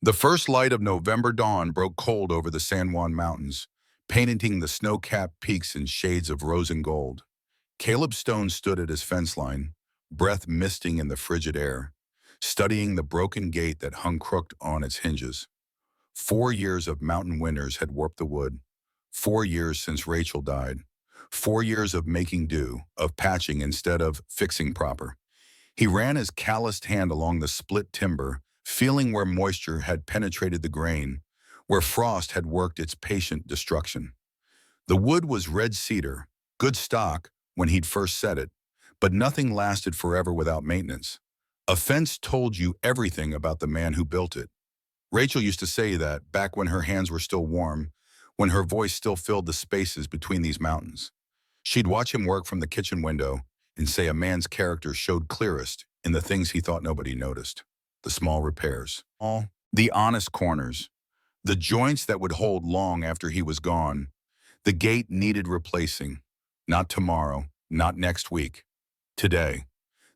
The first light of November dawn broke cold over the San Juan Mountains, painting the snow-capped peaks in shades of rose and gold. Caleb Stone stood at his fence line, breath misting in the frigid air, studying the broken gate that hung crooked on its hinges. 4 years of mountain winters had warped the wood. 4 years since Rachel died. 4 years of making do, of patching instead of fixing proper. He ran his calloused hand along the split timber, feeling where moisture had penetrated the grain, where frost had worked its patient destruction. The wood was red cedar, good stock when he'd first set it, but nothing lasted forever without maintenance. A fence told you everything about the man who built it. Rachel used to say that back when her hands were still warm, when her voice still filled the spaces between these mountains. She'd watch him work from the kitchen window and say a man's character showed clearest in the things he thought nobody noticed. The small repairs. All the honest corners. The joints that would hold long after he was gone. The gate needed replacing. Not tomorrow, not next week. Today.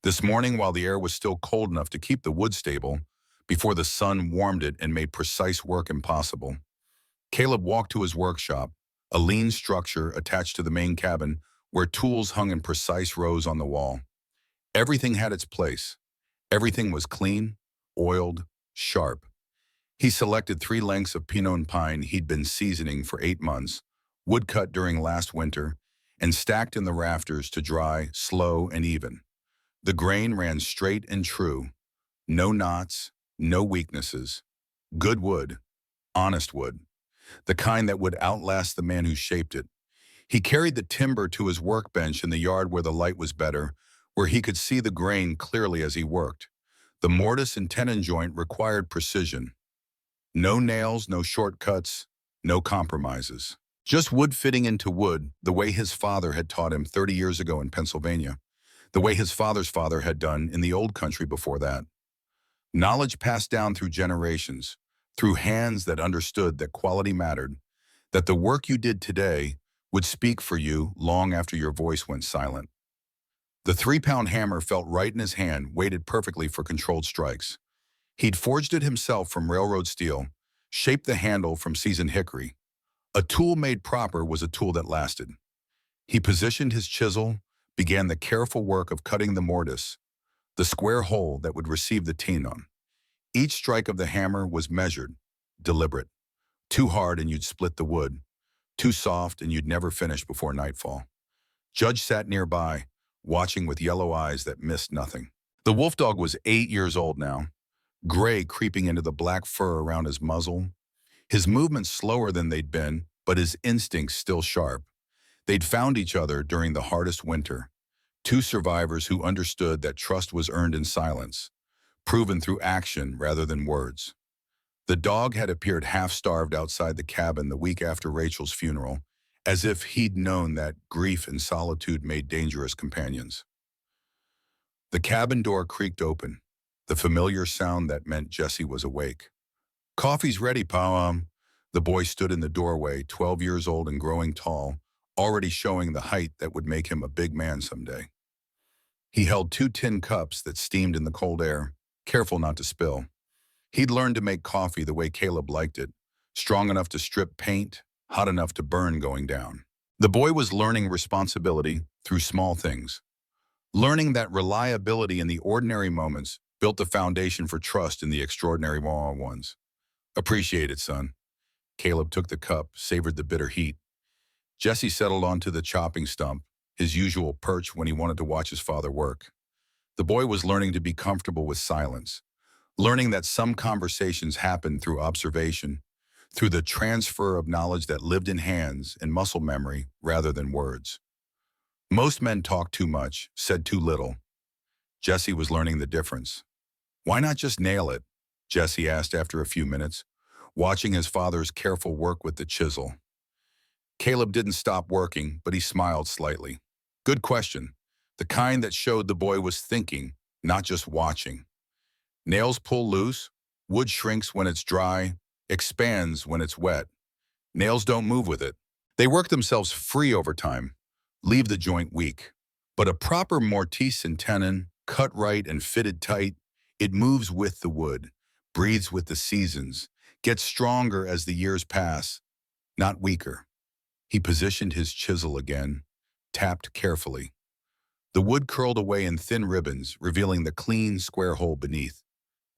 This morning while the air was still cold enough to keep the wood stable, before the sun warmed it and made precise work impossible. Caleb walked to his workshop, a lean structure attached to the main cabin where tools hung in precise rows on the wall. Everything had its place. Everything was clean, oiled, sharp. He selected 3 lengths of Pinon pine he'd been seasoning for 8 months, woodcut during last winter, and stacked in the rafters to dry, slow and even. The grain ran straight and true. No knots, no weaknesses. Good wood, honest wood. The kind that would outlast the man who shaped it. He carried the timber to his workbench in the yard where the light was better, where he could see the grain clearly as he worked. The mortise and tenon joint required precision. No nails, no shortcuts, no compromises. Just wood fitting into wood, the way his father had taught him 30 years ago in Pennsylvania, the way his father's father had done in the old country before that. Knowledge passed down through generations, through hands that understood that quality mattered, that the work you did today would speak for you long after your voice went silent. The 3-pound hammer felt right in his hand, weighted perfectly for controlled strikes. He'd forged it himself from railroad steel, shaped the handle from seasoned hickory. A tool made proper was a tool that lasted. He positioned his chisel, began the careful work of cutting the mortise, the square hole that would receive the tenon. Each strike of the hammer was measured, deliberate. Too hard and you'd split the wood. Too soft and you'd never finish before nightfall. Judge sat nearby, watching with yellow eyes that missed nothing. The wolf dog was 8 years old now, gray creeping into the black fur around his muzzle. His movements slower than they'd been, but his instincts still sharp. They'd found each other during the hardest winter. 2 survivors who understood that trust was earned in silence, proven through action rather than words. The dog had appeared half-starved outside the cabin the week after Rachel's funeral, as if he'd known that grief and solitude made dangerous companions. The cabin door creaked open, the familiar sound that meant Jesse was awake. "Coffee's ready, Pa." The boy stood in the doorway, 12 years old and growing tall, already showing the height that would make him a big man someday. He held 2 tin cups that steamed in the cold air, careful not to spill. He'd learned to make coffee the way Caleb liked it, strong enough to strip paint, hot enough to burn going down. The boy was learning responsibility through small things, learning that reliability in the ordinary moments built the foundation for trust in the extraordinary ones. "Appreciate it, son." Caleb took the cup, savored the bitter heat. Jesse settled onto the chopping stump, his usual perch when he wanted to watch his father work. The boy was learning to be comfortable with silence, learning that some conversations happened through observation, through the transfer of knowledge that lived in hands and muscle memory rather than words. Most men talked too much, said too little. Jesse was learning the difference. "Why not just nail it?" Jesse asked after a few minutes, watching his father's careful work with the chisel. Caleb didn't stop working, but he smiled slightly. "Good question. The kind that showed the boy was thinking, not just watching. Nails pull loose, wood shrinks when it's dry, expands when it's wet. Nails don't move with it. They work themselves free over time, leave the joint weak. But a proper mortise and tenon, cut right and fitted tight, it moves with the wood, breathes with the seasons, gets stronger as the years pass, not weaker. He positioned his chisel again, tapped carefully. The wood curled away in thin ribbons, revealing the clean, square hole beneath.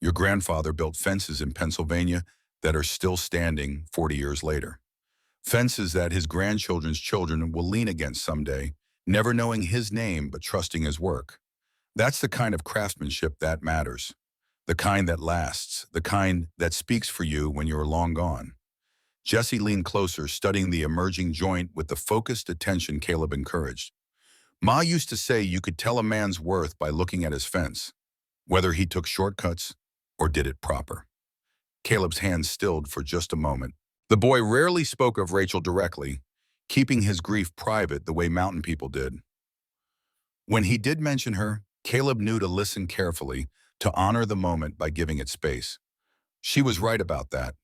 Your grandfather built fences in Pennsylvania that are still standing 40 years later. Fences that his grandchildren's children will lean against someday, never knowing his name but trusting his work. That's the kind of craftsmanship that matters. The kind that lasts, the kind that speaks for you when you're long gone. Jesse leaned closer, studying the emerging joint with the focused attention Caleb encouraged. Ma used to say you could tell a man's worth by looking at his fence, whether he took shortcuts or did it proper. Caleb's hands stilled for just a moment. The boy rarely spoke of Rachel directly, keeping his grief private the way mountain people did. When he did mention her, Caleb knew to listen carefully, to honor the moment by giving it space. She was right about that.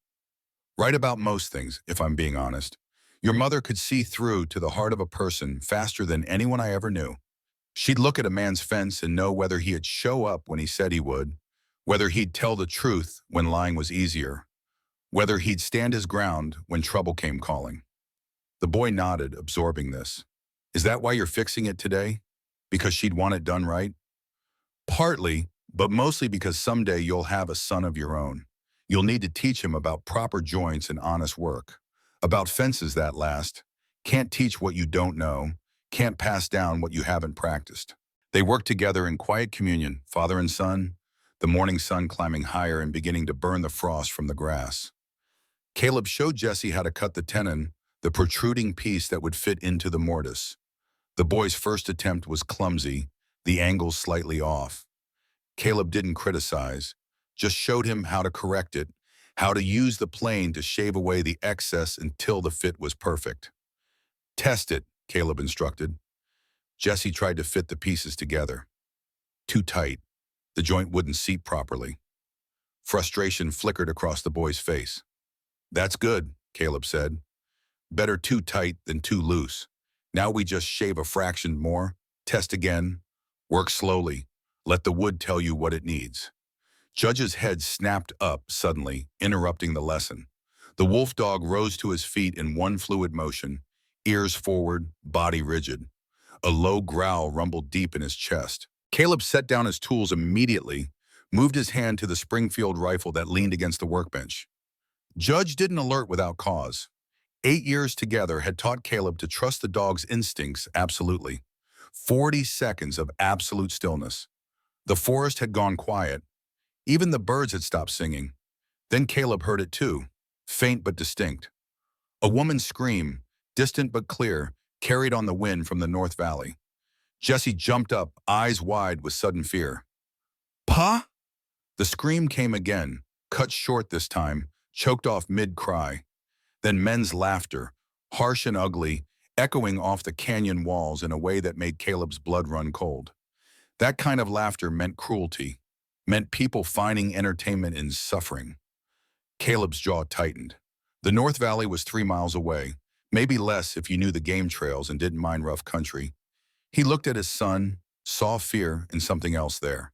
Right about most things, if I'm being honest. Your mother could see through to the heart of a person faster than anyone I ever knew. She'd look at a man's fence and know whether he'd show up when he said he would, whether he'd tell the truth when lying was easier, whether he'd stand his ground when trouble came calling. The boy nodded, absorbing this. Is that why you're fixing it today? Because she'd want it done right? Partly, but mostly because someday you'll have a son of your own. You'll need to teach him about proper joints and honest work, about fences that last. Can't teach what you don't know, can't pass down what you haven't practiced. They worked together in quiet communion, father and son, the morning sun climbing higher and beginning to burn the frost from the grass. Caleb showed Jesse how to cut the tenon, the protruding piece that would fit into the mortise. The boy's first attempt was clumsy, the angles slightly off. Caleb didn't criticize, just showed him how to correct it, how to use the plane to shave away the excess until the fit was perfect. Test it, Caleb instructed. Jesse tried to fit the pieces together. Too tight. The joint wouldn't seat properly. Frustration flickered across the boy's face. That's good, Caleb said. Better too tight than too loose. Now we just shave a fraction more, test again, work slowly, let the wood tell you what it needs. Judge's head snapped up suddenly, interrupting the lesson. The wolf dog rose to his feet in one fluid motion, ears forward, body rigid. A low growl rumbled deep in his chest. Caleb set down his tools immediately, moved his hand to the Springfield rifle that leaned against the workbench. Judge didn't alert without cause. 8 years together had taught Caleb to trust the dog's instincts absolutely. 40 seconds of absolute stillness. The forest had gone quiet. Even the birds had stopped singing. Then Caleb heard it too, faint but distinct. A woman's scream, distant but clear, carried on the wind from the North Valley. Jesse jumped up, eyes wide with sudden fear. Pa? The scream came again, cut short this time, choked off mid-cry. Then men's laughter, harsh and ugly, echoing off the canyon walls in a way that made Caleb's blood run cold. That kind of laughter meant cruelty, meant people finding entertainment in suffering. Caleb's jaw tightened. The North Valley was 3 miles away, maybe less if you knew the game trails and didn't mind rough country. He looked at his son, saw fear and something else there.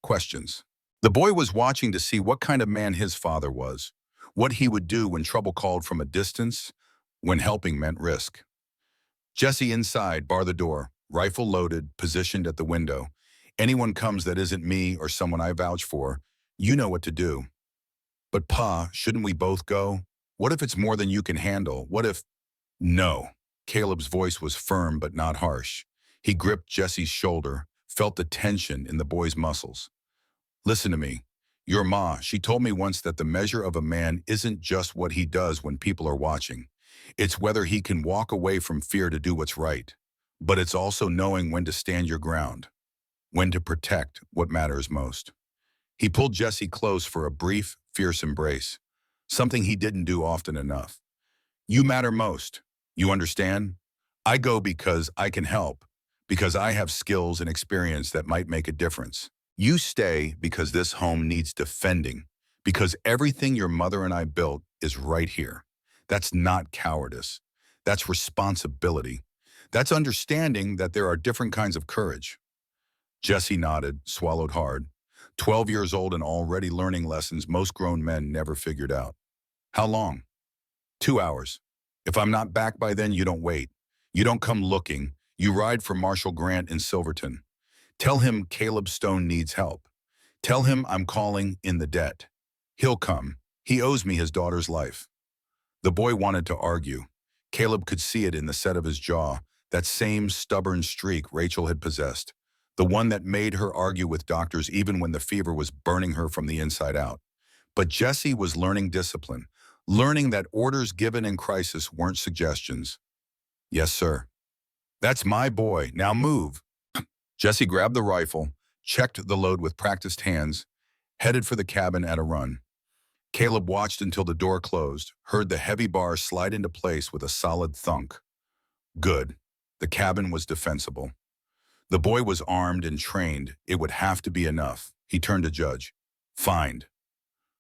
Questions. The boy was watching to see what kind of man his father was, what he would do when trouble called from a distance, when helping meant risk. Jesse inside, bar the door, rifle loaded, positioned at the window. Anyone comes that isn't me or someone I vouch for, you know what to do. But Pa, shouldn't we both go? What if it's more than you can handle? What if... No. Caleb's voice was firm but not harsh. He gripped Jesse's shoulder, felt the tension in the boy's muscles. Listen to me. Your ma, she told me once that the measure of a man isn't just what he does when people are watching. It's whether he can walk away from fear to do what's right. But it's also knowing when to stand your ground, when to protect what matters most. He pulled Jesse close for a brief, fierce embrace, something he didn't do often enough. You matter most. You understand? I go because I can help, because I have skills and experience that might make a difference. You stay because this home needs defending, because everything your mother and I built is right here. That's not cowardice. That's responsibility. That's understanding that there are different kinds of courage. Jesse nodded, swallowed hard. 12 years old and already learning lessons most grown men never figured out. How long? 2 hours. If I'm not back by then, you don't wait. You don't come looking. You ride for Marshall Grant in Silverton. Tell him Caleb Stone needs help. Tell him I'm calling in the debt. He'll come. He owes me his daughter's life. The boy wanted to argue. Caleb could see it in the set of his jaw, that same stubborn streak Rachel had possessed, the one that made her argue with doctors even when the fever was burning her from the inside out. But Jesse was learning discipline, learning that orders given in crisis weren't suggestions. Yes, sir. That's my boy. Now move. Jesse grabbed the rifle, checked the load with practiced hands, headed for the cabin at a run. Caleb watched until the door closed, heard the heavy bars slide into place with a solid thunk. Good. The cabin was defensible. The boy was armed and trained. It would have to be enough. He turned to Judge. Find.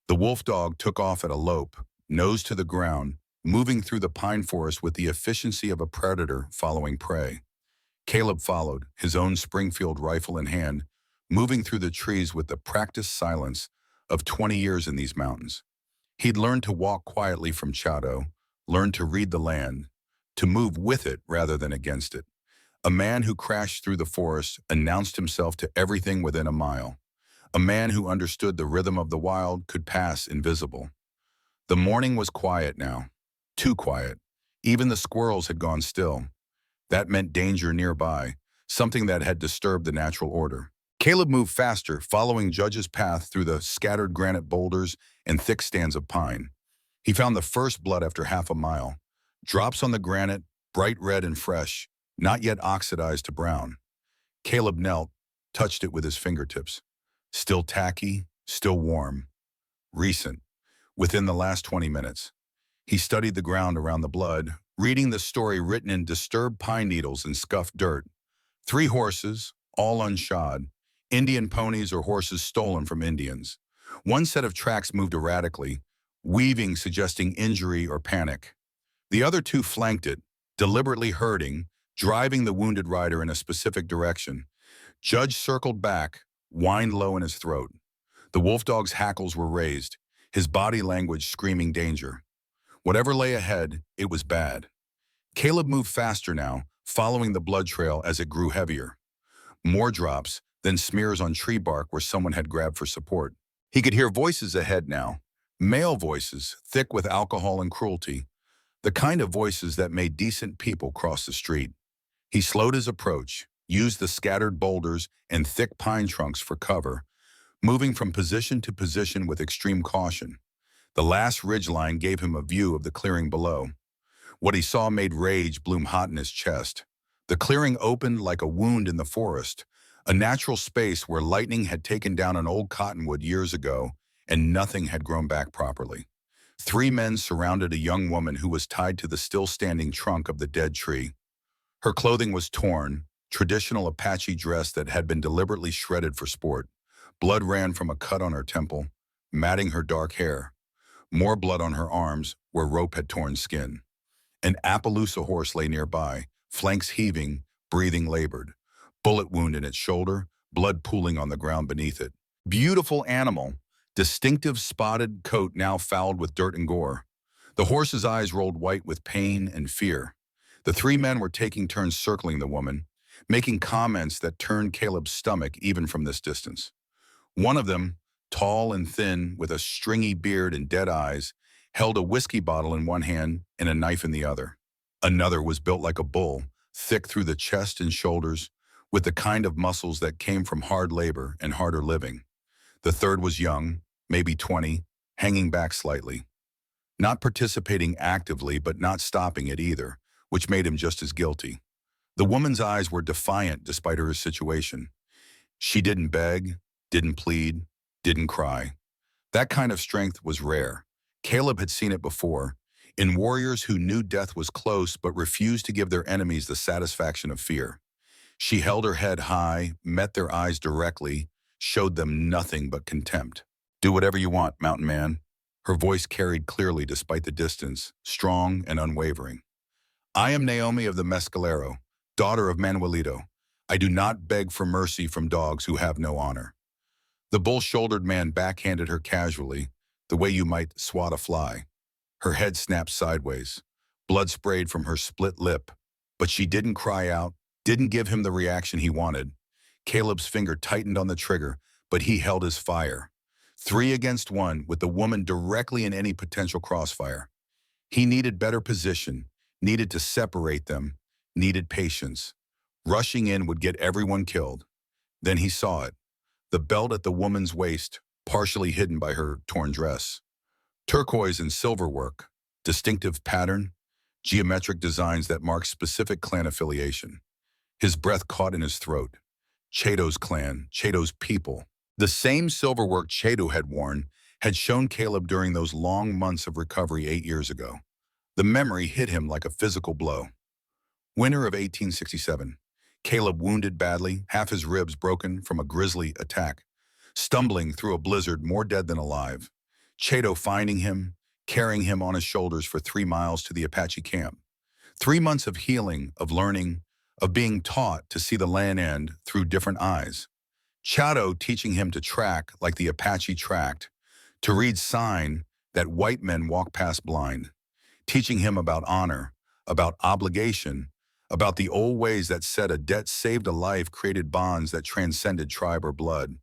The wolf dog took off at a lope, nose to the ground, moving through the pine forest with the efficiency of a predator following prey. Caleb followed, his own Springfield rifle in hand, moving through the trees with the practiced silence of 20 years in these mountains. He'd learned to walk quietly from Chado, learned to read the land, to move with it rather than against it. A man who crashed through the forest announced himself to everything within a mile. A man who understood the rhythm of the wild could pass invisible. The morning was quiet now, too quiet. Even the squirrels had gone still. That meant danger nearby, something that had disturbed the natural order. Caleb moved faster, following Judge's path through the scattered granite boulders and thick stands of pine. He found the first blood after half a mile. Drops on the granite, bright red and fresh, not yet oxidized to brown. Caleb knelt, touched it with his fingertips. Still tacky, still warm. Recent, within the last 20 minutes. He studied the ground around the blood, reading the story written in disturbed pine needles and scuffed dirt. 3 horses, all unshod. Indian ponies or horses stolen from Indians. One set of tracks moved erratically, weaving suggesting injury or panic. The other 2 flanked it, deliberately herding, driving the wounded rider in a specific direction. Judge circled back, whined low in his throat. The wolf dog's hackles were raised, his body language screaming danger. Whatever lay ahead, it was bad. Caleb moved faster now, following the blood trail as it grew heavier. More drops, then smears on tree bark where someone had grabbed for support. He could hear voices ahead now, male voices, thick with alcohol and cruelty, the kind of voices that made decent people cross the street. He slowed his approach, used the scattered boulders and thick pine trunks for cover, moving from position to position with extreme caution. The last ridgeline gave him a view of the clearing below. What he saw made rage bloom hot in his chest. The clearing opened like a wound in the forest, a natural space where lightning had taken down an old cottonwood years ago and nothing had grown back properly. 3 men surrounded a young woman who was tied to the still-standing trunk of the dead tree. Her clothing was torn, traditional Apache dress that had been deliberately shredded for sport. Blood ran from a cut on her temple, matting her dark hair. More blood on her arms where rope had torn skin. An Appaloosa horse lay nearby, flanks heaving, breathing labored. Bullet wound in its shoulder, blood pooling on the ground beneath it. Beautiful animal, distinctive spotted coat now fouled with dirt and gore. The horse's eyes rolled white with pain and fear. The 3 men were taking turns circling the woman, making comments that turned Caleb's stomach even from this distance. One of them, tall and thin, with a stringy beard and dead eyes, held a whiskey bottle in one hand and a knife in the other. Another was built like a bull, thick through the chest and shoulders, with the kind of muscles that came from hard labor and harder living. The third was young, maybe 20, hanging back slightly. Not participating actively, but not stopping it either, which made him just as guilty. The woman's eyes were defiant despite her situation. She didn't beg, didn't plead, didn't cry. That kind of strength was rare. Caleb had seen it before, in warriors who knew death was close but refused to give their enemies the satisfaction of fear. She held her head high, met their eyes directly, showed them nothing but contempt. Do whatever you want, mountain man. Her voice carried clearly despite the distance, strong and unwavering. I am Naomi of the Mescalero, daughter of Manuelito. I do not beg for mercy from dogs who have no honor. The bull-shouldered man backhanded her casually, the way you might swat a fly. Her head snapped sideways. Blood sprayed from her split lip, but she didn't cry out, didn't give him the reaction he wanted. Caleb's finger tightened on the trigger, but he held his fire. 3 against 1, with the woman directly in any potential crossfire. He needed better position, needed to separate them, needed patience. Rushing in would get everyone killed. Then he saw it. The belt at the woman's waist, partially hidden by her torn dress. Turquoise and silver work, distinctive pattern, geometric designs that mark specific clan affiliation. His breath caught in his throat. Chato's clan, Chato's people. The same silverwork Chato had worn had shown Caleb during those long months of recovery 8 years ago. The memory hit him like a physical blow. Winter of 1867. Caleb wounded badly, half his ribs broken from a grisly attack, stumbling through a blizzard more dead than alive. Chato finding him, carrying him on his shoulders for 3 miles to the Apache camp. 3 months of healing, of learning, of being taught to see the land end through different eyes. Chato teaching him to track like the Apache tracked, to read sign that white men walk past blind, teaching him about honor, about obligation, about the old ways that said a debt saved a life created bonds that transcended tribe or blood.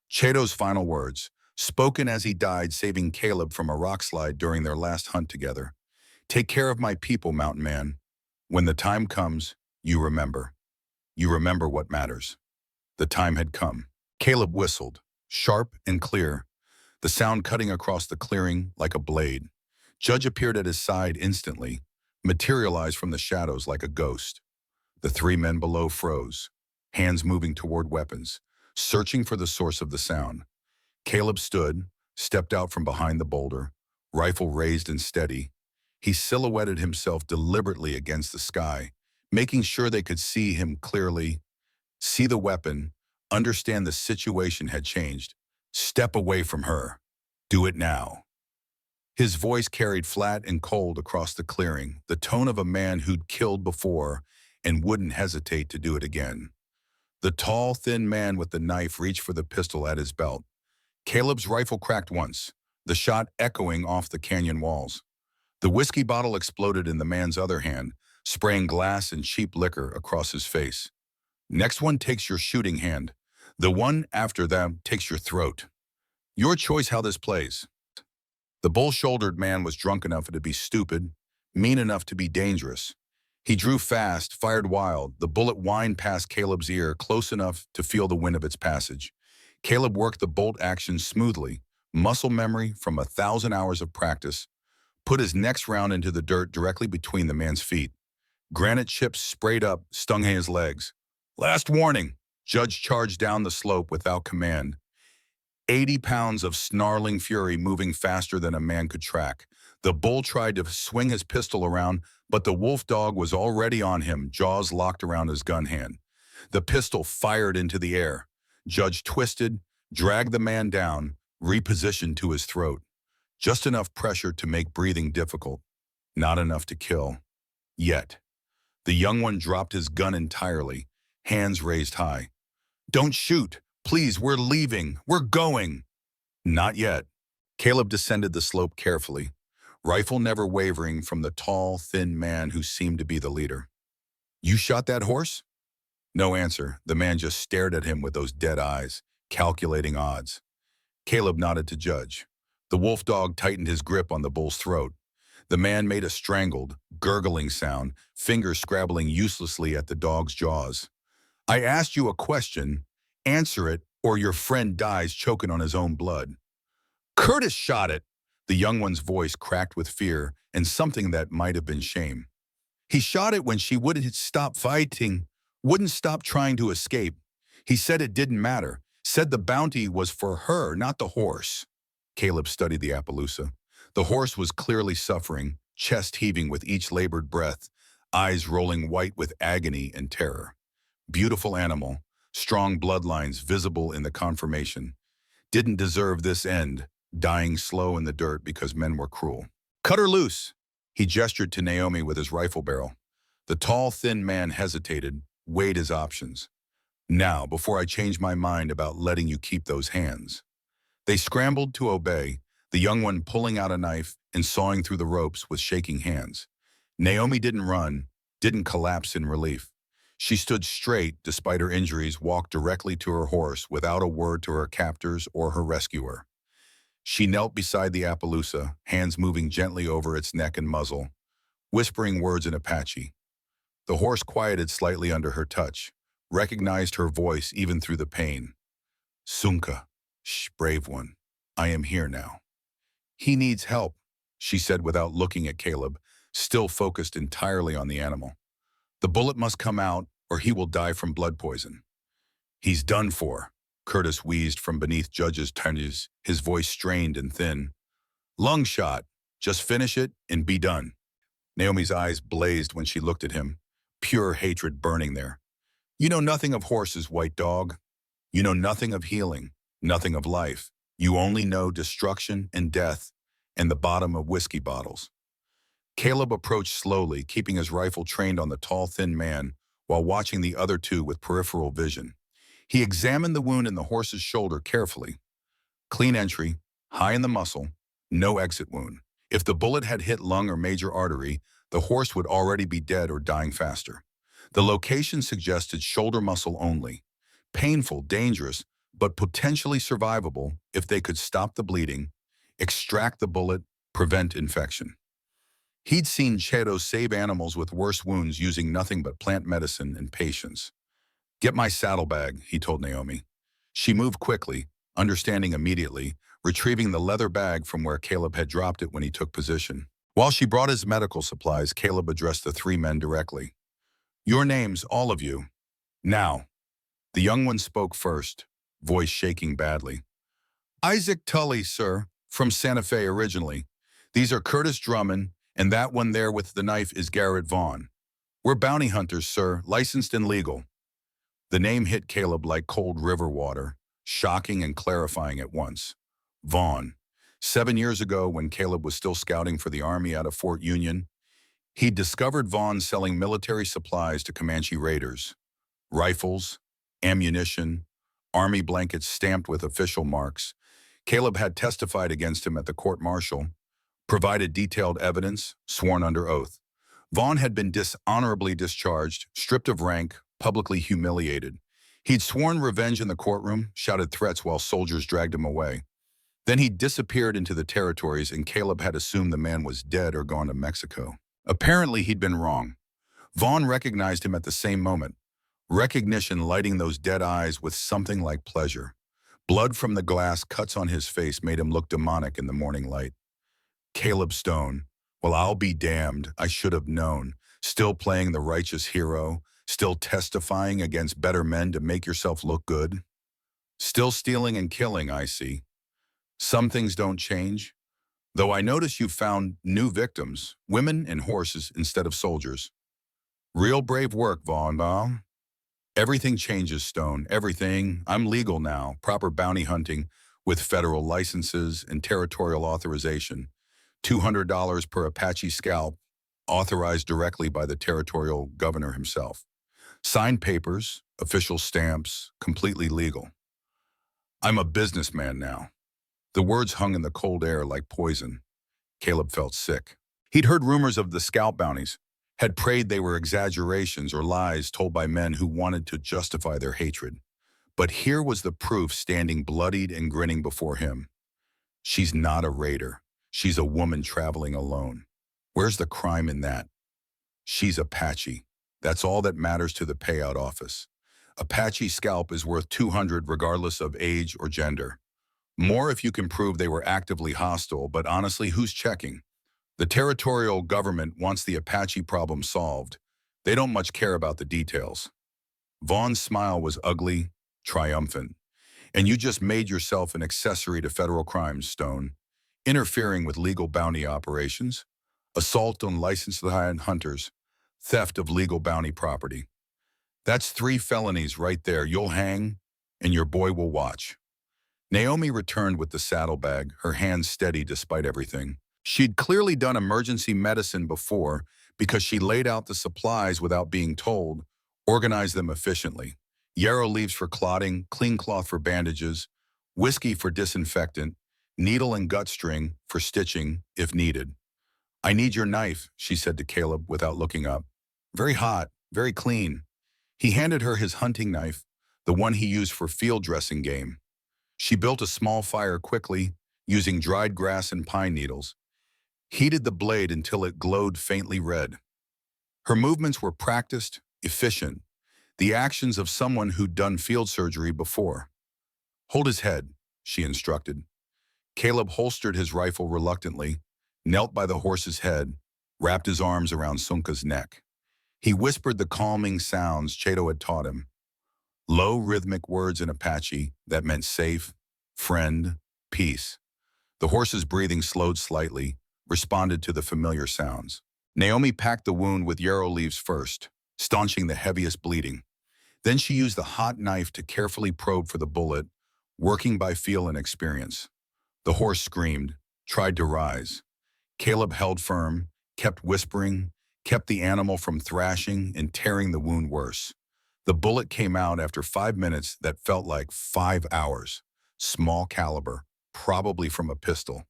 Chato's final words, spoken as he died saving Caleb from a rock slide during their last hunt together. Take care of my people, mountain man. When the time comes, you remember. You remember what matters. The time had come. Caleb whistled, sharp and clear, the sound cutting across the clearing like a blade. Judge appeared at his side instantly, materialized from the shadows like a ghost. The 3 men below froze, hands moving toward weapons, searching for the source of the sound. Caleb stood, stepped out from behind the boulder, rifle raised and steady. He silhouetted himself deliberately against the sky, making sure they could see him clearly, see the weapon, understand the situation had changed. Step away from her. Do it now. His voice carried flat and cold across the clearing, the tone of a man who'd killed before and wouldn't hesitate to do it again. The tall, thin man with the knife reached for the pistol at his belt. Caleb's rifle cracked once, the shot echoing off the canyon walls. The whiskey bottle exploded in the man's other hand, spraying glass and cheap liquor across his face. Next one takes your shooting hand. The one after them takes your throat. Your choice how this plays. The bull-shouldered man was drunk enough to be stupid, mean enough to be dangerous. He drew fast, fired wild. The bullet whined past Caleb's ear, close enough to feel the wind of its passage. Caleb worked the bolt action smoothly, muscle memory from 1,000 hours of practice, put his next round into the dirt directly between the man's feet. Granite chips sprayed up, stung his legs. Last warning. Judge charged down the slope without command. 80 pounds of snarling fury moving faster than a man could track. The bull tried to swing his pistol around, but the wolf dog was already on him, jaws locked around his gun hand. The pistol fired into the air. Judge twisted, dragged the man down, repositioned to his throat. Just enough pressure to make breathing difficult, not enough to kill. Yet. The young one dropped his gun entirely, hands raised high. Don't shoot. Please, we're leaving. We're going. Not yet. Caleb descended the slope carefully, rifle never wavering from the tall, thin man who seemed to be the leader. You shot that horse? No answer. The man just stared at him with those dead eyes, calculating odds. Caleb nodded to Judge. The wolf dog tightened his grip on the bull's throat. The man made a strangled, gurgling sound, fingers scrabbling uselessly at the dog's jaws. I asked you a question. Answer it, or your friend dies choking on his own blood. Curtis shot it. The young one's voice cracked with fear and something that might have been shame. He shot it when she wouldn't stop fighting, wouldn't stop trying to escape. He said it didn't matter, said the bounty was for her, not the horse. Caleb studied the Appaloosa. The horse was clearly suffering, chest heaving with each labored breath, eyes rolling white with agony and terror. Beautiful animal, strong bloodlines visible in the conformation. Didn't deserve this end, dying slow in the dirt because men were cruel. Cut her loose. He gestured to Naomi with his rifle barrel. The tall, thin man hesitated, weighed his options. Now, before I change my mind about letting you keep those hands. They scrambled to obey, the young one pulling out a knife and sawing through the ropes with shaking hands. Naomi didn't run, didn't collapse in relief. She stood straight despite her injuries, walked directly to her horse without a word to her captors or her rescuer. She knelt beside the Appaloosa, hands moving gently over its neck and muzzle, whispering words in Apache. The horse quieted slightly under her touch, recognized her voice even through the pain. Sunka, shh, brave one, I am here now. He needs help, she said without looking at Caleb, still focused entirely on the animal. The bullet must come out or he will die from blood poison. He's done for, Curtis wheezed from beneath Judge's tongues, his voice strained and thin. Lung shot, just finish it and be done. Naomi's eyes blazed when she looked at him, pure hatred burning there. You know nothing of horses, white dog. You know nothing of healing, nothing of life. You only know destruction and death and the bottom of whiskey bottles. Caleb approached slowly, keeping his rifle trained on the tall, thin man while watching the other two with peripheral vision. He examined the wound in the horse's shoulder carefully. Clean entry, high in the muscle, no exit wound. If the bullet had hit lung or major artery, the horse would already be dead or dying faster. The location suggested shoulder muscle only. Painful, dangerous, but potentially survivable if they could stop the bleeding, extract the bullet, prevent infection. He'd seen Chetos save animals with worse wounds using nothing but plant medicine and patience. Get my saddlebag, he told Naomi. She moved quickly, understanding immediately, retrieving the leather bag from where Caleb had dropped it when he took position. While she brought his medical supplies, Caleb addressed the three men directly. Your names, all of you. Now. The young one spoke first, voice shaking badly. Isaac Tully, sir, from Santa Fe originally. These are Curtis Drummond, and that one there with the knife is Garrett Vaughn. We're bounty hunters, sir, licensed and legal. The name hit Caleb like cold river water, shocking and clarifying at once. Vaughn. 7 years ago, when Caleb was still scouting for the Army out of Fort Union, he'd discovered Vaughn selling military supplies to Comanche raiders. Rifles, ammunition, Army blankets stamped with official marks. Caleb had testified against him at the court-martial, provided detailed evidence, sworn under oath. Vaughn had been dishonorably discharged, stripped of rank, publicly humiliated. He'd sworn revenge in the courtroom, shouted threats while soldiers dragged him away. Then he disappeared into the territories and Caleb had assumed the man was dead or gone to Mexico. Apparently he'd been wrong. Vaughn recognized him at the same moment, recognition lighting those dead eyes with something like pleasure. Blood from the glass cuts on his face made him look demonic in the morning light. Caleb Stone, well, I'll be damned, I should have known. Still playing the righteous hero, still testifying against better men to make yourself look good. Still stealing and killing, I see. Some things don't change. Though I notice you found new victims, women and horses instead of soldiers. Real brave work, Vaughn. Everything changes, Stone, everything. I'm legal now, proper bounty hunting with federal licenses and territorial authorization. $200 per Apache scalp, authorized directly by the territorial governor himself. Signed papers, official stamps, completely legal. I'm a businessman now. The words hung in the cold air like poison. Caleb felt sick. He'd heard rumors of the scalp bounties, had prayed they were exaggerations or lies told by men who wanted to justify their hatred. But here was the proof standing bloodied and grinning before him. She's not a raider. She's a woman traveling alone. Where's the crime in that? She's Apache. That's all that matters to the payout office. Apache scalp is worth $200 regardless of age or gender. More if you can prove they were actively hostile, but honestly, who's checking? The territorial government wants the Apache problem solved. They don't much care about the details. Vaughn's smile was ugly, triumphant. And you just made yourself an accessory to federal crimes, Stone. Interfering with legal bounty operations, assault on licensed hunters, theft of legal bounty property. That's 3 felonies right there. You'll hang, and your boy will watch. Naomi returned with the saddlebag, her hands steady despite everything. She'd clearly done emergency medicine before because she laid out the supplies without being told, organized them efficiently. Yarrow leaves for clotting, clean cloth for bandages, whiskey for disinfectant, needle and gut string for stitching if needed. I need your knife, she said to Caleb without looking up. Very hot, very clean. He handed her his hunting knife, the one he used for field dressing game. She built a small fire quickly, using dried grass and pine needles, heated the blade until it glowed faintly red. Her movements were practiced, efficient, the actions of someone who'd done field surgery before. Hold his head, she instructed. Caleb holstered his rifle reluctantly, knelt by the horse's head, wrapped his arms around Sunka's neck. He whispered the calming sounds Chato had taught him. Low, rhythmic words in Apache that meant safe, friend, peace. The horse's breathing slowed slightly, responded to the familiar sounds. Naomi packed the wound with yarrow leaves first, staunching the heaviest bleeding. Then she used the hot knife to carefully probe for the bullet, working by feel and experience. The horse screamed, tried to rise. Caleb held firm, kept whispering, kept the animal from thrashing and tearing the wound worse. The bullet came out after 5 minutes that felt like 5 hours. Small caliber, probably from a pistol.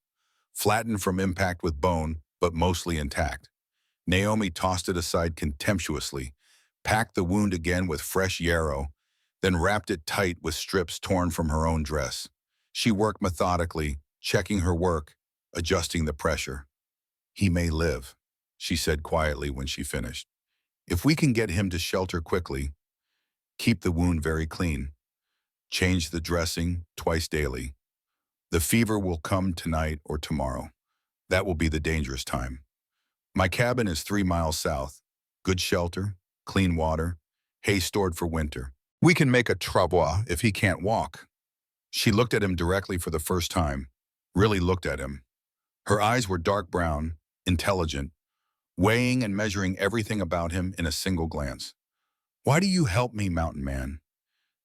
Flattened from impact with bone, but mostly intact. Naomi tossed it aside contemptuously, packed the wound again with fresh yarrow, then wrapped it tight with strips torn from her own dress. She worked methodically, checking her work, adjusting the pressure. He may live, she said quietly when she finished. If we can get him to shelter quickly, keep the wound very clean, change the dressing twice daily. The fever will come tonight or tomorrow. That will be the dangerous time. My cabin is 3 miles south. Good shelter, clean water, hay stored for winter. We can make a travois if he can't walk. She looked at him directly for the first time, really looked at him. Her eyes were dark brown, intelligent, weighing and measuring everything about him in a single glance. Why do you help me, mountain man?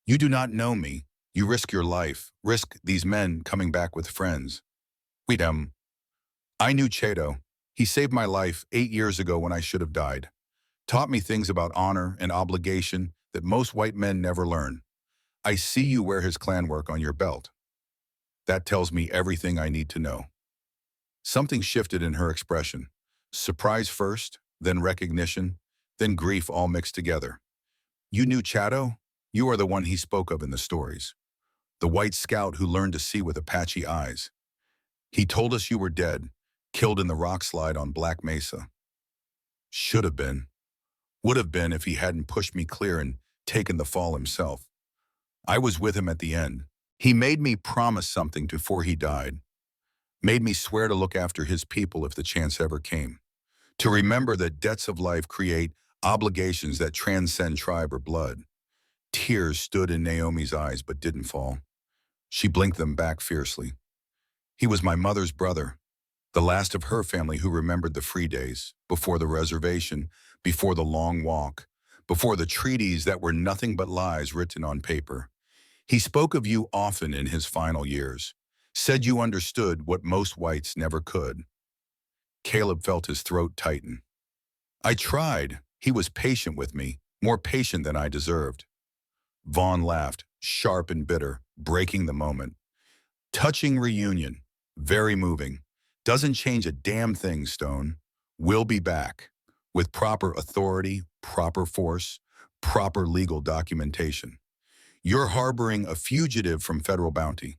You do not know me. You risk your life, risk these men coming back with friends. Wait, I knew Chato. He saved my life 8 years ago when I should have died. Taught me things about honor and obligation that most white men never learn. I see you wear his clan work on your belt. That tells me everything I need to know. Something shifted in her expression. Surprise first, then recognition, then grief all mixed together. You knew Chato? You are the one he spoke of in the stories. The white scout who learned to see with Apache eyes. He told us you were dead, killed in the rock slide on Black Mesa. Should have been. Would have been if he hadn't pushed me clear and taken the fall himself. I was with him at the end. He made me promise something before he died. Made me swear to look after his people if the chance ever came. To remember that debts of life create obligations that transcend tribe or blood. Tears stood in Naomi's eyes but didn't fall. She blinked them back fiercely. He was my mother's brother, the last of her family who remembered the free days, before the reservation, before the long walk, before the treaties that were nothing but lies written on paper. He spoke of you often in his final years, said you understood what most whites never could. Caleb felt his throat tighten. I tried. He was patient with me, more patient than I deserved. Vaughn laughed, sharp and bitter, breaking the moment. Touching reunion, very moving. Doesn't change a damn thing, Stone. We'll be back, with proper authority, proper force, proper legal documentation. You're harboring a fugitive from federal bounty.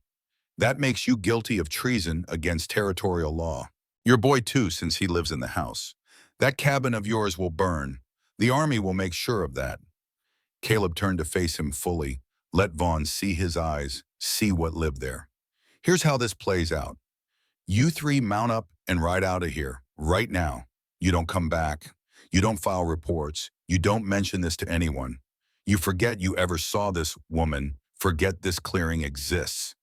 That makes you guilty of treason against territorial law. Your boy too, since he lives in the house. That cabin of yours will burn. The Army will make sure of that. Caleb turned to face him fully, let Vaughn see his eyes, see what lived there. Here's how this plays out. You three mount up and ride out of here, right now. You don't come back. You don't file reports. You don't mention this to anyone. You forget you ever saw this woman, forget this clearing exists.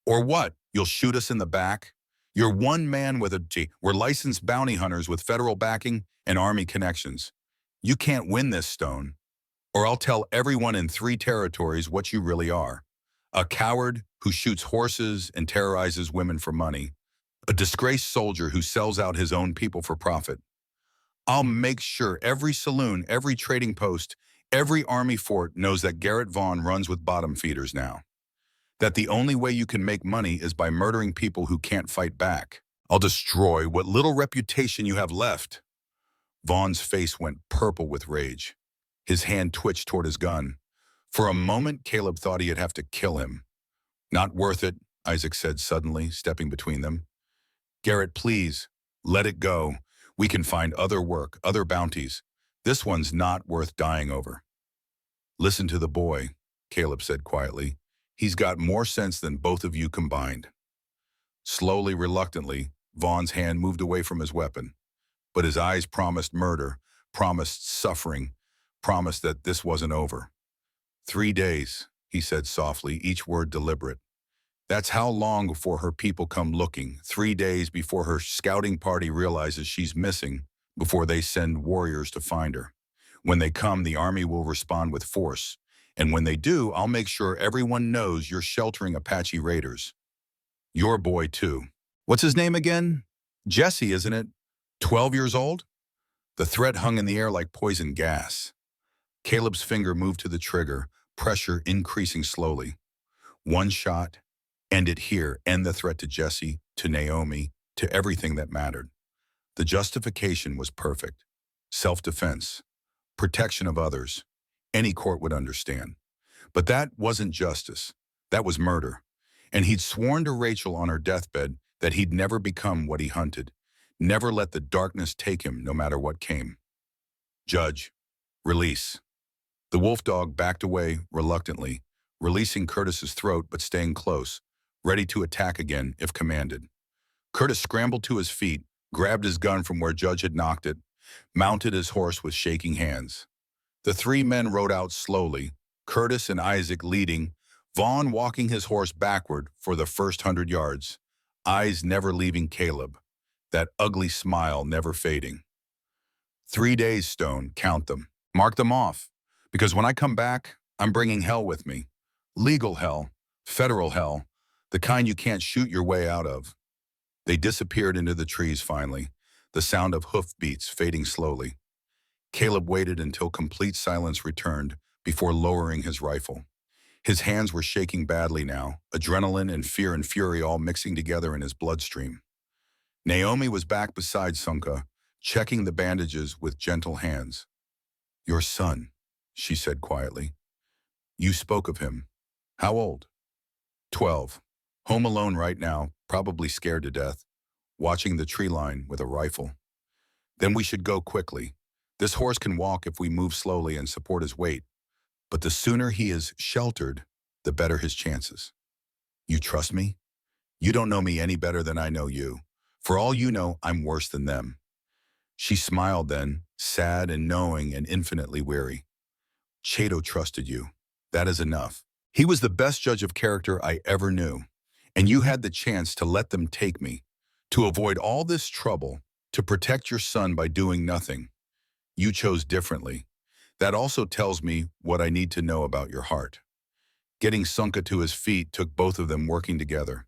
Or what? You'll shoot us in the back? You're one man with a G. We're licensed bounty hunters with federal backing and Army connections. You can't win this, Stone. Or I'll tell everyone in 3 territories what you really are. A coward who shoots horses and terrorizes women for money. A disgraced soldier who sells out his own people for profit. I'll make sure every saloon, every trading post, Every army fort knows that Garrett Vaughn runs with bottom feeders now. That the only way you can make money is by murdering people who can't fight back. I'll destroy what little reputation you have left. Vaughn's face went purple with rage. His hand twitched toward his gun. For a moment, Caleb thought he'd have to kill him. Not worth it, Isaac said suddenly, stepping between them. Garrett, please, let it go. We can find other work, other bounties. This one's not worth dying over. Listen to the boy, Caleb said quietly. He's got more sense than both of you combined. Slowly, reluctantly, Vaughn's hand moved away from his weapon. But his eyes promised murder, promised suffering, promised that this wasn't over. 3 days, he said softly, each word deliberate. That's how long before her people come looking, 3 days before her scouting party realizes she's missing, before they send warriors to find her. When they come, the army will respond with force. And when they do, I'll make sure everyone knows you're sheltering Apache raiders. Your boy, too. What's his name again? Jesse, isn't it? 12 years old? The threat hung in the air like poison gas. Caleb's finger moved to the trigger, pressure increasing slowly. One shot, end it here, end the threat to Jesse, to Naomi, to everything that mattered. The justification was perfect. Self-defense, protection of others. Any court would understand. But that wasn't justice. That was murder. And he'd sworn to Rachel on her deathbed that he'd never become what he hunted, never let the darkness take him no matter what came. Judge, release. The wolf dog backed away reluctantly, releasing Curtis's throat but staying close, ready to attack again if commanded. Curtis scrambled to his feet, grabbed his gun from where Judge had knocked it, mounted his horse with shaking hands. The 3 men rode out slowly, Curtis and Isaac leading, Vaughn walking his horse backward for the first 100 yards, eyes never leaving Caleb, that ugly smile never fading. 3 days, Stone, count them. Mark them off, because when I come back, I'm bringing hell with me. Legal hell, federal hell, the kind you can't shoot your way out of. They disappeared into the trees finally, the sound of hoofbeats fading slowly. Caleb waited until complete silence returned before lowering his rifle. His hands were shaking badly now, adrenaline and fear and fury all mixing together in his bloodstream. Naomi was back beside Sunka, checking the bandages with gentle hands. Your son, she said quietly. You spoke of him. How old? 12. Home alone right now, probably scared to death, watching the tree line with a rifle. Then we should go quickly. This horse can walk if we move slowly and support his weight. But the sooner he is sheltered, the better his chances. You trust me? You don't know me any better than I know you. For all you know, I'm worse than them. She smiled then, sad and knowing and infinitely weary. Chato trusted you. That is enough. He was the best judge of character I ever knew. And you had the chance to let them take me, to avoid all this trouble, to protect your son by doing nothing. You chose differently. That also tells me what I need to know about your heart. Getting Sunka to his feet took both of them working together.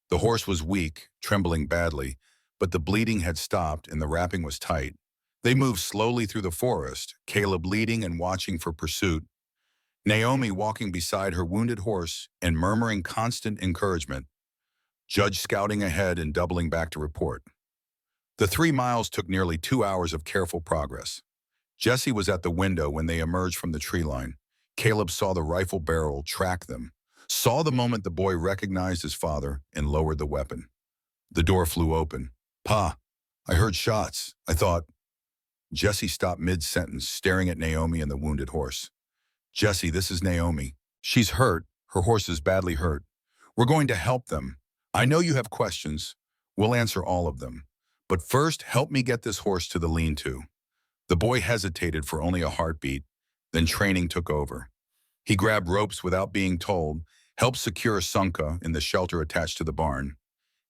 The horse was weak, trembling badly, but the bleeding had stopped and the wrapping was tight. They moved slowly through the forest, Caleb leading and watching for pursuit, Naomi walking beside her wounded horse and murmuring constant encouragement, Judge scouting ahead and doubling back to report. The 3 miles took nearly 2 hours of careful progress. Jesse was at the window when they emerged from the tree line. Caleb saw the rifle barrel track them, saw the moment the boy recognized his father and lowered the weapon. The door flew open. Pa, I heard shots. I thought. Jesse stopped mid-sentence, staring at Naomi and the wounded horse. Jesse, this is Naomi. She's hurt. Her horse is badly hurt. We're going to help them. I know you have questions. We'll answer all of them. But first, help me get this horse to the lean-to. The boy hesitated for only a heartbeat, then training took over. He grabbed ropes without being told, helped secure Sunka in the shelter attached to the barn.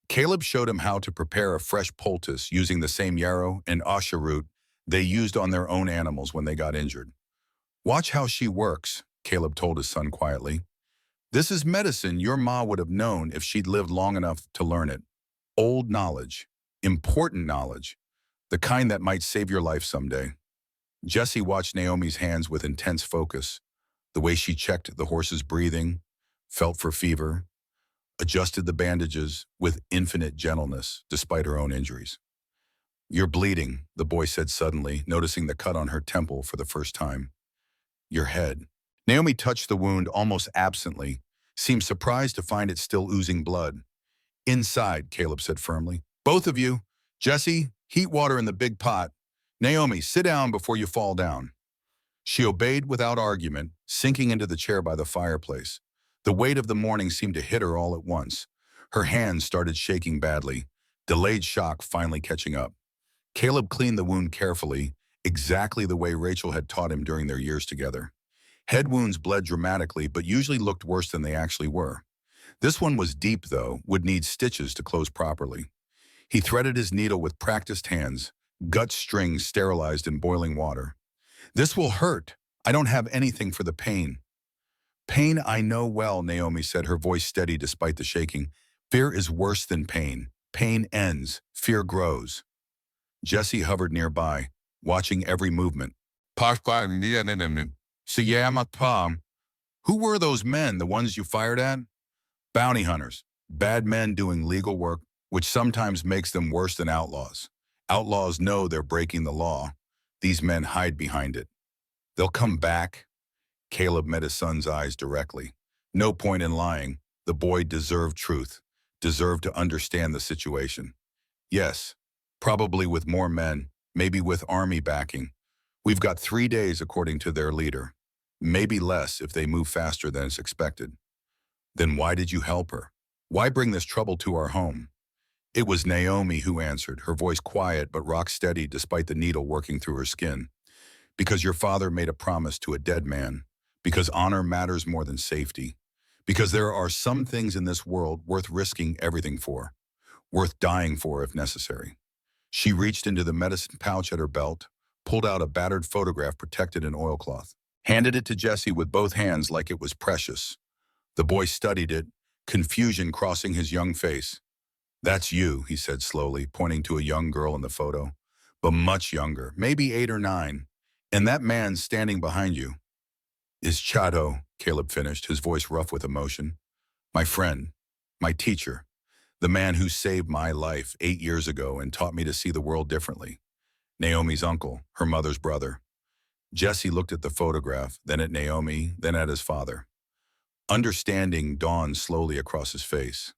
Caleb showed him how to prepare a fresh poultice using the same yarrow and asha root they used on their own animals when they got injured. Watch how she works, Caleb told his son quietly. This is medicine your ma would have known if she'd lived long enough to learn it. Old knowledge, important knowledge, the kind that might save your life someday. Jesse watched Naomi's hands with intense focus, the way she checked the horse's breathing, felt for fever, adjusted the bandages with infinite gentleness despite her own injuries. "You're bleeding," the boy said suddenly, noticing the cut on her temple for the first time. "Your head." Naomi touched the wound almost absently, seemed surprised to find it still oozing blood. "Inside," Caleb said firmly. "Both of you. Jesse, heat water in the big pot. Naomi, sit down before you fall down." She obeyed without argument, sinking into the chair by the fireplace. The weight of the morning seemed to hit her all at once. Her hands started shaking badly, delayed shock finally catching up. Caleb cleaned the wound carefully, exactly the way Rachel had taught him during their years together. Head wounds bled dramatically, but usually looked worse than they actually were. This one was deep, though, would need stitches to close properly. He threaded his needle with practiced hands, gut strings sterilized in boiling water. "This will hurt. I don't have anything for the pain." "Pain I know well," Naomi said, her voice steady despite the shaking. "Fear is worse than pain. Pain ends. Fear grows." Jesse hovered nearby, watching every movement. "So yeah, my palm. Who were those men, the ones you fired at?" "Bounty hunters. Bad men doing legal work, which sometimes makes them worse than outlaws. Outlaws know they're breaking the law. These men hide behind it. They'll come back." Caleb met his son's eyes directly. No point in lying. The boy deserved truth, deserved to understand the situation. "Yes, probably with more men, maybe with army backing. We've got 3 days according to their leader. Maybe less if they move faster than is expected." "Then why did you help her? Why bring this trouble to our home?" It was Naomi who answered, her voice quiet but rock steady despite the needle working through her skin. "Because your father made a promise to a dead man. Because honor matters more than safety. Because there are some things in this world worth risking everything for. Worth dying for if necessary." She reached into the medicine pouch at her belt, pulled out a battered photograph protected in oilcloth, handed it to Jesse with both hands like it was precious. The boy studied it, confusion crossing his young face. "That's you," he said slowly, pointing to a young girl in the photo, "but much younger, maybe 8 or 9. And that man standing behind you is Chado," Caleb finished, his voice rough with emotion. "My friend, my teacher, the man who saved my life 8 years ago and taught me to see the world differently. Naomi's uncle, her mother's brother." Jesse looked at the photograph, then at Naomi, then at his father. Understanding dawned slowly across his face.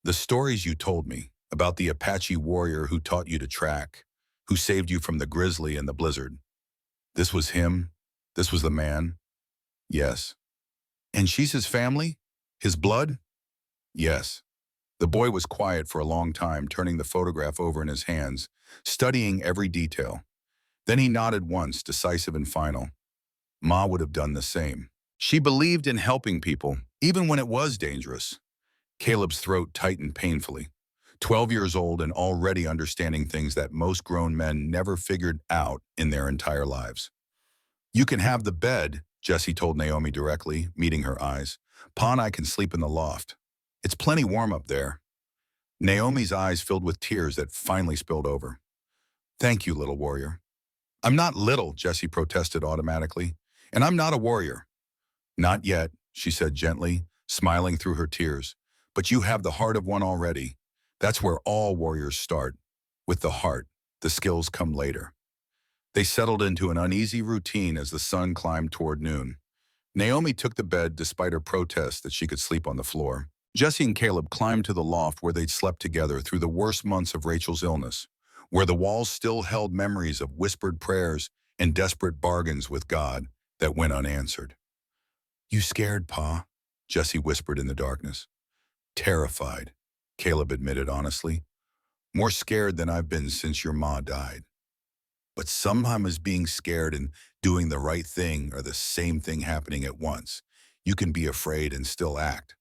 "The stories you told me about the Apache warrior who taught you to track, who saved you from the grizzly and the blizzard. This was him? This was the man?" "Yes." "And she's his family? His blood?" "Yes." The boy was quiet for a long time, turning the photograph over in his hands, studying every detail. Then he nodded once, decisive and final. "Ma would have done the same. She believed in helping people, even when it was dangerous." Caleb's throat tightened painfully. 12 years old and already understanding things that most grown men never figured out in their entire lives. "You can have the bed," Jesse told Naomi directly, meeting her eyes. "Pa and I can sleep in the loft. It's plenty warm up there." Naomi's eyes filled with tears that finally spilled over. "Thank you, little warrior." "I'm not little," Jesse protested automatically. "And I'm not a warrior." "Not yet," she said gently, smiling through her tears. "But you have the heart of one already. That's where all warriors start. With the heart, the skills come later." They settled into an uneasy routine as the sun climbed toward noon. Naomi took the bed despite her protest that she could sleep on the floor. Jesse and Caleb climbed to the loft where they'd slept together through the worst months of Rachel's illness, where the walls still held memories of whispered prayers and desperate bargains with God that went unanswered. "You scared, Pa?" Jesse whispered in the darkness. "Terrified," Caleb admitted honestly. "More scared than I've been since your ma died. But sometimes being scared and doing the right thing are the same thing happening at once. You can be afraid and still act.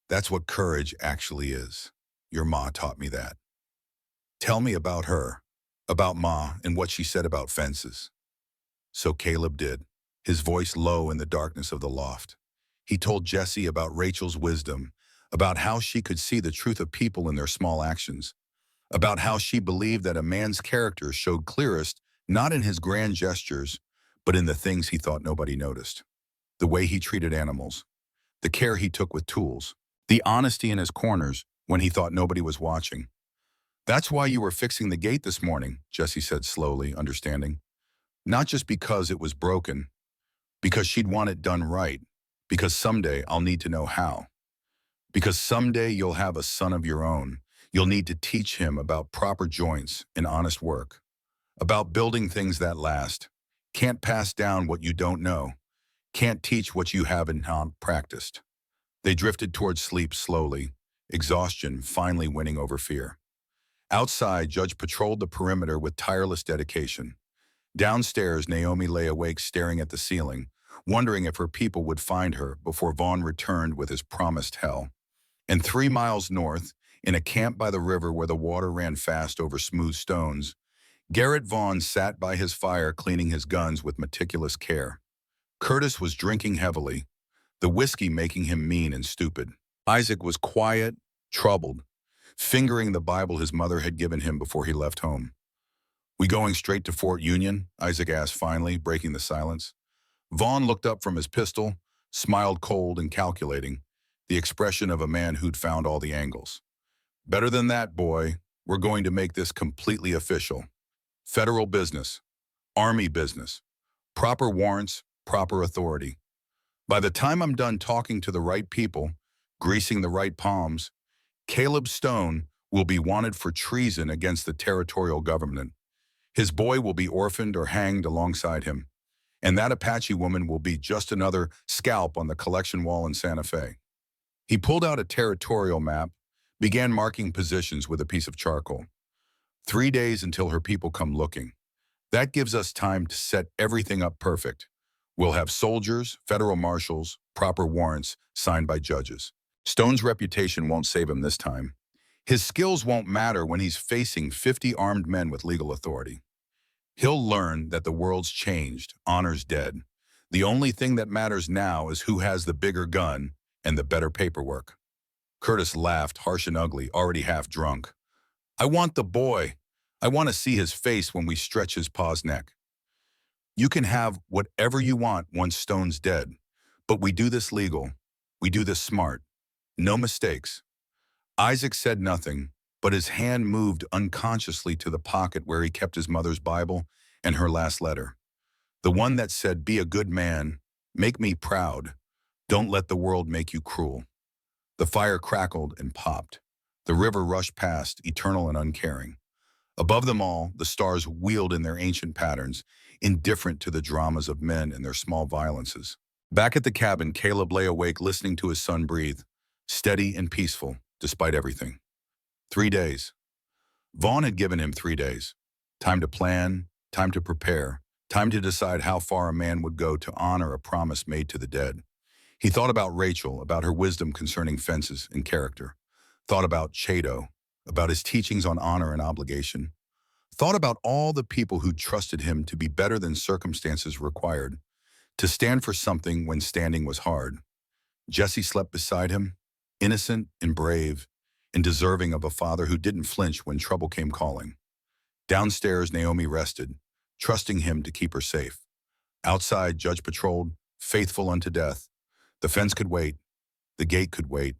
That's what courage actually is. Your ma taught me that." "Tell me about her, about Ma, and what she said about fences." So Caleb did, his voice low in the darkness of the loft. He told Jesse about Rachel's wisdom, about how she could see the truth of people in their small actions, about how she believed that a man's character showed clearest Not in his grand gestures, but in the things he thought nobody noticed. The way he treated animals, the care he took with tools, the honesty in his corners when he thought nobody was watching. "That's why you were fixing the gate this morning," Jessie said slowly, understanding. Not just because it was broken, because she'd want it done right, because someday I'll need to know how. Because someday you'll have a son of your own. You'll need to teach him about proper joints and honest work, about building things that last. Can't pass down what you don't know. Can't teach what you haven't practiced. They drifted towards sleep slowly, exhaustion finally winning over fear. Outside, Judge patrolled the perimeter with tireless dedication. Downstairs, Naomi lay awake staring at the ceiling, wondering if her people would find her before Vaughn returned with his promised hell. And 3 miles north, in a camp by the river where the water ran fast over smooth stones, Garrett Vaughn sat by his fire cleaning his guns with meticulous care. Curtis was drinking heavily, the whiskey making him mean and stupid. Isaac was quiet, troubled, fingering the Bible his mother had given him before he left home. "We going straight to Fort Union?" Isaac asked finally, breaking the silence. Vaughn looked up from his pistol, smiled cold and calculating, the expression of a man who'd found all the angles. "Better than that, boy. We're going to make this completely official. Federal business, Army business, proper warrants, proper authority. By the time I'm done talking to the right people, greasing the right palms, Caleb Stone will be wanted for treason against the territorial government. His boy will be orphaned or hanged alongside him, and that Apache woman will be just another scalp on the collection wall in Santa Fe." He pulled out a territorial map, began marking positions with a piece of charcoal. 3 days until her people come looking. That gives us time to set everything up perfect. We'll have soldiers, federal marshals, proper warrants signed by judges. Stone's reputation won't save him this time. His skills won't matter when he's facing 50 armed men with legal authority. He'll learn that the world's changed, honor's dead. The only thing that matters now is who has the bigger gun and the better paperwork. Curtis laughed, harsh and ugly, already half drunk. "I want the boy. I want to see his face when we stretch his paw's neck. You can have whatever you want once Stone's dead, but we do this legal. We do this smart. No mistakes." Isaac said nothing, but his hand moved unconsciously to the pocket where he kept his mother's Bible and her last letter. The one that said, "Be a good man, make me proud, don't let the world make you cruel." The fire crackled and popped. The river rushed past, eternal and uncaring. Above them all, the stars wheeled in their ancient patterns, indifferent to the dramas of men and their small violences. Back at the cabin, Caleb lay awake listening to his son breathe, steady and peaceful, despite everything. 3 days. Vaughn had given him 3 days. Time to plan, time to prepare, time to decide how far a man would go to honor a promise made to the dead. He thought about Rachel, about her wisdom concerning fences and character. Thought about Chato, about his teachings on honor and obligation. Thought about all the people who trusted him to be better than circumstances required, to stand for something when standing was hard. Jessie slept beside him, innocent and brave, and deserving of a father who didn't flinch when trouble came calling. Downstairs, Naomi rested, trusting him to keep her safe. Outside, Judge patrolled, faithful unto death. The fence could wait. The gate could wait.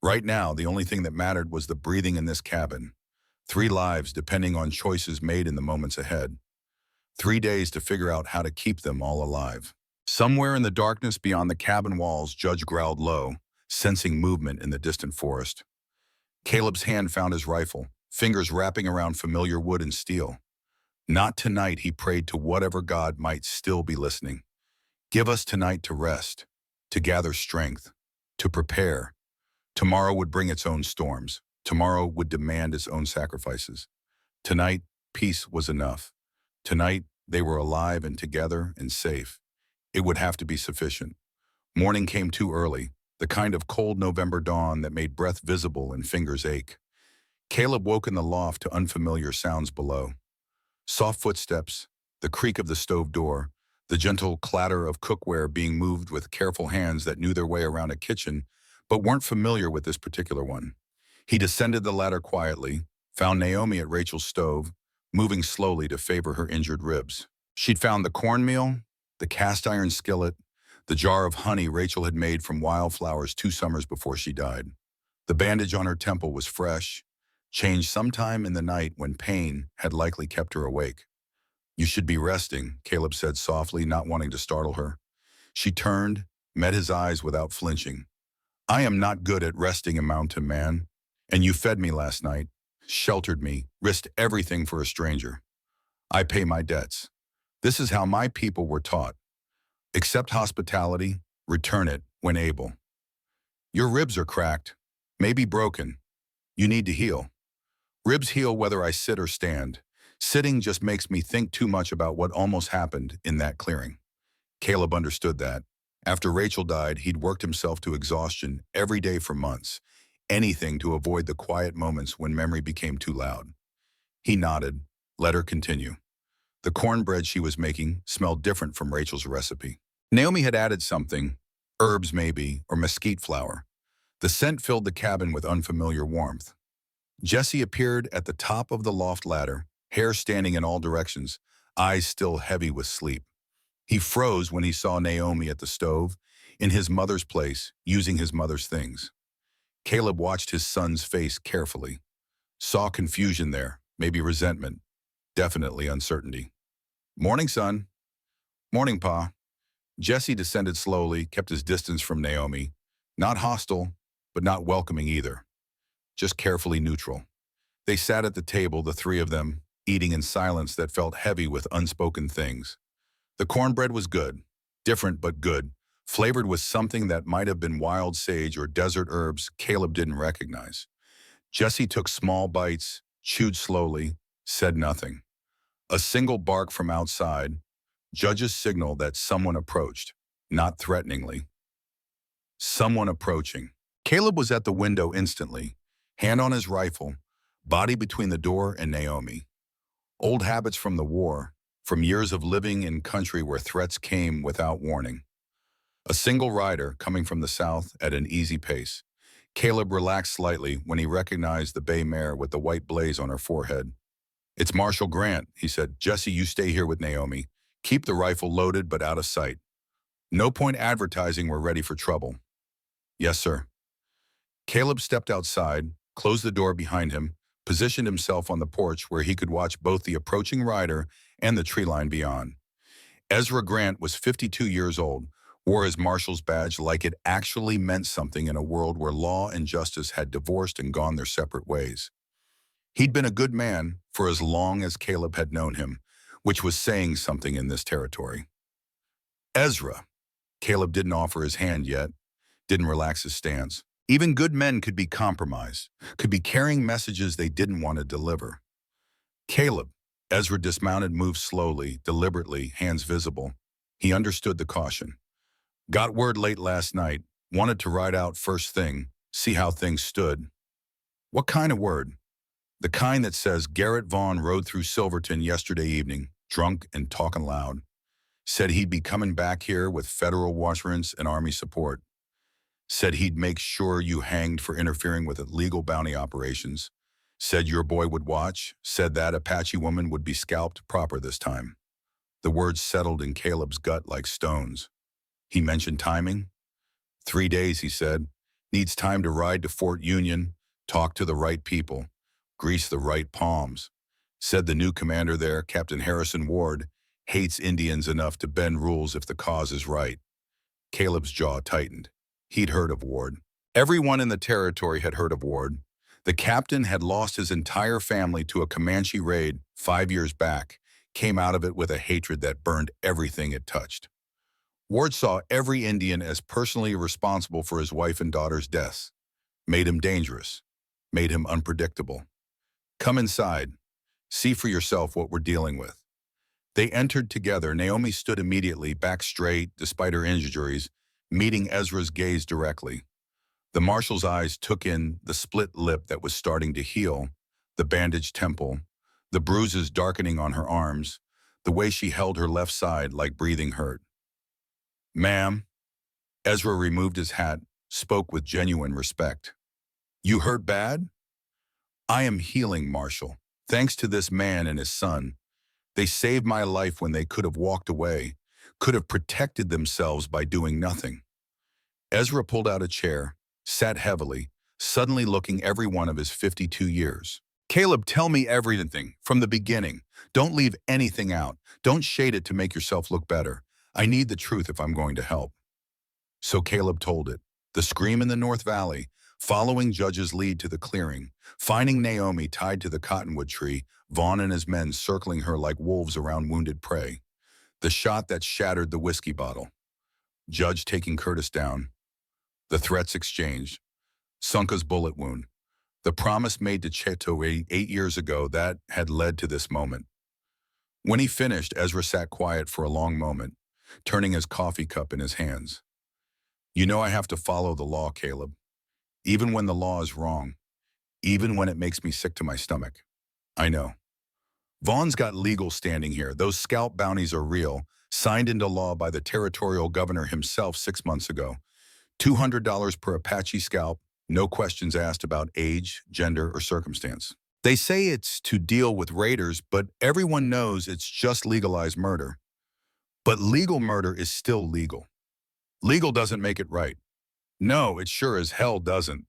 Right now, the only thing that mattered was the breathing in this cabin. 3 lives depending on choices made in the moments ahead. 3 days to figure out how to keep them all alive. Somewhere in the darkness beyond the cabin walls, Judge growled low, sensing movement in the distant forest. Caleb's hand found his rifle, fingers wrapping around familiar wood and steel. Not tonight, he prayed to whatever God might still be listening. Give us tonight to rest, to gather strength, to prepare. Tomorrow would bring its own storms. Tomorrow would demand its own sacrifices. Tonight, peace was enough. Tonight, they were alive and together and safe. It would have to be sufficient. Morning came too early, the kind of cold November dawn that made breath visible and fingers ache. Caleb woke in the loft to unfamiliar sounds below. Soft footsteps, the creak of the stove door, the gentle clatter of cookware being moved with careful hands that knew their way around a kitchen but weren't familiar with this particular one. He descended the ladder quietly, found Naomi at Rachel's stove, moving slowly to favor her injured ribs. She'd found the cornmeal, the cast iron skillet, the jar of honey Rachel had made from wildflowers 2 summers before she died. The bandage on her temple was fresh, changed sometime in the night when pain had likely kept her awake. "You should be resting," Caleb said softly, not wanting to startle her. She turned, met his eyes without flinching. "I am not good at resting, a mountain man. And you fed me last night, sheltered me, risked everything for a stranger. I pay my debts. This is how my people were taught. Accept hospitality, return it when able. Your ribs are cracked, maybe broken. You need to heal. Ribs heal whether I sit or stand. Sitting just makes me think too much about what almost happened in that clearing." Caleb understood that. After Rachel died, he'd worked himself to exhaustion every day for months, anything to avoid the quiet moments when memory became too loud. He nodded, let her continue. The cornbread she was making smelled different from Rachel's recipe. Naomi had added something, herbs maybe, or mesquite flower. The scent filled the cabin with unfamiliar warmth. Jesse appeared at the top of the loft ladder, hair standing in all directions, eyes still heavy with sleep. He froze when he saw Naomi at the stove, in his mother's place, using his mother's things. Caleb watched his son's face carefully. Saw confusion there, maybe resentment, definitely uncertainty. "Morning, son." "Morning, Pa." Jesse descended slowly, kept his distance from Naomi. Not hostile, but not welcoming either. Just carefully neutral. They sat at the table, the three of them, eating in silence that felt heavy with unspoken things. The cornbread was good, different but good, flavored with something that might have been wild sage or desert herbs Caleb didn't recognize. Jesse took small bites, chewed slowly, said nothing. A single bark from outside, Judge's signal that someone approached, not threateningly. Someone approaching. Caleb was at the window instantly, hand on his rifle, body between the door and Naomi. Old habits from the war, from years of living in country where threats came without warning. A single rider coming from the south at an easy pace. Caleb relaxed slightly when he recognized the bay mare with the white blaze on her forehead. "It's Marshal Grant," he said. "Jesse, you stay here with Naomi. Keep the rifle loaded but out of sight. No point advertising we're ready for trouble." "Yes, sir." Caleb stepped outside, closed the door behind him, positioned himself on the porch where he could watch both the approaching rider and the tree line beyond. Ezra Grant was 52 years old, wore his marshal's badge like it actually meant something in a world where law and justice had divorced and gone their separate ways. He'd been a good man for as long as Caleb had known him, which was saying something in this territory. "Ezra." Caleb didn't offer his hand yet, didn't relax his stance. Even good men could be compromised, could be carrying messages they didn't want to deliver. "Caleb." Ezra dismounted, moved slowly, deliberately, hands visible. He understood the caution. "Got word late last night, wanted to ride out first thing, see how things stood." "What kind of word?" "The kind that says Garrett Vaughn rode through Silverton yesterday evening, drunk and talking loud. Said he'd be coming back here with federal warrants and Army support. Said he'd make sure you hanged for interfering with illegal bounty operations. Said your boy would watch. Said that Apache Woman would be scalped proper this time." The words settled in Caleb's gut like stones. He mentioned timing. 3 days, he said. Needs time to ride to Fort Union, talk to the right people, grease the right palms. Said the new commander there, Captain Harrison Ward, hates Indians enough to bend rules if the cause is right. Caleb's jaw tightened. He'd heard of Ward. Everyone in the territory had heard of Ward. The captain had lost his entire family to a Comanche raid 5 years back, came out of it with a hatred that burned everything it touched. Ward saw every Indian as personally responsible for his wife and daughter's deaths. Made him dangerous. Made him unpredictable. "Come inside. See for yourself what we're dealing with." They entered together. Naomi stood immediately, back straight, despite her injuries, meeting Ezra's gaze directly. The marshal's eyes took in the split lip that was starting to heal, the bandaged temple, the bruises darkening on her arms, the way she held her left side like breathing hurt. "Ma'am." Ezra removed his hat, spoke with genuine respect. "You hurt bad?" "I am healing, Marshal." Thanks to this man and his son, they saved my life when they could have walked away, could have protected themselves by doing nothing. Ezra pulled out a chair, sat heavily, suddenly looking every one of his 52 years. Caleb, tell me everything, from the beginning. Don't leave anything out. Don't shade it to make yourself look better. I need the truth if I'm going to help. So Caleb told it. The scream in the North Valley, following Judge's lead to the clearing, finding Naomi tied to the cottonwood tree, Vaughn and his men circling her like wolves around wounded prey. The shot that shattered the whiskey bottle. Judge taking Curtis down. The threats exchanged. Sunka's bullet wound. The promise made to Cheto 8 years ago that had led to this moment. When he finished, Ezra sat quiet for a long moment, turning his coffee cup in his hands. You know I have to follow the law, Caleb. Even when the law is wrong. Even when it makes me sick to my stomach. I know. Vaughn's got legal standing here. Those scalp bounties are real, signed into law by the territorial governor himself 6 months ago. $200 per Apache scalp, no questions asked about age, gender, or circumstance. They say it's to deal with raiders, but everyone knows it's just legalized murder. But legal murder is still legal. Legal doesn't make it right. No, it sure as hell doesn't.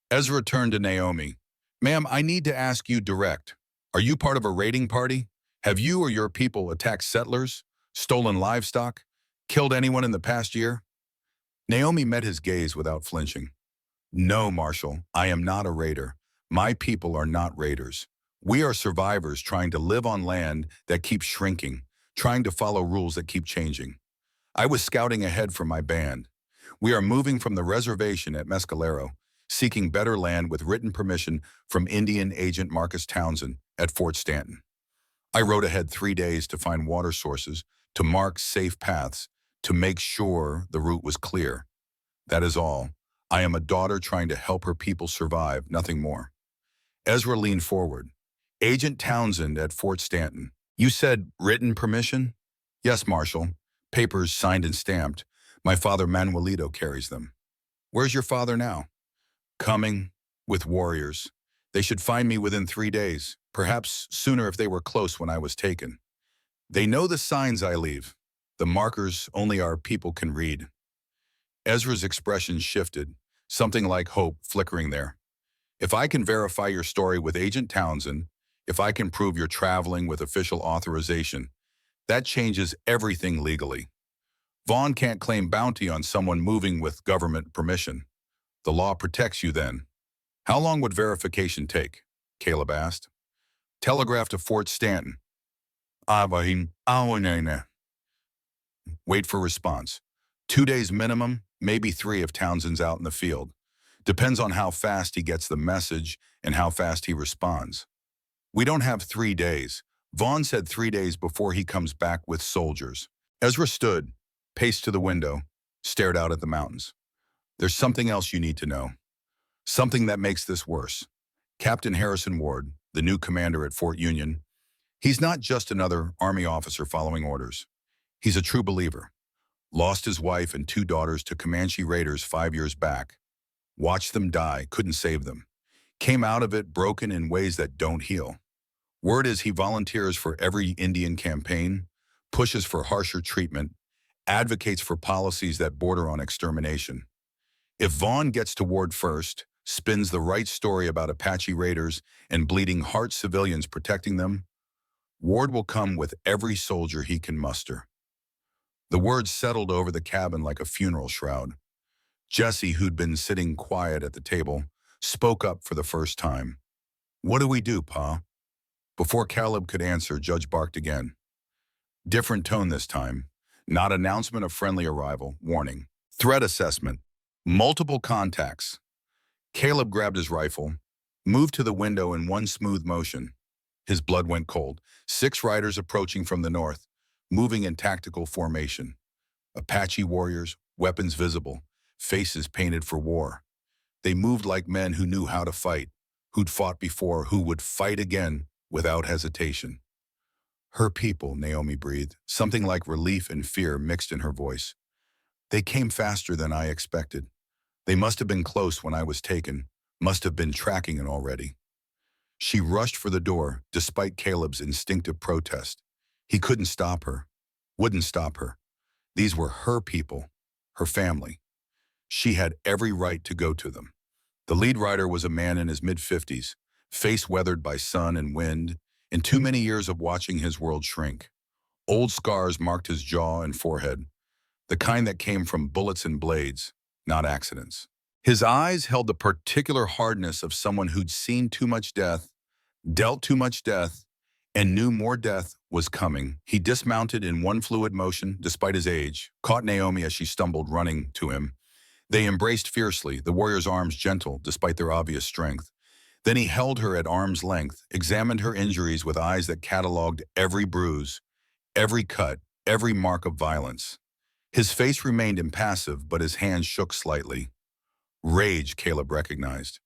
Ezra turned to Naomi. Ma'am, I need to ask you direct. Are you part of a raiding party? Have you or your people attacked settlers, stolen livestock, killed anyone in the past year? Naomi met his gaze without flinching. No, Marshal, I am not a raider. My people are not raiders. We are survivors trying to live on land that keeps shrinking, trying to follow rules that keep changing. I was scouting ahead for my band. We are moving from the reservation at Mescalero, seeking better land with written permission from Indian Agent Marcus Townsend at Fort Stanton. I rode ahead 3 days to find water sources, to mark safe paths, to make sure the route was clear. That is all. I am a daughter trying to help her people survive, nothing more. Ezra leaned forward. Agent Townsend at Fort Stanton. You said written permission? Yes, Marshal. Papers signed and stamped. My father Manuelito carries them. Where's your father now? Coming, with warriors. They should find me within 3 days, perhaps sooner if they were close when I was taken. They know the signs I leave, the markers only our people can read. Ezra's expression shifted, something like hope flickering there. If I can verify your story with Agent Townsend, if I can prove you're traveling with official authorization, that changes everything legally. Vaughn can't claim bounty on someone moving with government permission. The law protects you then. How long would verification take? Caleb asked. Telegraph to Fort Stanton. Wait for response. 2 days minimum, maybe 3 if Townsend's out in the field. Depends on how fast he gets the message and how fast he responds. We don't have 3 days. Vaughn said 3 days before he comes back with soldiers. Ezra stood, paced to the window, stared out at the mountains. There's something else you need to know. Something that makes this worse. Captain Harrison Ward, the new commander at Fort Union, he's not just another Army officer following orders. He's a true believer. Lost his wife and 2 daughters to Comanche raiders 5 years back. Watched them die, couldn't save them. Came out of it broken in ways that don't heal. Word is he volunteers for every Indian campaign, pushes for harsher treatment, advocates for policies that border on extermination. If Vaughn gets to Ward first, spins the right story about Apache raiders and bleeding heart civilians protecting them, Ward will come with every soldier he can muster. The words settled over the cabin like a funeral shroud. Jesse, who'd been sitting quiet at the table, spoke up for the first time. What do we do, Pa? Before Caleb could answer, Judge barked again. Different tone this time. Not announcement of friendly arrival, warning. Threat assessment. Multiple contacts. Caleb grabbed his rifle, moved to the window in one smooth motion. His blood went cold. 6 riders approaching from the north, moving in tactical formation. Apache warriors, weapons visible, faces painted for war. They moved like men who knew how to fight, who'd fought before, who would fight again without hesitation. Her people, Naomi breathed, something like relief and fear mixed in her voice. They came faster than I expected. They must have been close when I was taken, must have been tracking it already. She rushed for the door, despite Caleb's instinctive protest. He couldn't stop her, wouldn't stop her. These were her people, her family. She had every right to go to them. The lead rider was a man in his mid-50s, face weathered by sun and wind, and too many years of watching his world shrink. Old scars marked his jaw and forehead, the kind that came from bullets and blades, not accidents. His eyes held the particular hardness of someone who'd seen too much death, dealt too much death, and knew more death was coming. He dismounted in one fluid motion, despite his age, caught Naomi as she stumbled running to him. They embraced fiercely, the warrior's arms gentle, despite their obvious strength. Then he held her at arm's length, examined her injuries with eyes that cataloged every bruise, every cut, every mark of violence. His face remained impassive, but his hands shook slightly. Rage, Caleb recognized,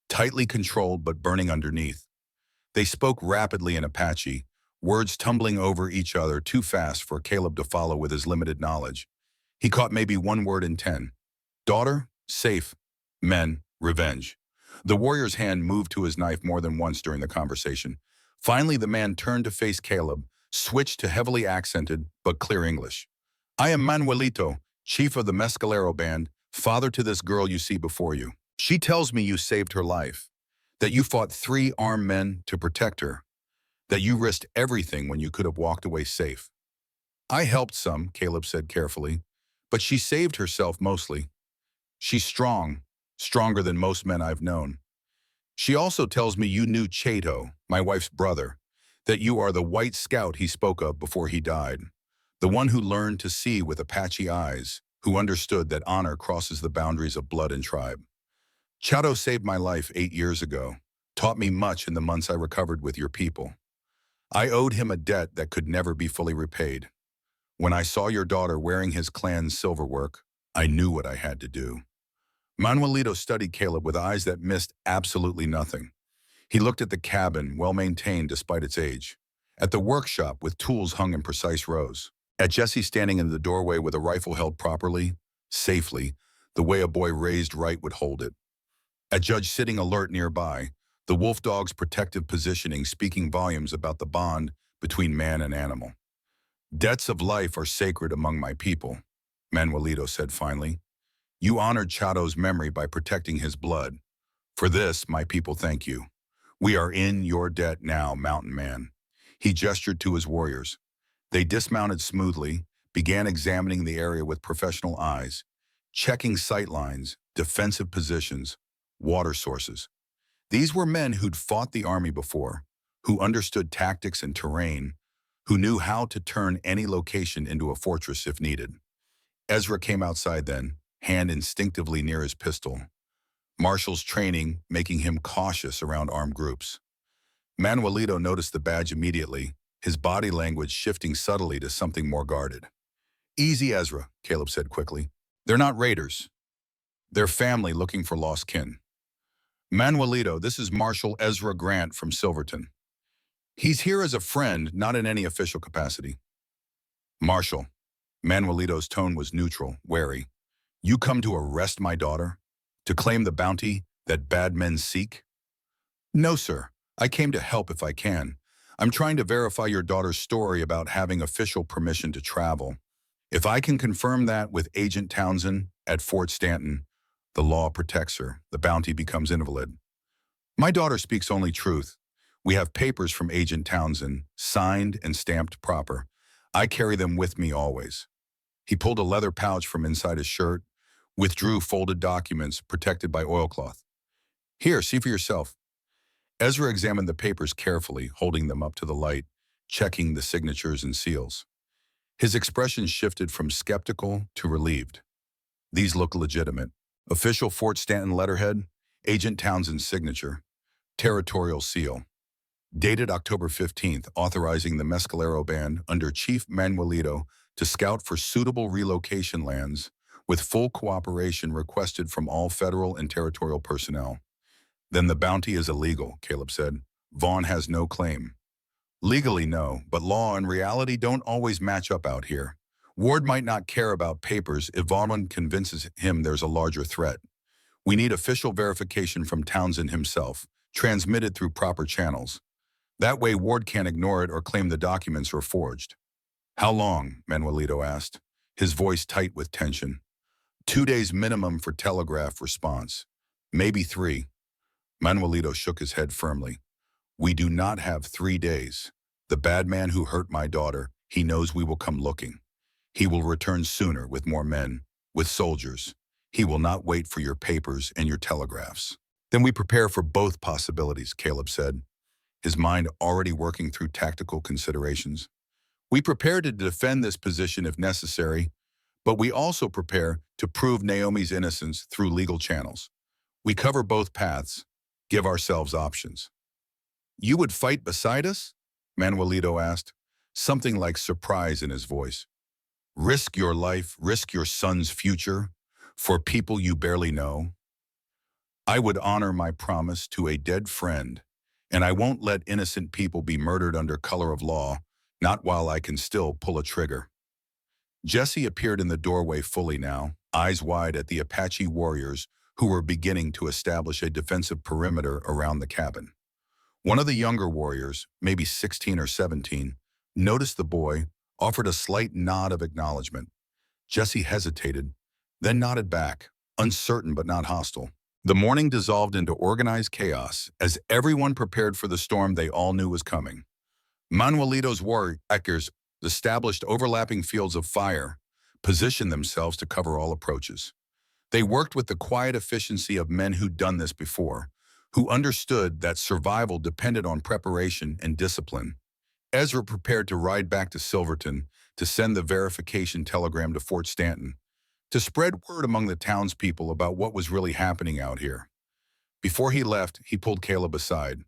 tightly controlled but burning underneath. They spoke rapidly in Apache, words tumbling over each other too fast for Caleb to follow with his limited knowledge. He caught maybe one word in 10. Daughter, safe. Men, revenge. The warrior's hand moved to his knife more than once during the conversation. Finally, the man turned to face Caleb, switched to heavily accented but clear English. I am Manuelito, chief of the Mescalero band, father to this girl you see before you. She tells me you saved her life, that you fought 3 armed men to protect her, that you risked everything when you could have walked away safe. I helped some, Caleb said carefully, but she saved herself mostly. She's strong, stronger than most men I've known. She also tells me you knew Chato, my wife's brother, that you are the white scout he spoke of before he died, the one who learned to see with Apache eyes, who understood that honor crosses the boundaries of blood and tribe. Chato saved my life 8 years ago, taught me much in the months I recovered with your people. I owed him a debt that could never be fully repaid. When I saw your daughter wearing his clan's silverwork, I knew what I had to do. Manuelito studied Caleb with eyes that missed absolutely nothing. He looked at the cabin, well-maintained despite its age, at the workshop with tools hung in precise rows, at Jesse standing in the doorway with a rifle held properly, safely, the way a boy raised right would hold it, at Judge sitting alert nearby, the wolf dog's protective positioning speaking volumes about the bond between man and animal. Debts of life are sacred among my people, Manuelito said finally. You honored Chato's memory by protecting his blood. For this, my people thank you. We are in your debt now, Mountain Man. He gestured to his warriors. They dismounted smoothly, began examining the area with professional eyes, checking sight lines, defensive positions, water sources. These were men who'd fought the army before, who understood tactics and terrain, who knew how to turn any location into a fortress if needed. Ezra came outside then, hand instinctively near his pistol. Marshall's training making him cautious around armed groups. Manuelito noticed the badge immediately, his body language shifting subtly to something more guarded. Easy, Ezra, Caleb said quickly. They're not raiders. They're family looking for lost kin. Manuelito, this is Marshal Ezra Grant from Silverton. He's here as a friend, not in any official capacity. Marshal, Manuelito's tone was neutral, wary. You come to arrest my daughter? To claim the bounty that bad men seek? No, sir. I came to help if I can. I'm trying to verify your daughter's story about having official permission to travel. If I can confirm that with Agent Townsend at Fort Stanton, the law protects her. The bounty becomes invalid. My daughter speaks only truth. We have papers from Agent Townsend, signed and stamped proper. I carry them with me always. He pulled a leather pouch from inside his shirt, withdrew folded documents protected by oilcloth. Here, see for yourself. Ezra examined the papers carefully, holding them up to the light, checking the signatures and seals. His expression shifted from skeptical to relieved. These look legitimate. Official Fort Stanton letterhead, Agent Townsend's signature, territorial seal. Dated October 15th, authorizing the Mescalero Band under Chief Manuelito to scout for suitable relocation lands, with full cooperation requested from all federal and territorial personnel. Then the bounty is illegal, Caleb said. Vaughn has no claim. Legally, no, but law and reality don't always match up out here. Ward might not care about papers if Vaughn convinces him there's a larger threat. We need official verification from Townsend himself, transmitted through proper channels. That way Ward can't ignore it or claim the documents are forged. How long? Manuelito asked, his voice tight with tension. 2 days minimum for telegraph response. Maybe 3. Manuelito shook his head firmly. We do not have 3 days. The bad man who hurt my daughter, he knows we will come looking. He will return sooner with more men, with soldiers. He will not wait for your papers and your telegraphs. Then we prepare for both possibilities, Caleb said, his mind already working through tactical considerations. We prepare to defend this position if necessary, but we also prepare to prove Naomi's innocence through legal channels. We cover both paths, give ourselves options. You would fight beside us? Manuelito asked, something like surprise in his voice. Risk your life, risk your son's future, for people you barely know? I would honor my promise to a dead friend, and I won't let innocent people be murdered under color of law, not while I can still pull a trigger. Jesse appeared in the doorway fully now, eyes wide at the Apache warriors who were beginning to establish a defensive perimeter around the cabin. One of the younger warriors, maybe 16 or 17, noticed the boy, offered a slight nod of acknowledgement. Jesse hesitated, then nodded back, uncertain but not hostile. The morning dissolved into organized chaos as everyone prepared for the storm they all knew was coming. Manuelito's warriors established overlapping fields of fire, positioned themselves to cover all approaches. They worked with the quiet efficiency of men who'd done this before, who understood that survival depended on preparation and discipline. Ezra prepared to ride back to Silverton to send the verification telegram to Fort Stanton, to spread word among the townspeople about what was really happening out here. Before he left, he pulled Caleb aside.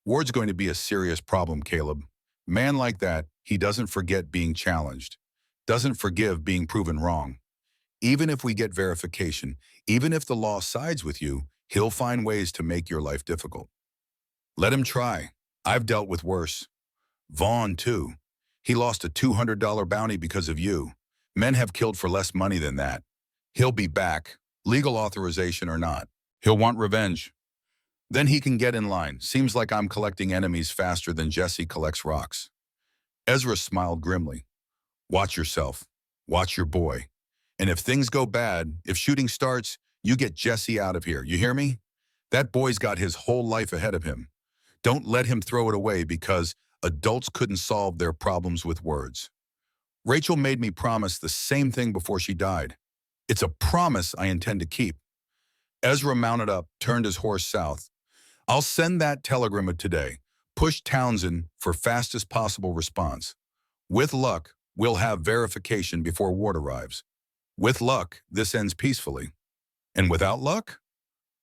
Ward's going to be a serious problem, Caleb. Man like that, he doesn't forget being challenged, doesn't forgive being proven wrong. Even if we get verification, even if the law sides with you, he'll find ways to make your life difficult. Let him try. I've dealt with worse. Vaughn, too. He lost a $200 bounty because of you. Men have killed for less money than that. He'll be back, legal authorization or not. He'll want revenge. Then he can get in line. Seems like I'm collecting enemies faster than Jesse collects rocks. Ezra smiled grimly. Watch yourself. Watch your boy. And if things go bad, if shooting starts, you get Jesse out of here. You hear me? That boy's got his whole life ahead of him. Don't let him throw it away because adults couldn't solve their problems with words. Rachel made me promise the same thing before she died. It's a promise I intend to keep. Ezra mounted up, turned his horse south. I'll send that telegram today. Push Townsend for fastest possible response. With luck, we'll have verification before Ward arrives. With luck, this ends peacefully. And without luck?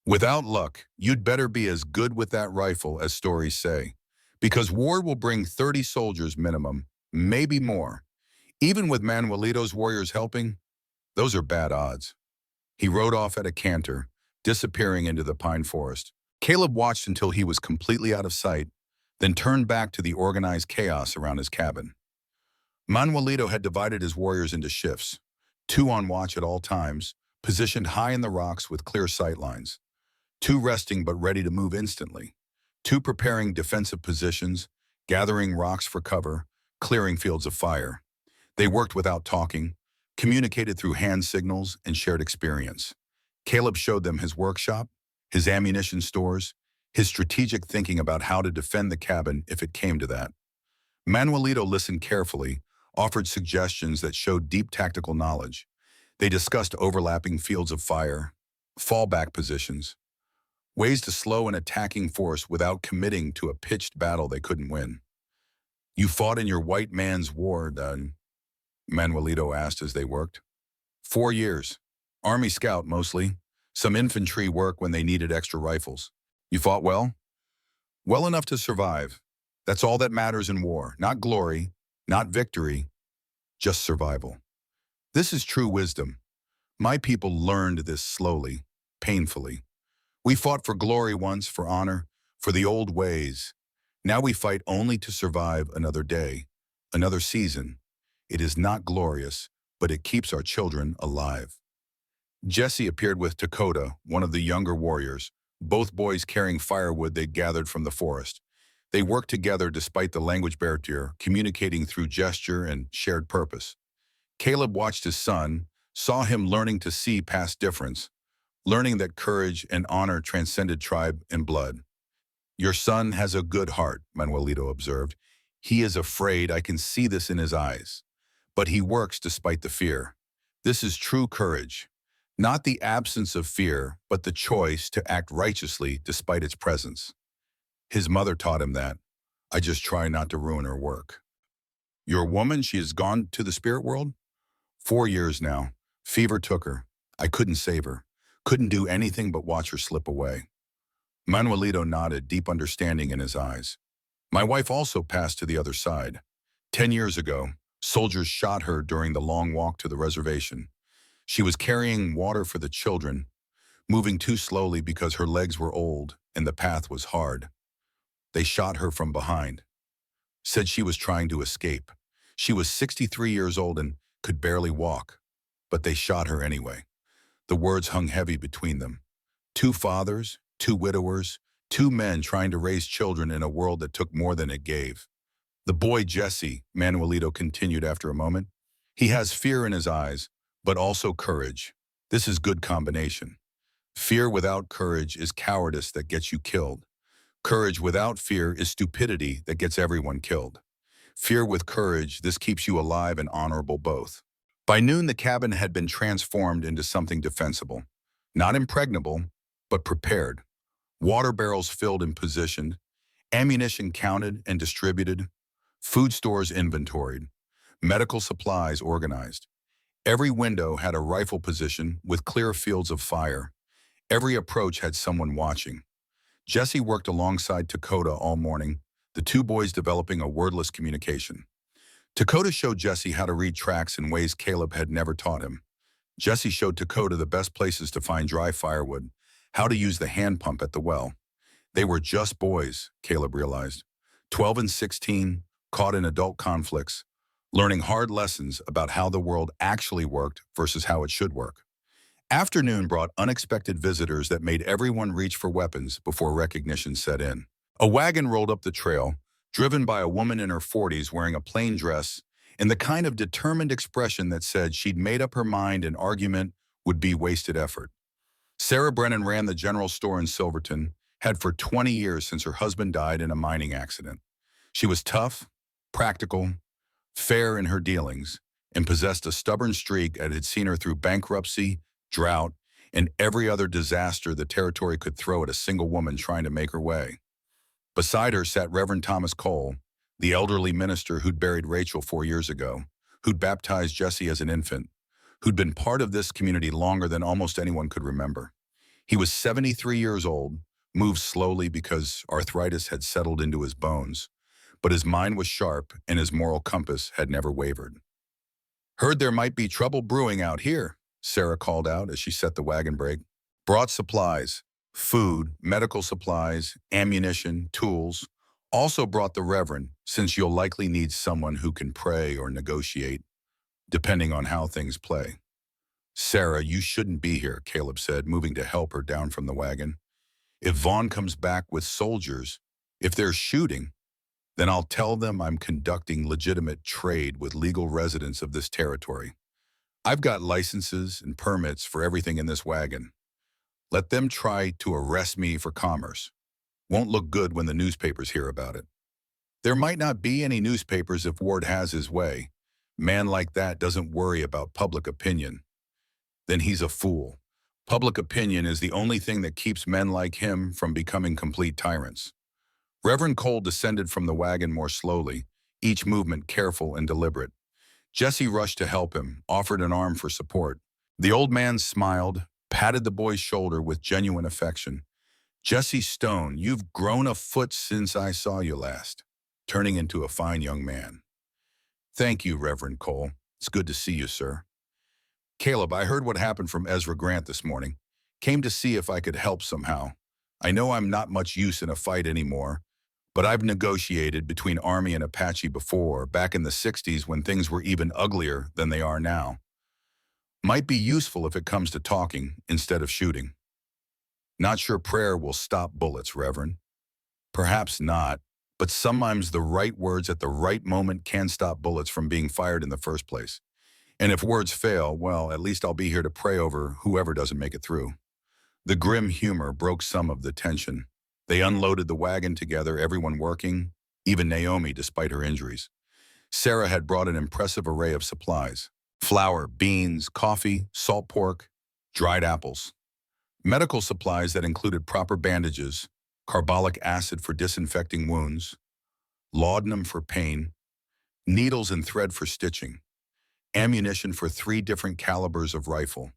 Without luck, you'd better be as good with that rifle as stories say. Because Ward will bring 30 soldiers minimum, maybe more. Even with Manuelito's warriors helping, those are bad odds. He rode off at a canter, disappearing into the pine forest. Caleb watched until he was completely out of sight, then turned back to the organized chaos around his cabin. Manuelito had divided his warriors into shifts, 2 on watch at all times, positioned high in the rocks with clear sight lines, 2 resting but ready to move instantly, 2 preparing defensive positions, gathering rocks for cover, clearing fields of fire. They worked without talking, communicated through hand signals and shared experience. Caleb showed them his workshop, his ammunition stores, his strategic thinking about how to defend the cabin if it came to that. Manuelito listened carefully, offered suggestions that showed deep tactical knowledge. They discussed overlapping fields of fire, fallback positions, ways to slow an attacking force without committing to a pitched battle they couldn't win. You fought in your white man's war, then? Manuelito asked as they worked. 4 years. Army Scout mostly. Some infantry work when they needed extra rifles. You fought well? Well enough to survive. That's all that matters in war. Not glory, not victory, just survival. This is true wisdom. My people learned this slowly, painfully. We fought for glory once, for honor, for the old ways. Now we fight only to survive another day, another season. It is not glorious, but it keeps our children alive. Jesse appeared with Dakota, one of the younger warriors, both boys carrying firewood they'd gathered from the forest. They worked together despite the language barrier, communicating through gesture and shared purpose. Caleb watched his son, saw him learning to see past difference, learning that courage and honor transcended tribe and blood. Your son has a good heart, Manuelito observed. He is afraid, I can see this in his eyes. But he works despite the fear. This is true courage. Not the absence of fear, but the choice to act righteously despite its presence. His mother taught him that. I just try not to ruin her work. Your woman, she has gone to the spirit world? 4 years now. Fever took her. I couldn't save her. Couldn't do anything but watch her slip away. Manuelito nodded, deep understanding in his eyes. My wife also passed to the other side. 10 years ago, soldiers shot her during the long walk to the reservation. She was carrying water for the children, moving too slowly because her legs were old and the path was hard. They shot her from behind. Said she was trying to escape. She was 63 years old and could barely walk. But they shot her anyway. The words hung heavy between them. Two fathers, two widowers, two men trying to raise children in a world that took more than it gave. The boy Jesse, Manuelito continued after a moment, he has fear in his eyes, but also courage. This is good combination. Fear without courage is cowardice that gets you killed. Courage without fear is stupidity that gets everyone killed. Fear with courage, this keeps you alive and honorable both. By noon, the cabin had been transformed into something defensible. Not impregnable, but prepared. Water barrels filled and positioned, ammunition counted and distributed, food stores inventoried, medical supplies organized. Every window had a rifle position with clear fields of fire. Every approach had someone watching. Jesse worked alongside Dakota all morning, the two boys developing a wordless communication. Dakota showed Jesse how to read tracks in ways Caleb had never taught him. Jesse showed Dakota the best places to find dry firewood, how to use the hand pump at the well. They were just boys, Caleb realized. 12 and 16, caught in adult conflicts, learning hard lessons about how the world actually worked versus how it should work. Afternoon brought unexpected visitors that made everyone reach for weapons before recognition set in. A wagon rolled up the trail, driven by a woman in her 40s wearing a plain dress and the kind of determined expression that said she'd made up her mind an argument would be wasted effort. Sarah Brennan ran the general store in Silverton, had for 20 years since her husband died in a mining accident. She was tough, practical, fair in her dealings, and possessed a stubborn streak that had seen her through bankruptcy, drought, and every other disaster the territory could throw at a single woman trying to make her way. Beside her sat Reverend Thomas Cole, the elderly minister who'd buried Rachel 4 years ago, who'd baptized Jesse as an infant, who'd been part of this community longer than almost anyone could remember. He was 73 years old, moved slowly because arthritis had settled into his bones, but his mind was sharp and his moral compass had never wavered. Heard there might be trouble brewing out here, Sarah called out as she set the wagon brake. Brought supplies, food, medical supplies, ammunition, tools. Also brought the Reverend, since you'll likely need someone who can pray or negotiate, depending on how things play. Sarah, you shouldn't be here, Caleb said, moving to help her down from the wagon. If Vaughn comes back with soldiers, if they're shooting, then I'll tell them I'm conducting legitimate trade with legal residents of this territory. I've got licenses and permits for everything in this wagon. Let them try to arrest me for commerce. Won't look good when the newspapers hear about it. There might not be any newspapers if Ward has his way. Man like that doesn't worry about public opinion. Then he's a fool. Public opinion is the only thing that keeps men like him from becoming complete tyrants. Reverend Cole descended from the wagon more slowly, each movement careful and deliberate. Jesse rushed to help him, offered an arm for support. The old man smiled, patted the boy's shoulder with genuine affection. Jesse Stone, you've grown a foot since I saw you last, turning into a fine young man. Thank you, Reverend Cole. It's good to see you, sir. Caleb, I heard what happened from Ezra Grant this morning. Came to see if I could help somehow. I know I'm not much use in a fight anymore, but I've negotiated between Army and Apache before, back in the 60s when things were even uglier than they are now. Might be useful if it comes to talking instead of shooting. Not sure prayer will stop bullets, Reverend. Perhaps not, but sometimes the right words at the right moment can stop bullets from being fired in the first place. And if words fail, well, at least I'll be here to pray over whoever doesn't make it through. The grim humor broke some of the tension. They unloaded the wagon together, everyone working, even Naomi despite her injuries. Sarah had brought an impressive array of supplies: flour, beans, coffee, salt pork, dried apples. Medical supplies that included proper bandages, carbolic acid for disinfecting wounds, laudanum for pain, needles and thread for stitching, ammunition for 3 different calibers of rifle,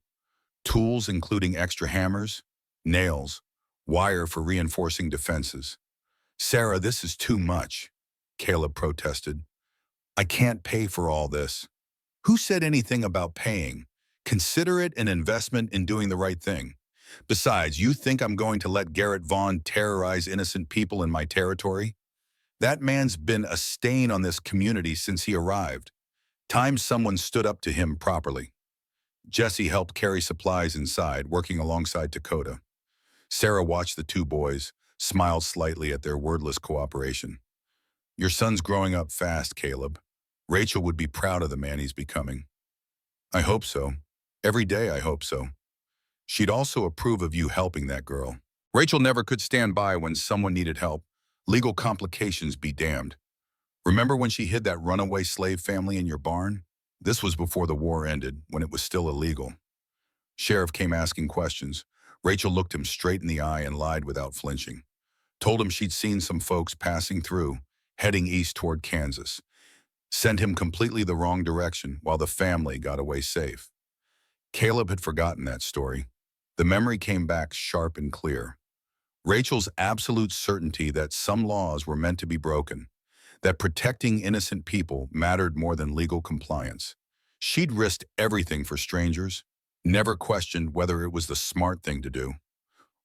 tools including extra hammers, nails, wire for reinforcing defenses. Sarah, this is too much, Caleb protested. I can't pay for all this. Who said anything about paying? Consider it an investment in doing the right thing. Besides, you think I'm going to let Garrett Vaughn terrorize innocent people in my territory? That man's been a stain on this community since he arrived. Time someone stood up to him properly. Jesse helped carry supplies inside, working alongside Dakota. Sarah watched the 2 boys, smiled slightly at their wordless cooperation. Your son's growing up fast, Caleb. Rachel would be proud of the man he's becoming. I hope so. Every day I hope so. She'd also approve of you helping that girl. Rachel never could stand by when someone needed help. Legal complications be damned. Remember when she hid that runaway slave family in your barn? This was before the war ended, when it was still illegal. Sheriff came asking questions. Rachel looked him straight in the eye and lied without flinching. Told him she'd seen some folks passing through, heading east toward Kansas. Sent him completely the wrong direction while the family got away safe. Caleb had forgotten that story. The memory came back sharp and clear. Rachel's absolute certainty that some laws were meant to be broken, that protecting innocent people mattered more than legal compliance. She'd risked everything for strangers, never questioned whether it was the smart thing to do,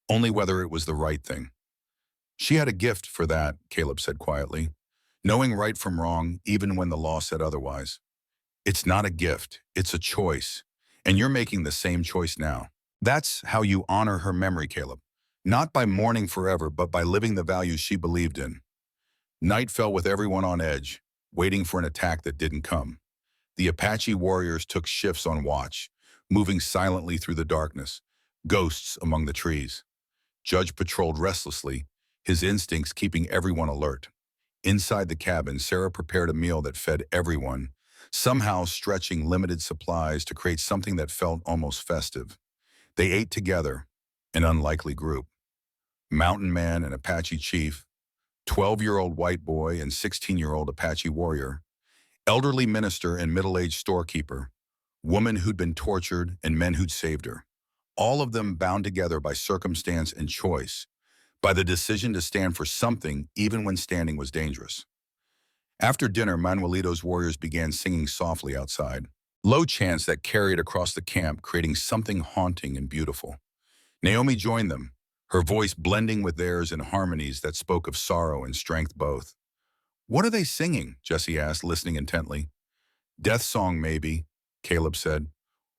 only whether it was the right thing. She had a gift for that, Caleb said quietly, knowing right from wrong even when the law said otherwise. It's not a gift, it's a choice, and you're making the same choice now. That's how you honor her memory, Caleb. Not by mourning forever, but by living the values she believed in. Night fell with everyone on edge, waiting for an attack that didn't come. The Apache warriors took shifts on watch, moving silently through the darkness, ghosts among the trees. Judge patrolled restlessly, his instincts keeping everyone alert. Inside the cabin, Sarah prepared a meal that fed everyone, somehow stretching limited supplies to create something that felt almost festive. They ate together, an unlikely group. Mountain man and Apache chief, 12-year-old white boy and 16-year-old Apache warrior, elderly minister and middle-aged storekeeper, woman who'd been tortured and men who'd saved her. All of them bound together by circumstance and choice, by the decision to stand for something even when standing was dangerous. After dinner, Manuelito's warriors began singing softly outside, low chants that carried across the camp, creating something haunting and beautiful. Naomi joined them, her voice blending with theirs in harmonies that spoke of sorrow and strength both. What are they singing? Jesse asked, listening intently. Death song, maybe, Caleb said,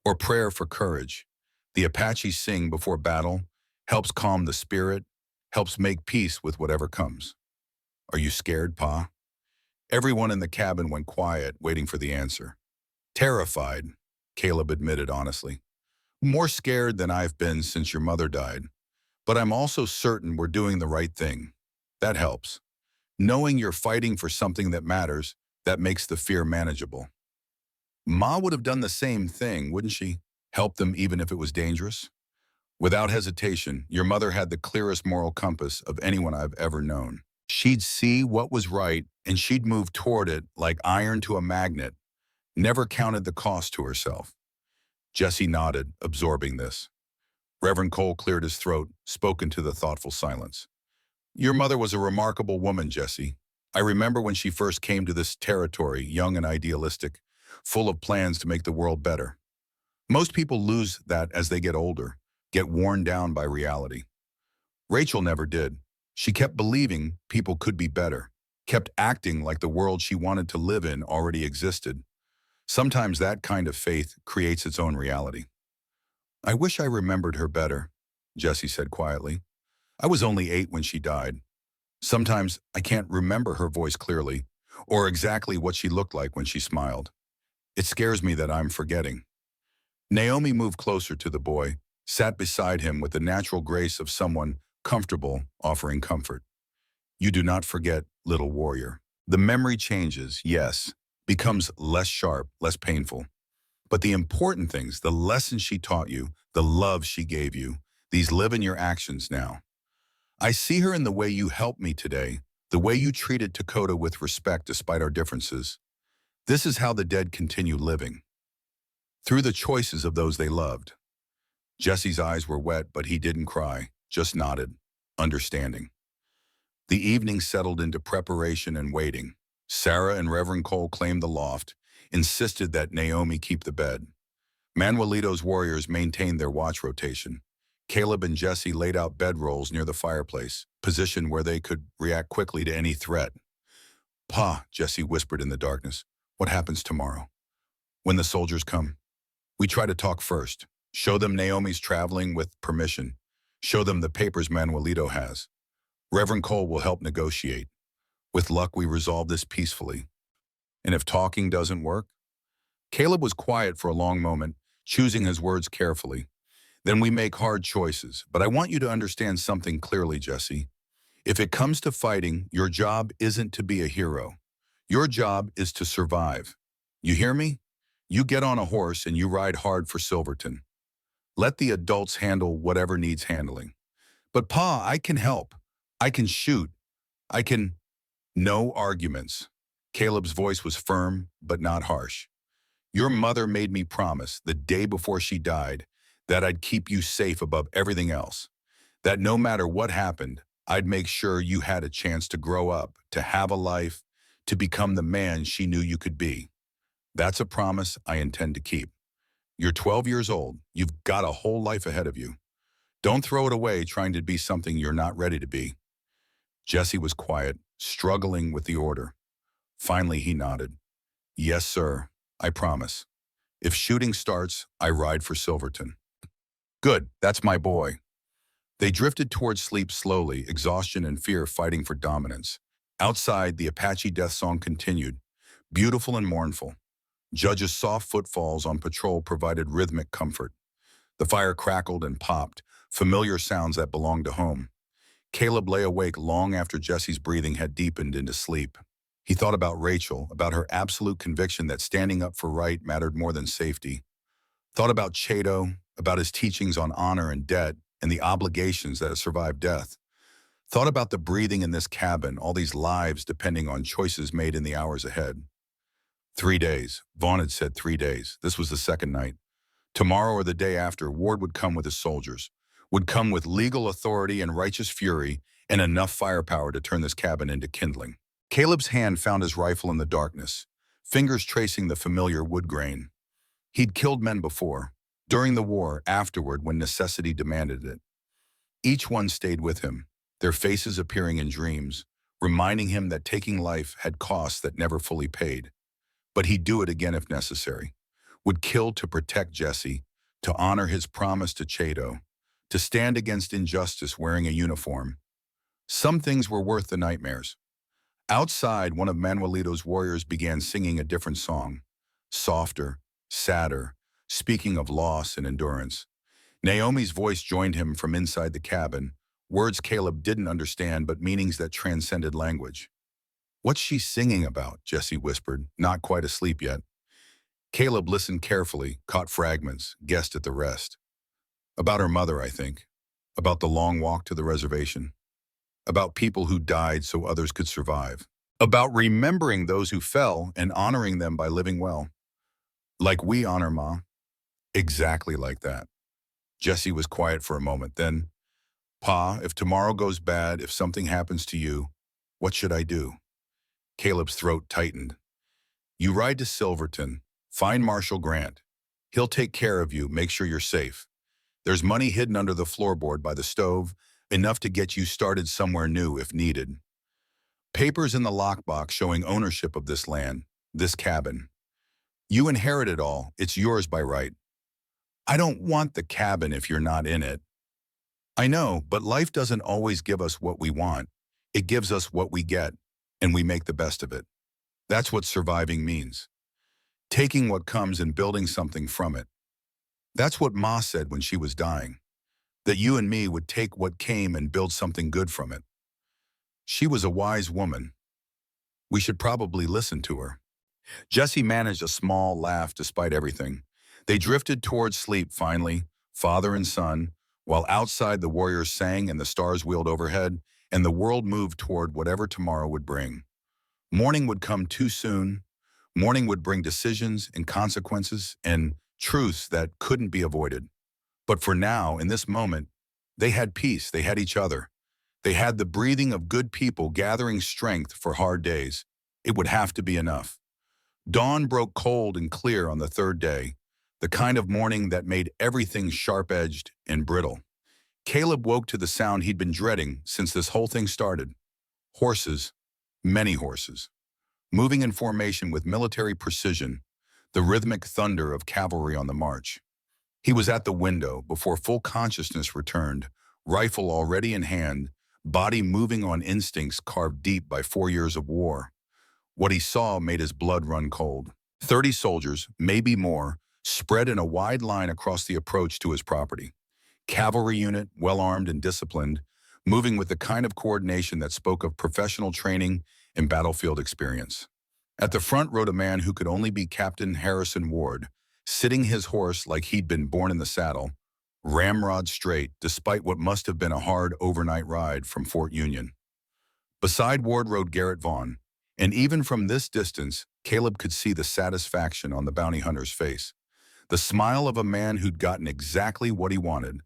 or prayer for courage. The Apaches sing before battle, helps calm the spirit, helps make peace with whatever comes. Are you scared, Pa? Everyone in the cabin went quiet, waiting for the answer. Terrified, Caleb admitted honestly. More scared than I've been since your mother died. But I'm also certain we're doing the right thing. That helps. Knowing you're fighting for something that matters, that makes the fear manageable. Ma would have done the same thing, wouldn't she? Help them even if it was dangerous? Without hesitation, your mother had the clearest moral compass of anyone I've ever known. She'd see what was right, and she'd move toward it like iron to a magnet, never counted the cost to herself. Jesse nodded, absorbing this. Reverend Cole cleared his throat, spoke into the thoughtful silence. Your mother was a remarkable woman, Jesse. I remember when she first came to this territory, young and idealistic, full of plans to make the world better. Most people lose that as they get older, get worn down by reality. Rachel never did. She kept believing people could be better, kept acting like the world she wanted to live in already existed. Sometimes that kind of faith creates its own reality. I wish I remembered her better. Jesse said quietly. I was only 8 when she died. Sometimes I can't remember her voice clearly, or exactly what she looked like when she smiled. It scares me that I'm forgetting. Naomi moved closer to the boy, sat beside him with the natural grace of someone comfortable offering comfort. You do not forget, little warrior. The memory changes, yes, becomes less sharp, less painful. But the important things, the lessons she taught you, the love she gave you, these live in your actions now. I see her in the way you helped me today, the way you treated Dakota with respect despite our differences. This is how the dead continue living, through the choices of those they loved. Jesse's eyes were wet, but he didn't cry, just nodded, understanding. The evening settled into preparation and waiting. Sarah and Reverend Cole claimed the loft, insisted that Naomi keep the bed. Manuelito's warriors maintained their watch rotation. Caleb and Jesse laid out bedrolls near the fireplace, positioned where they could react quickly to any threat. Pa, Jesse whispered in the darkness, what happens tomorrow? When the soldiers come? We try to talk first. Show them Naomi's traveling with permission. Show them the papers Manuelito has. Reverend Cole will help negotiate. With luck, we resolve this peacefully. And if talking doesn't work? Caleb was quiet for a long moment, choosing his words carefully. Then we make hard choices. But I want you to understand something clearly, Jesse. If it comes to fighting, your job isn't to be a hero. Your job is to survive. You hear me? You get on a horse and you ride hard for Silverton. Let the adults handle whatever needs handling. But Pa, I can help. I can shoot. I can... No arguments. Caleb's voice was firm, but not harsh. Your mother made me promise, the day before she died, that I'd keep you safe above everything else. That no matter what happened, I'd make sure you had a chance to grow up, to have a life, to become the man she knew you could be. That's a promise I intend to keep. You're 12 years old. You've got a whole life ahead of you. Don't throw it away trying to be something you're not ready to be. Jesse was quiet, struggling with the order. Finally, he nodded. Yes, sir, I promise. If shooting starts, I ride for Silverton. Good, that's my boy. They drifted towards sleep slowly, exhaustion and fear fighting for dominance. Outside, the Apache death song continued, beautiful and mournful. Judge's soft footfalls on patrol provided rhythmic comfort. The fire crackled and popped, familiar sounds that belonged to home. Caleb lay awake long after Jesse's breathing had deepened into sleep. He thought about Rachel, about her absolute conviction that standing up for right mattered more than safety. Thought about Chato, about his teachings on honor and debt and the obligations that have survived death. Thought about the breathing in this cabin, all these lives depending on choices made in the hours ahead. 3 days. Vaughn had said 3 days. This was the second night. Tomorrow or the day after, Ward would come with his soldiers, would come with legal authority and righteous fury and enough firepower to turn this cabin into kindling. Caleb's hand found his rifle in the darkness, fingers tracing the familiar wood grain. He'd killed men before, during the war, afterward when necessity demanded it. Each one stayed with him, their faces appearing in dreams, reminding him that taking life had costs that never fully paid. But he'd do it again if necessary, would kill to protect Jesse, to honor his promise to Chato, to stand against injustice wearing a uniform. Some things were worth the nightmares. Outside, one of Manuelito's warriors began singing a different song, softer, sadder, speaking of loss and endurance. Naomi's voice joined him from inside the cabin, words Caleb didn't understand but meanings that transcended language. What's she singing about? Jesse whispered, not quite asleep yet. Caleb listened carefully, caught fragments, guessed at the rest. About her mother, I think. About the long walk to the reservation. About people who died so others could survive. About remembering those who fell and honoring them by living well. Like we honor Ma. Exactly like that. Jesse was quiet for a moment. Then, Pa, if tomorrow goes bad, if something happens to you, what should I do? Caleb's throat tightened. You ride to Silverton. Find Marshal Grant. He'll take care of you, make sure you're safe. There's money hidden under the floorboard by the stove, enough to get you started somewhere new if needed. Papers in the lockbox showing ownership of this land, this cabin. You inherit it all, it's yours by right. I don't want the cabin if you're not in it. I know, but life doesn't always give us what we want. It gives us what we get, and we make the best of it. That's what surviving means. Taking what comes and building something from it. That's what Ma said when she was dying, that you and me would take what came and build something good from it. She was a wise woman. We should probably listen to her. Jesse managed a small laugh despite everything. They drifted towards sleep finally, father and son, while outside the warriors sang and the stars wheeled overhead, and the world moved toward whatever tomorrow would bring. Morning would come too soon. Morning would bring decisions and consequences and truths that couldn't be avoided. But for now, in this moment, they had peace, they had each other. They had the breathing of good people gathering strength for hard days. It would have to be enough. Dawn broke cold and clear on the third day, the kind of morning that made everything sharp-edged and brittle. Caleb woke to the sound he'd been dreading since this whole thing started. Horses, many horses, moving in formation with military precision, the rhythmic thunder of cavalry on the march. He was at the window before full consciousness returned, rifle already in hand, body moving on instincts carved deep by 4 years of war. What he saw made his blood run cold. 30 soldiers, maybe more, spread in a wide line across the approach to his property. Cavalry unit, well-armed and disciplined, moving with the kind of coordination that spoke of professional training and battlefield experience. At the front rode a man who could only be Captain Harrison Ward, sitting his horse like he'd been born in the saddle, ramrod straight despite what must have been a hard overnight ride from Fort Union. Beside Ward rode Garrett Vaughn, and even from this distance, Caleb could see the satisfaction on the bounty hunter's face. The smile of a man who'd gotten exactly what he wanted,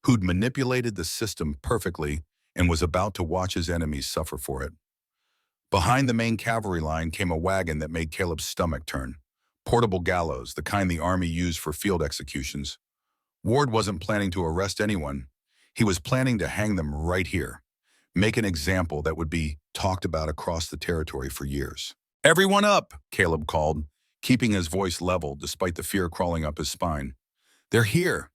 who'd manipulated the system perfectly and was about to watch his enemies suffer for it. Behind the main cavalry line came a wagon that made Caleb's stomach turn. Portable gallows, the kind the army used for field executions. Ward wasn't planning to arrest anyone. He was planning to hang them right here, make an example that would be talked about across the territory for years. "Everyone up," Caleb called, keeping his voice level despite the fear crawling up his spine. "They're here."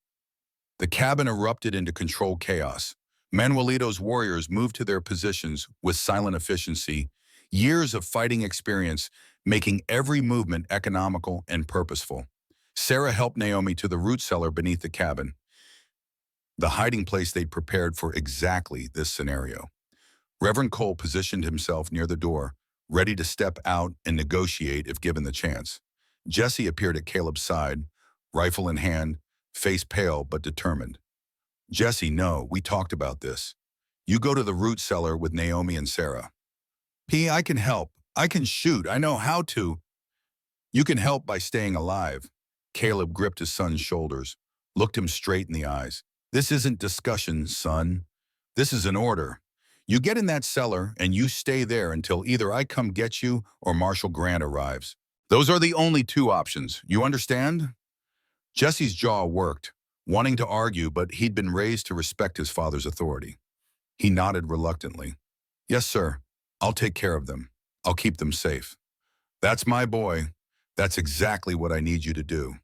The cabin erupted into controlled chaos. Manuelito's warriors moved to their positions with silent efficiency, years of fighting experience making every movement economical and purposeful. Sarah helped Naomi to the root cellar beneath the cabin, the hiding place they'd prepared for exactly this scenario. Reverend Cole positioned himself near the door, ready to step out and negotiate if given the chance. Jesse appeared at Caleb's side, rifle in hand, face pale but determined. "Jesse, no, we talked about this. You go to the root cellar with Naomi and Sarah." "I can help. I can shoot. I know how to." "You can help by staying alive." Caleb gripped his son's shoulders, looked him straight in the eyes. "This isn't discussion, son. This is an order. You get in that cellar and you stay there until either I come get you or Marshal Grant arrives. Those are the only two options. You understand?" Jesse's jaw worked, wanting to argue, but he'd been raised to respect his father's authority. He nodded reluctantly. "Yes, sir. I'll take care of them. I'll keep them safe." "That's my boy. That's exactly what I need you to do."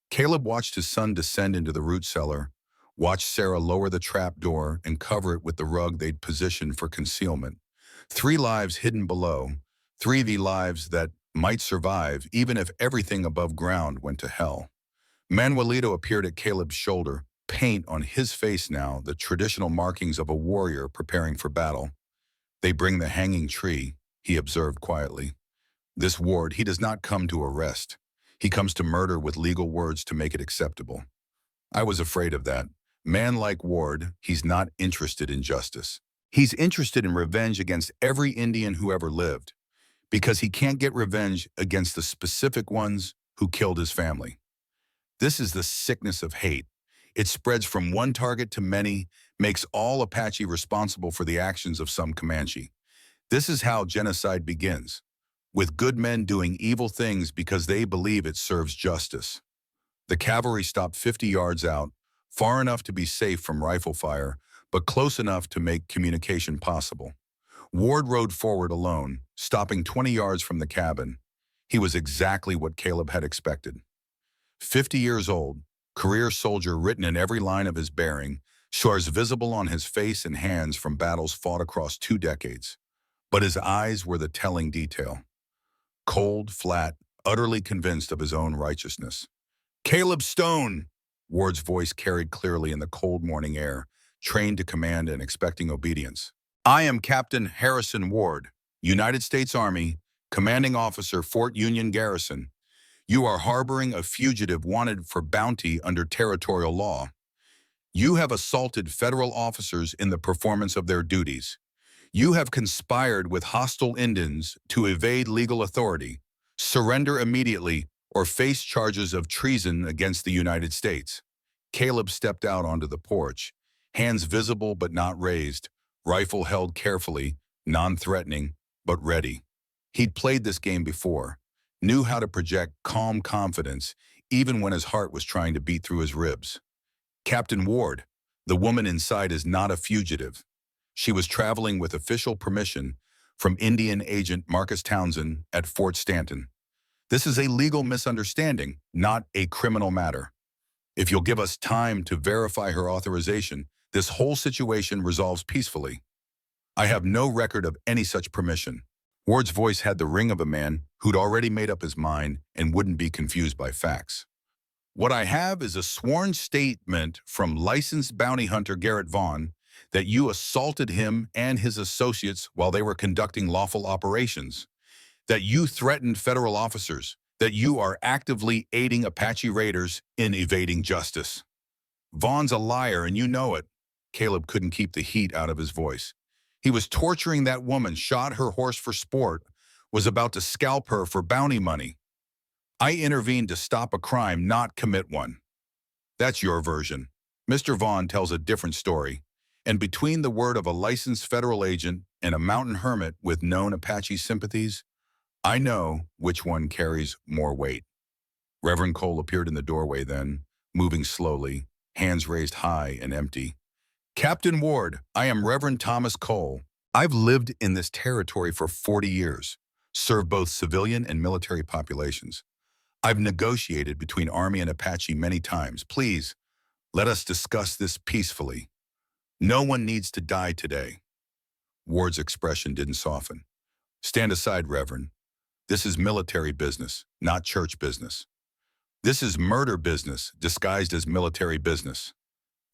Caleb watched his son descend into the root cellar, watched Sarah lower the trap door and cover it with the rug they'd positioned for concealment. 3 lives hidden below, 3 the lives that might survive even if everything above ground went to hell. Manuelito appeared at Caleb's shoulder, paint on his face now, the traditional markings of a warrior preparing for battle. "They bring the hanging tree," he observed quietly. "This Ward, he does not come to arrest. He comes to murder with legal words to make it acceptable." I was afraid of that. Man like Ward, he's not interested in justice. He's interested in revenge against every Indian who ever lived, because he can't get revenge against the specific ones who killed his family. This is the sickness of hate. It spreads from one target to many, makes all Apache responsible for the actions of some Comanche. This is how genocide begins, with good men doing evil things because they believe it serves justice. The cavalry stopped 50 yards out, far enough to be safe from rifle fire, but close enough to make communication possible. Ward rode forward alone, stopping 20 yards from the cabin. He was exactly what Caleb had expected. 50 years old, career soldier written in every line of his bearing, scars visible on his face and hands from battles fought across 2 decades. But his eyes were the telling detail. Cold, flat, utterly convinced of his own righteousness. "Caleb Stone!" Ward's voice carried clearly in the cold morning air, trained to command and expecting obedience. "I am Captain Harrison Ward, United States Army, Commanding Officer, Fort Union Garrison. You are harboring a fugitive wanted for bounty under territorial law. You have assaulted federal officers in the performance of their duties. You have conspired with hostile Indians to evade legal authority. Surrender immediately or face charges of treason against the United States." Caleb stepped out onto the porch, hands visible but not raised, rifle held carefully, non-threatening, but ready. He'd played this game before, knew how to project calm confidence even when his heart was trying to beat through his ribs. "Captain Ward, the woman inside is not a fugitive. She was traveling with official permission from Indian agent Marcus Townsend at Fort Stanton. This is a legal misunderstanding, not a criminal matter. If you'll give us time to verify her authorization, this whole situation resolves peacefully." "I have no record of any such permission." Ward's voice had the ring of a man who'd already made up his mind and wouldn't be confused by facts. "What I have is a sworn statement from licensed bounty hunter Garrett Vaughn that you assaulted him and his associates while they were conducting lawful operations, that you threatened federal officers, that you are actively aiding Apache raiders in evading justice. Vaughn's a liar and you know it." Caleb couldn't keep the heat out of his voice. "He was torturing that woman, shot her horse for sport, was about to scalp her for bounty money. I intervened to stop a crime, not commit one." "That's your version. Mr. Vaughn tells a different story. And between the word of a licensed federal agent and a mountain hermit with known Apache sympathies, I know which one carries more weight." Reverend Cole appeared in the doorway then, moving slowly, hands raised high and empty. "Captain Ward, I am Reverend Thomas Cole. I've lived in this territory for 40 years, served both civilian and military populations. I've negotiated between Army and Apache many times. Please, let us discuss this peacefully. No one needs to die today." Ward's expression didn't soften. "Stand aside, Reverend. This is military business, not church business. This is murder business disguised as military business.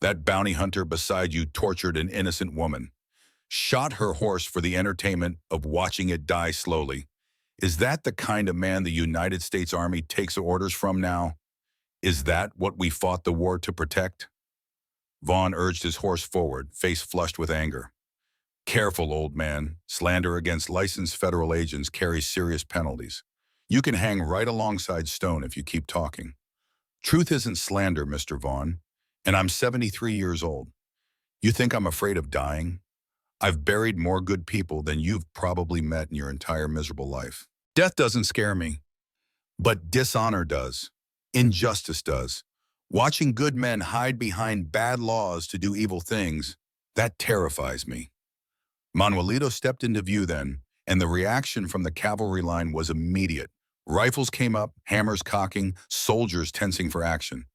That bounty hunter beside you tortured an innocent woman, shot her horse for the entertainment of watching it die slowly. Is that the kind of man the United States Army takes orders from now? Is that what we fought the war to protect?" Vaughn urged his horse forward, face flushed with anger. "Careful, old man. Slander against licensed federal agents carries serious penalties. You can hang right alongside Stone if you keep talking. Truth isn't slander, Mr. Vaughn, and I'm 73 years old. You think I'm afraid of dying? I've buried more good people than you've probably met in your entire miserable life. Death doesn't scare me, but dishonor does. Injustice does. Watching good men hide behind bad laws to do evil things, that terrifies me." Manuelito stepped into view then, and the reaction from the cavalry line was immediate. Rifles came up, hammers cocking, soldiers tensing for action.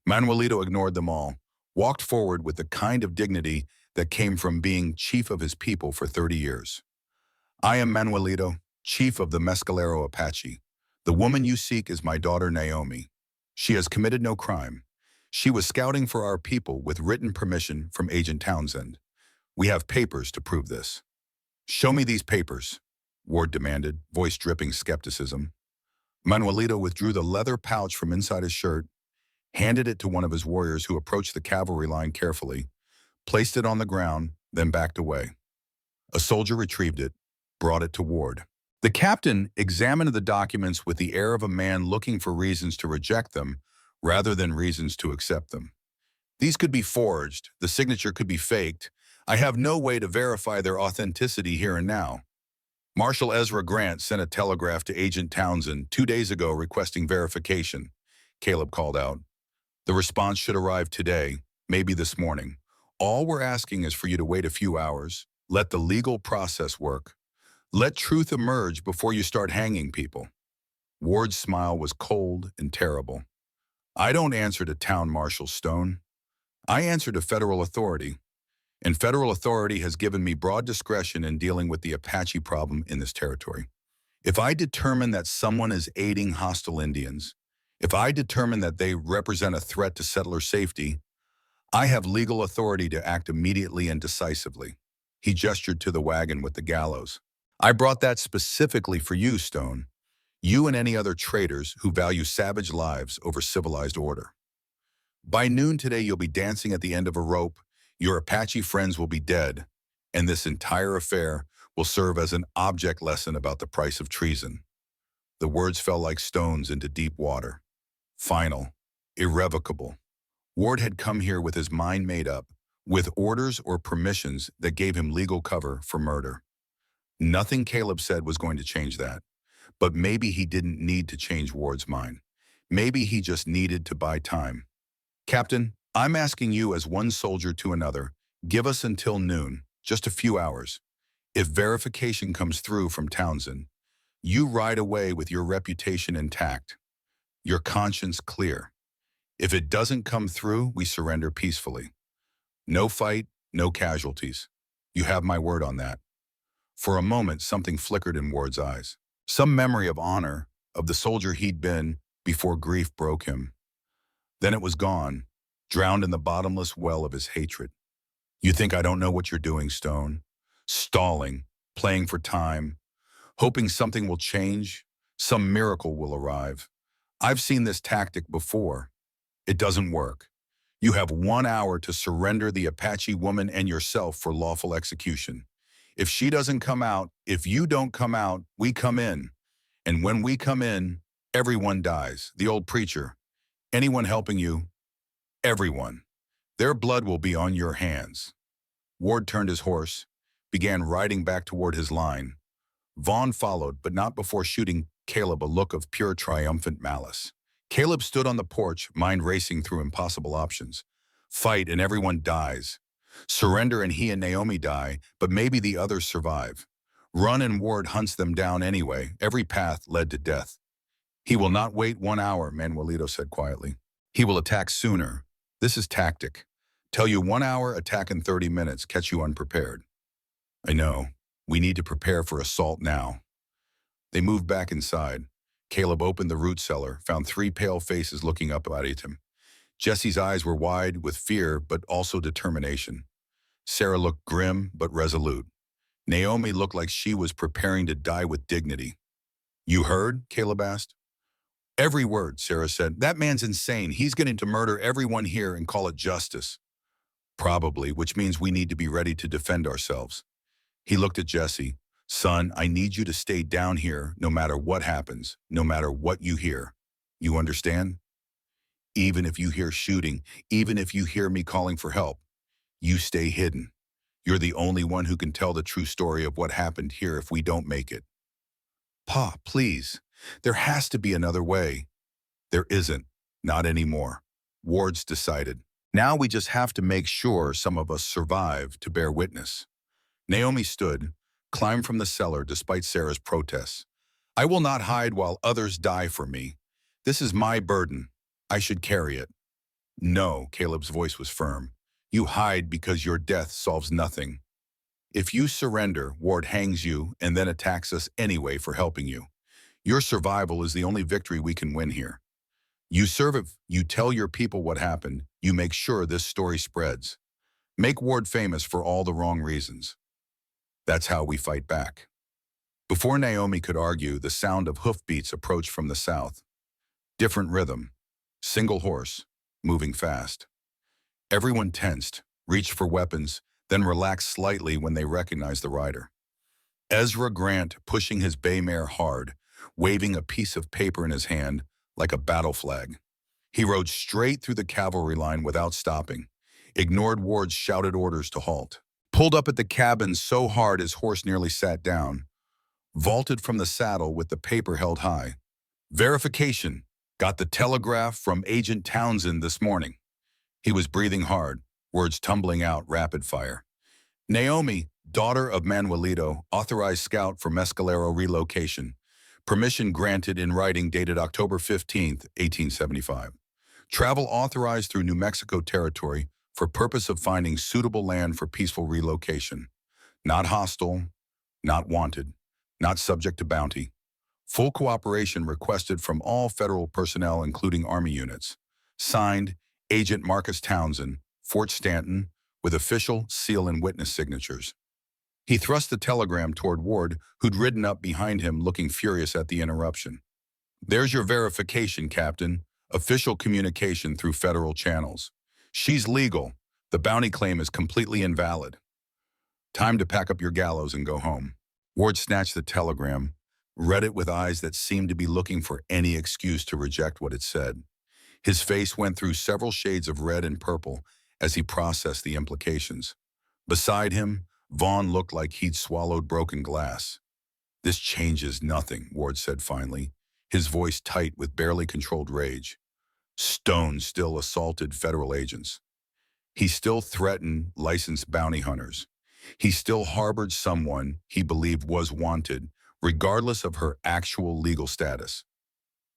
Manuelito ignored them all, walked forward with the kind of dignity that came from being chief of his people for 30 years. "I am Manuelito, chief of the Mescalero Apache. The woman you seek is my daughter Naomi. She has committed no crime. She was scouting for our people with written permission from Agent Townsend. We have papers to prove this." "Show me these papers," Ward demanded, voice dripping skepticism. Manuelito withdrew the leather pouch from inside his shirt, handed it to one of his warriors who approached the cavalry line carefully, placed it on the ground, then backed away. A soldier retrieved it, brought it to Ward. The captain examined the documents with the air of a man looking for reasons to reject them rather than reasons to accept them. "These could be forged, the signature could be faked. I have no way to verify their authenticity here and now. Marshal Ezra Grant sent a telegraph to Agent Townsend 2 days ago requesting verification," Caleb called out. "The response should arrive today, maybe this morning. All we're asking is for you to wait a few hours, let the legal process work. Let truth emerge before you start hanging people." Ward's smile was cold and terrible. "I don't answer to Town Marshal Stone. I answer to federal authority, and federal authority has given me broad discretion in dealing with the Apache problem in this territory. If I determine that someone is aiding hostile Indians, if I determine that they represent a threat to settler safety, I have legal authority to act immediately and decisively. He gestured to the wagon with the gallows. I brought that specifically for you, Stone. You and any other traitors who value savage lives over civilized order. By noon today, you'll be dancing at the end of a rope, your Apache friends will be dead, and this entire affair will serve as an object lesson about the price of treason. The words fell like stones into deep water. Final. Irrevocable. Ward had come here with his mind made up, with orders or permissions that gave him legal cover for murder. Nothing Caleb said was going to change that, but maybe he didn't need to change Ward's mind. Maybe he just needed to buy time. Captain, I'm asking you as one soldier to another, give us until noon, just a few hours. If verification comes through from Townsend, you ride away with your reputation intact, your conscience clear. If it doesn't come through, we surrender peacefully. No fight, no casualties. You have my word on that. For a moment, something flickered in Ward's eyes. Some memory of honor, of the soldier he'd been before grief broke him. Then it was gone, drowned in the bottomless well of his hatred. You think I don't know what you're doing, Stone? Stalling, playing for time, hoping something will change, some miracle will arrive. I've seen this tactic before. It doesn't work. You have 1 hour to surrender the Apache Woman and yourself for lawful execution. If she doesn't come out, if you don't come out, we come in. And when we come in, everyone dies. The old preacher. Anyone helping you, everyone. Their blood will be on your hands. Ward turned his horse, began riding back toward his line. Vaughn followed, but not before shooting Caleb a look of pure triumphant malice. Caleb stood on the porch, mind racing through impossible options. Fight and everyone dies. Surrender and he and Naomi die, but maybe the others survive. Run and Ward hunts them down anyway. Every path led to death. He will not wait 1 hour, Manuelito said quietly. He will attack sooner. This is tactic. Tell you 1 hour, attack in 30 minutes, catch you unprepared. I know. We need to prepare for assault now. They moved back inside. Caleb opened the root cellar, found 3 pale faces looking up at him. Jesse's eyes were wide with fear, but also determination. Sarah looked grim, but resolute. Naomi looked like she was preparing to die with dignity. You heard? Caleb asked. Every word, Sarah said. That man's insane. He's going to murder everyone here and call it justice. Probably, which means we need to be ready to defend ourselves. He looked at Jesse. Son, I need you to stay down here no matter what happens, no matter what you hear. You understand? Even if you hear shooting, even if you hear me calling for help, you stay hidden. You're the only one who can tell the true story of what happened here if we don't make it. Pa, please. There has to be another way. There isn't. Not anymore. Ward's decided. Now we just have to make sure some of us survive to bear witness. Naomi stood, climbed from the cellar despite Sarah's protests. I will not hide while others die for me. This is my burden. I should carry it. No, Caleb's voice was firm. You hide because your death solves nothing. If you surrender, Ward hangs you and then attacks us anyway for helping you. Your survival is the only victory we can win here. You serve, you tell your people what happened, you make sure this story spreads. Make Ward famous for all the wrong reasons. That's how we fight back. Before Naomi could argue, the sound of hoofbeats approached from the south. Different rhythm. Single horse, moving fast. Everyone tensed, reached for weapons, then relaxed slightly when they recognized the rider. Ezra Grant pushing his bay mare hard, waving a piece of paper in his hand like a battle flag. He rode straight through the cavalry line without stopping, ignored Ward's shouted orders to halt, pulled up at the cabin so hard his horse nearly sat down, vaulted from the saddle with the paper held high. Verification. Got the telegraph from Agent Townsend this morning. He was breathing hard, words tumbling out rapid fire. Naomi, daughter of Manuelito, authorized scout for Mescalero relocation. Permission granted in writing dated October 15, 1875. Travel authorized through New Mexico territory for purpose of finding suitable land for peaceful relocation. Not hostile, not wanted, not subject to bounty. Full cooperation requested from all federal personnel, including Army units. Signed, Agent Marcus Townsend, Fort Stanton, with official seal and witness signatures. He thrust the telegram toward Ward, who'd ridden up behind him looking furious at the interruption. There's your verification, Captain. Official communication through federal channels. She's legal. The bounty claim is completely invalid. Time to pack up your gallows and go home. Ward snatched the telegram, read it with eyes that seemed to be looking for any excuse to reject what it said. His face went through several shades of red and purple as he processed the implications. Beside him, Vaughn looked like he'd swallowed broken glass. This changes nothing, Ward said finally, his voice tight with barely controlled rage. Stone still assaulted federal agents. He still threatened licensed bounty hunters. He still harbored someone he believed was wanted, regardless of her actual legal status.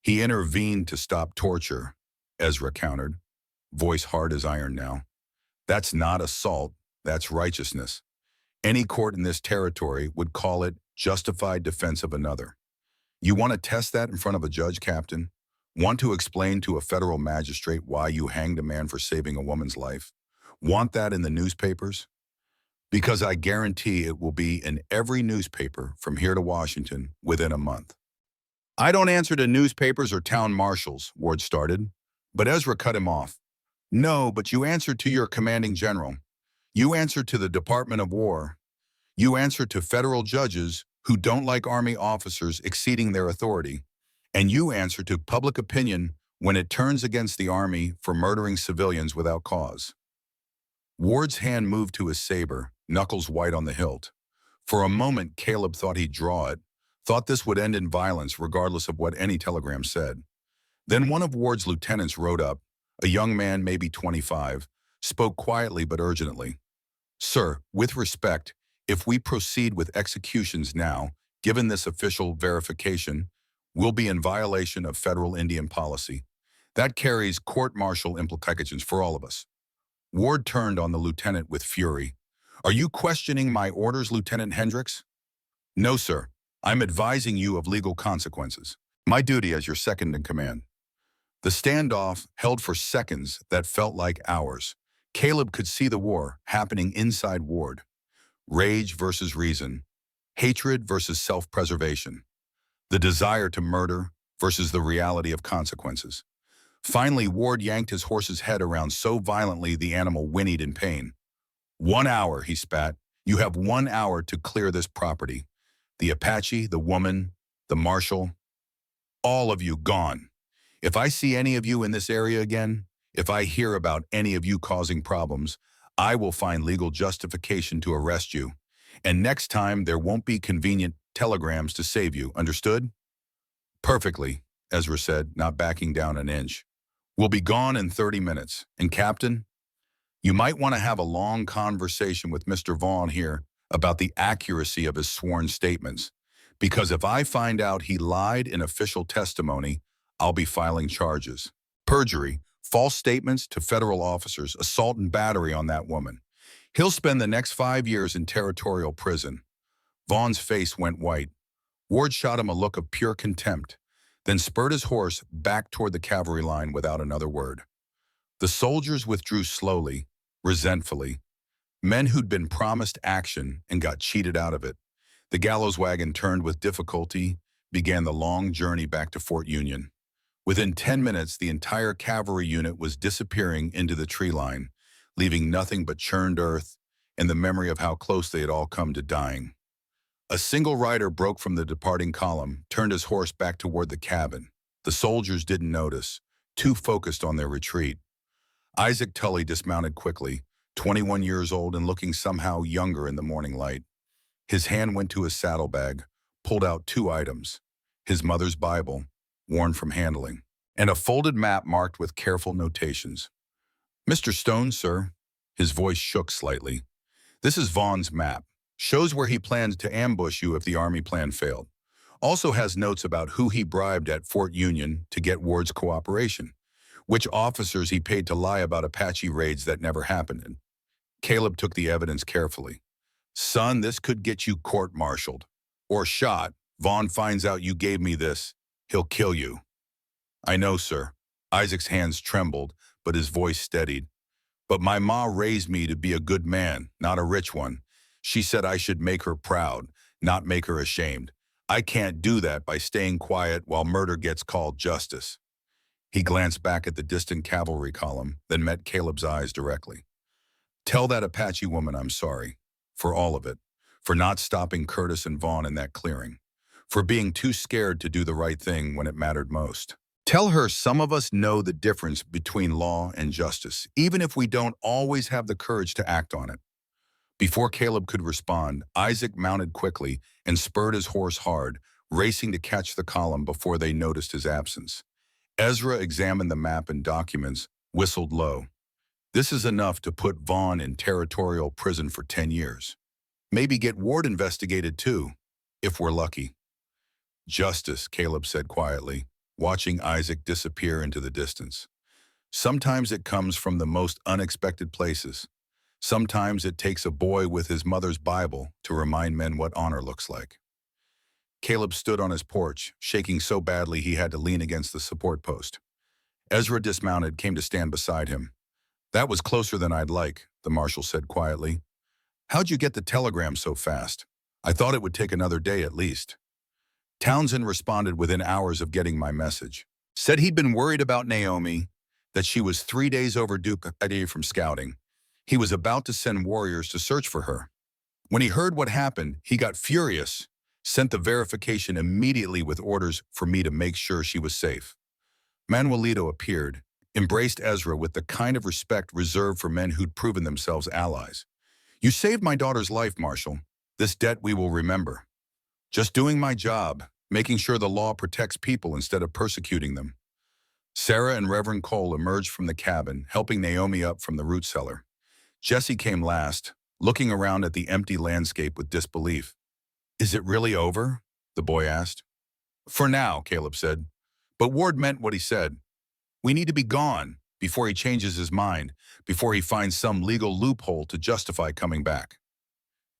He intervened to stop torture, Ezra countered, voice hard as iron now. That's not assault, that's righteousness. Any court in this territory would call it justified defense of another. You want to test that in front of a judge, Captain? Want to explain to a federal magistrate why you hanged a man for saving a woman's life? Want that in the newspapers? Because I guarantee it will be in every newspaper from here to Washington within a month. I don't answer to newspapers or town marshals, Ward started, but Ezra cut him off. No, but you answer to your commanding general. You answer to the Department of War. You answer to federal judges who don't like Army officers exceeding their authority. And you answer to public opinion when it turns against the Army for murdering civilians without cause. Ward's hand moved to his saber, knuckles white on the hilt. For a moment, Caleb thought he'd draw it, thought this would end in violence regardless of what any telegram said. Then one of Ward's lieutenants rode up, a young man maybe 25, spoke quietly but urgently. Sir, with respect, if we proceed with executions now, given this official verification, we'll be in violation of federal Indian policy. That carries court-martial implications for all of us. Ward turned on the lieutenant with fury. Are you questioning my orders, Lieutenant Hendricks? No, sir. I'm advising you of legal consequences. My duty as your second in command. The standoff held for seconds that felt like hours. Caleb could see the war happening inside Ward. Rage versus reason. Hatred versus self-preservation. The desire to murder versus the reality of consequences. Finally, Ward yanked his horse's head around so violently the animal whinnied in pain. 1 hour, he spat. You have 1 hour to clear this property. The Apache, the woman, the marshal, all of you gone. If I see any of you in this area again, if I hear about any of you causing problems, I will find legal justification to arrest you. And next time, there won't be convenient telegrams to save you, understood? Perfectly, Ezra said, not backing down an inch. We'll be gone in 30 minutes. And Captain, you might want to have a long conversation with Mr. Vaughn here about the accuracy of his sworn statements. Because if I find out he lied in official testimony, I'll be filing charges. Perjury, false statements to federal officers, assault and battery on that woman. He'll spend the next 5 years in territorial prison. Vaughn's face went white. Ward shot him a look of pure contempt, then spurred his horse back toward the cavalry line without another word. The soldiers withdrew slowly, resentfully. Men who'd been promised action and got cheated out of it. The gallows wagon turned with difficulty, began the long journey back to Fort Union. Within 10 minutes, the entire cavalry unit was disappearing into the tree line, leaving nothing but churned earth and the memory of how close they had all come to dying. A single rider broke from the departing column, turned his horse back toward the cabin. The soldiers didn't notice, too focused on their retreat. Isaac Tully dismounted quickly, 21 years old and looking somehow younger in the morning light. His hand went to his saddlebag, pulled out 2 items, his mother's Bible, worn from handling, and a folded map marked with careful notations. Mr. Stone, sir. His voice shook slightly. This is Vaughn's map. Shows where he planned to ambush you if the Army plan failed. Also has notes about who he bribed at Fort Union to get Ward's cooperation. which officers he paid to lie about Apache raids that never happened. And Caleb took the evidence carefully. Son, this could get you court-martialed. Or shot. Vaughn finds out you gave me this. He'll kill you. I know, sir. Isaac's hands trembled, but his voice steadied. But my ma raised me to be a good man, not a rich one. She said I should make her proud, not make her ashamed. I can't do that by staying quiet while murder gets called justice. He glanced back at the distant cavalry column, then met Caleb's eyes directly. Tell that Apache woman I'm sorry. For all of it. For not stopping Curtis and Vaughn in that clearing. For being too scared to do the right thing when it mattered most. Tell her some of us know the difference between law and justice, even if we don't always have the courage to act on it. Before Caleb could respond, Isaac mounted quickly and spurred his horse hard, racing to catch the column before they noticed his absence. Ezra examined the map and documents, whistled low. This is enough to put Vaughn in territorial prison for 10 years. Maybe get Ward investigated too, if we're lucky. Justice, Caleb said quietly, watching Isaac disappear into the distance. Sometimes it comes from the most unexpected places. Sometimes it takes a boy with his mother's Bible to remind men what honor looks like. Caleb stood on his porch, shaking so badly he had to lean against the support post. Ezra dismounted, came to stand beside him. That was closer than I'd like, the marshal said quietly. How'd you get the telegram so fast? I thought it would take another day at least. Townsend responded within hours of getting my message. Said he'd been worried about Naomi, that she was 3 days overdue from scouting. He was about to send warriors to search for her. When he heard what happened, he got furious, sent the verification immediately with orders for me to make sure she was safe. Manuelito appeared, embraced Ezra with the kind of respect reserved for men who'd proven themselves allies. You saved my daughter's life, Marshal. This debt we will remember. Just doing my job, making sure the law protects people instead of persecuting them. Sarah and Reverend Cole emerged from the cabin, helping Naomi up from the root cellar. Jesse came last, looking around at the empty landscape with disbelief. Is it really over? The boy asked. For now, Caleb said. But Ward meant what he said. We need to be gone before he changes his mind, before he finds some legal loophole to justify coming back.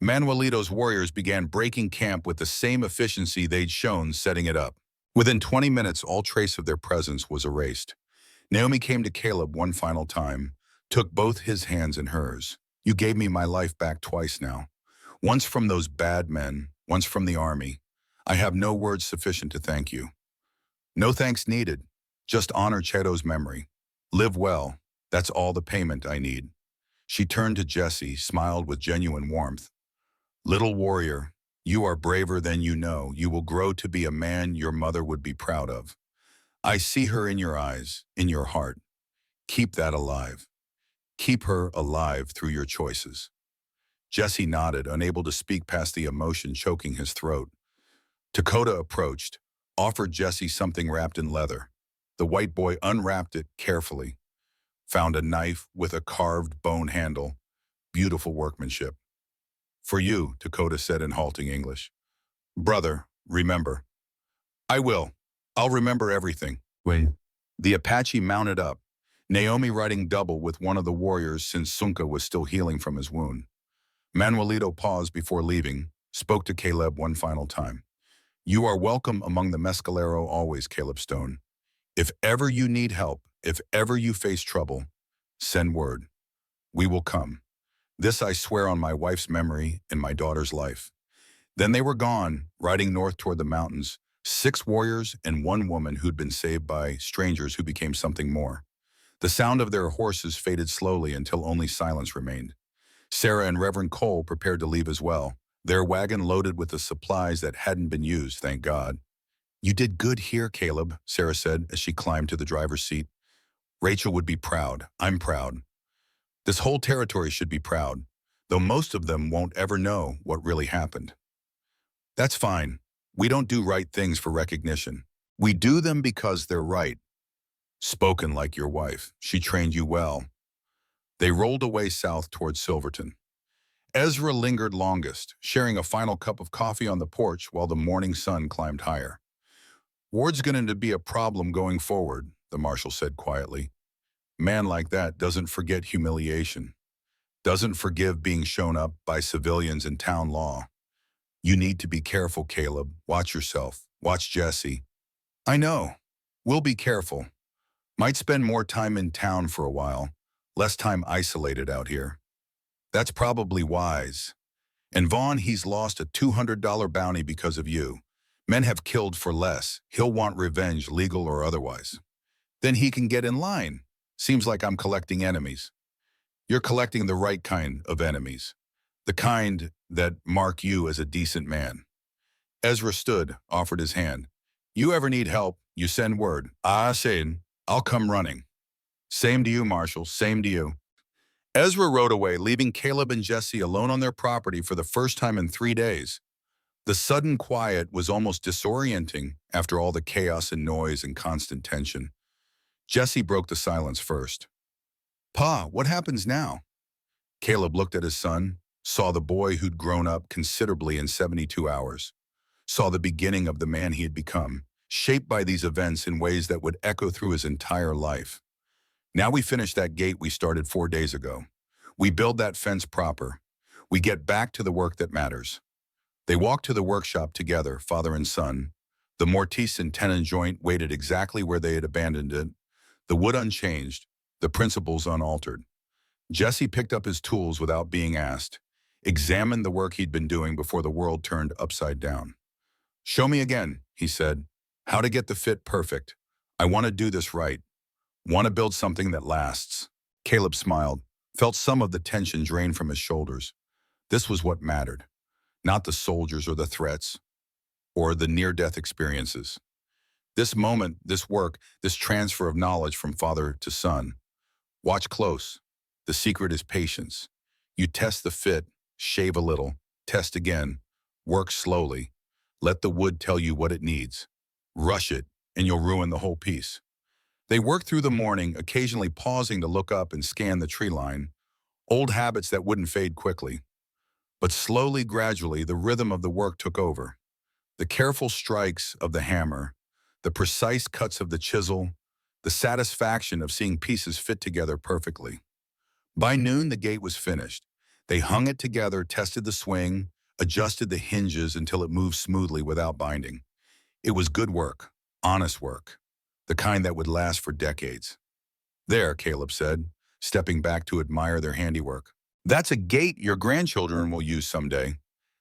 Manuelito's warriors began breaking camp with the same efficiency they'd shown setting it up. Within 20 minutes, all trace of their presence was erased. Naomi came to Caleb one final time, took both his hands in hers. You gave me my life back twice now. Once from those bad men, once from the army. I have no words sufficient to thank you. No thanks needed. Just honor Cheto's memory. Live well. That's all the payment I need. She turned to Jesse, smiled with genuine warmth. Little warrior, you are braver than you know. You will grow to be a man your mother would be proud of. I see her in your eyes, in your heart. Keep that alive. Keep her alive through your choices. Jesse nodded, unable to speak past the emotion choking his throat. Dakota approached, offered Jesse something wrapped in leather. The white boy unwrapped it carefully. Found a knife with a carved bone handle. Beautiful workmanship. For you, Dakota said in halting English. Brother, remember. I will. I'll remember everything. Wait. The Apache mounted up, Naomi riding double with one of the warriors since Sunka was still healing from his wound. Manuelito paused before leaving, spoke to Caleb one final time. You are welcome among the Mescalero always, Caleb Stone. If ever you need help, if ever you face trouble, send word. We will come. This I swear on my wife's memory and my daughter's life. Then they were gone, riding north toward the mountains, 6 warriors and 1 woman who'd been saved by strangers who became something more. The sound of their horses faded slowly until only silence remained. Sarah and Reverend Cole prepared to leave as well, their wagon loaded with the supplies that hadn't been used, thank God. You did good here, Caleb, Sarah said as she climbed to the driver's seat. Rachel would be proud. I'm proud. This whole territory should be proud, though most of them won't ever know what really happened. That's fine. We don't do right things for recognition. We do them because they're right. Spoken like your wife. She trained you well. They rolled away south towards Silverton. Ezra lingered longest, sharing a final cup of coffee on the porch while the morning sun climbed higher. Ward's going to be a problem going forward, the marshal said quietly. Man like that doesn't forget humiliation, doesn't forgive being shown up by civilians in town law. You need to be careful, Caleb. Watch yourself. Watch Jesse. I know. We'll be careful. Might spend more time in town for a while, less time isolated out here. That's probably wise. And Vaughn, he's lost a $200 bounty because of you. Men have killed for less. He'll want revenge, legal or otherwise. Then he can get in line. Seems like I'm collecting enemies. You're collecting the right kind of enemies. The kind that mark you as a decent man. Ezra stood, offered his hand. You ever need help, you send word. Ah, Satan, I'll come running. Same to you, Marshal, same to you. Ezra rode away, leaving Caleb and Jesse alone on their property for the first time in 3 days. The sudden quiet was almost disorienting after all the chaos and noise and constant tension. Jesse broke the silence first. Pa, what happens now? Caleb looked at his son, saw the boy who'd grown up considerably in 72 hours, saw the beginning of the man he had become, shaped by these events in ways that would echo through his entire life. Now we finish that gate we started 4 days ago. We build that fence proper. We get back to the work that matters. They walked to the workshop together, father and son. The mortise and tenon joint waited exactly where they had abandoned it, the wood unchanged, the principles unaltered. Jesse picked up his tools without being asked, examined the work he'd been doing before the world turned upside down. Show me again, he said, how to get the fit perfect. I want to do this right. Want to build something that lasts. Caleb smiled, felt some of the tension drain from his shoulders. This was what mattered, not the soldiers or the threats, or the near-death experiences. This moment, this work, this transfer of knowledge from father to son. Watch close. The secret is patience. You test the fit, shave a little, test again, work slowly. Let the wood tell you what it needs. Rush it, and you'll ruin the whole piece. They worked through the morning, occasionally pausing to look up and scan the tree line, old habits that wouldn't fade quickly. But slowly, gradually, the rhythm of the work took over. The careful strikes of the hammer, the precise cuts of the chisel, the satisfaction of seeing pieces fit together perfectly. By noon, the gate was finished. They hung it together, tested the swing, adjusted the hinges until it moved smoothly without binding. It was good work, honest work, the kind that would last for decades. There, Caleb said, stepping back to admire their handiwork. That's a gate your grandchildren will use someday.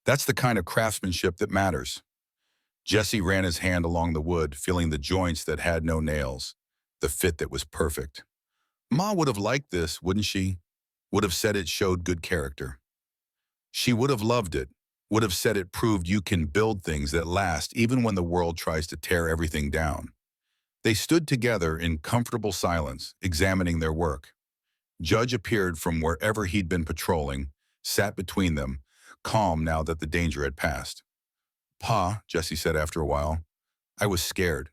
That's the kind of craftsmanship that matters. Jesse ran his hand along the wood, feeling the joints that had no nails, the fit that was perfect. Ma would have liked this, wouldn't she? Would have said it showed good character. She would have loved it, would have said it proved you can build things that last even when the world tries to tear everything down. They stood together in comfortable silence, examining their work. Judge appeared from wherever he'd been patrolling, sat between them, calm now that the danger had passed. Pa, Jesse said after a while, I was scared.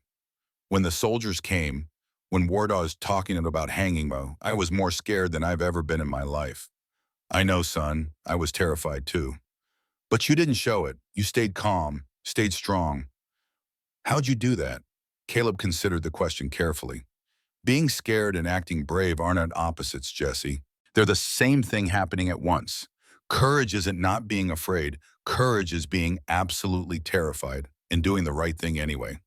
When the soldiers came, when Wardaw was talking about hanging Mo, I was more scared than I've ever been in my life. I know, son, I was terrified too. But you didn't show it. You stayed calm, stayed strong. How'd you do that? Caleb considered the question carefully. Being scared and acting brave aren't opposites, Jesse. They're the same thing happening at once. Courage isn't not being afraid. Courage is being absolutely terrified and doing the right thing anyway.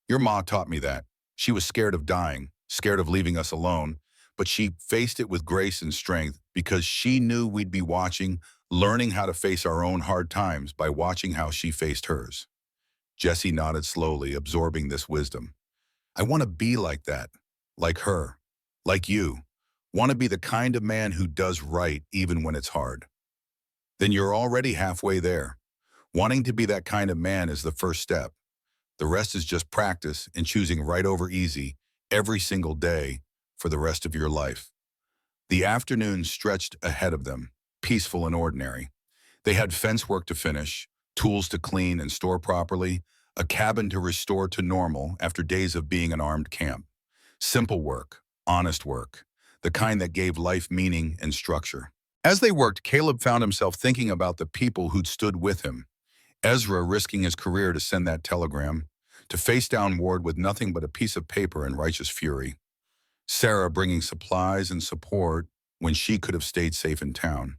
Your ma taught me that. She was scared of dying, scared of leaving us alone, but she faced it with grace and strength because she knew we'd be watching, learning how to face our own hard times by watching how she faced hers. Jesse nodded slowly, absorbing this wisdom. I want to be like that, like her, like you. Want to be the kind of man who does right even when it's hard. Then you're already halfway there. Wanting to be that kind of man is the first step. The rest is just practice and choosing right over easy every single day for the rest of your life. The afternoon stretched ahead of them, peaceful and ordinary. They had fence work to finish, tools to clean and store properly, a cabin to restore to normal after days of being an armed camp. Simple work, honest work, the kind that gave life meaning and structure. As they worked, Caleb found himself thinking about the people who'd stood with him. Ezra risking his career to send that telegram, to face down Ward with nothing but a piece of paper and righteous fury. Sarah bringing supplies and support when she could have stayed safe in town.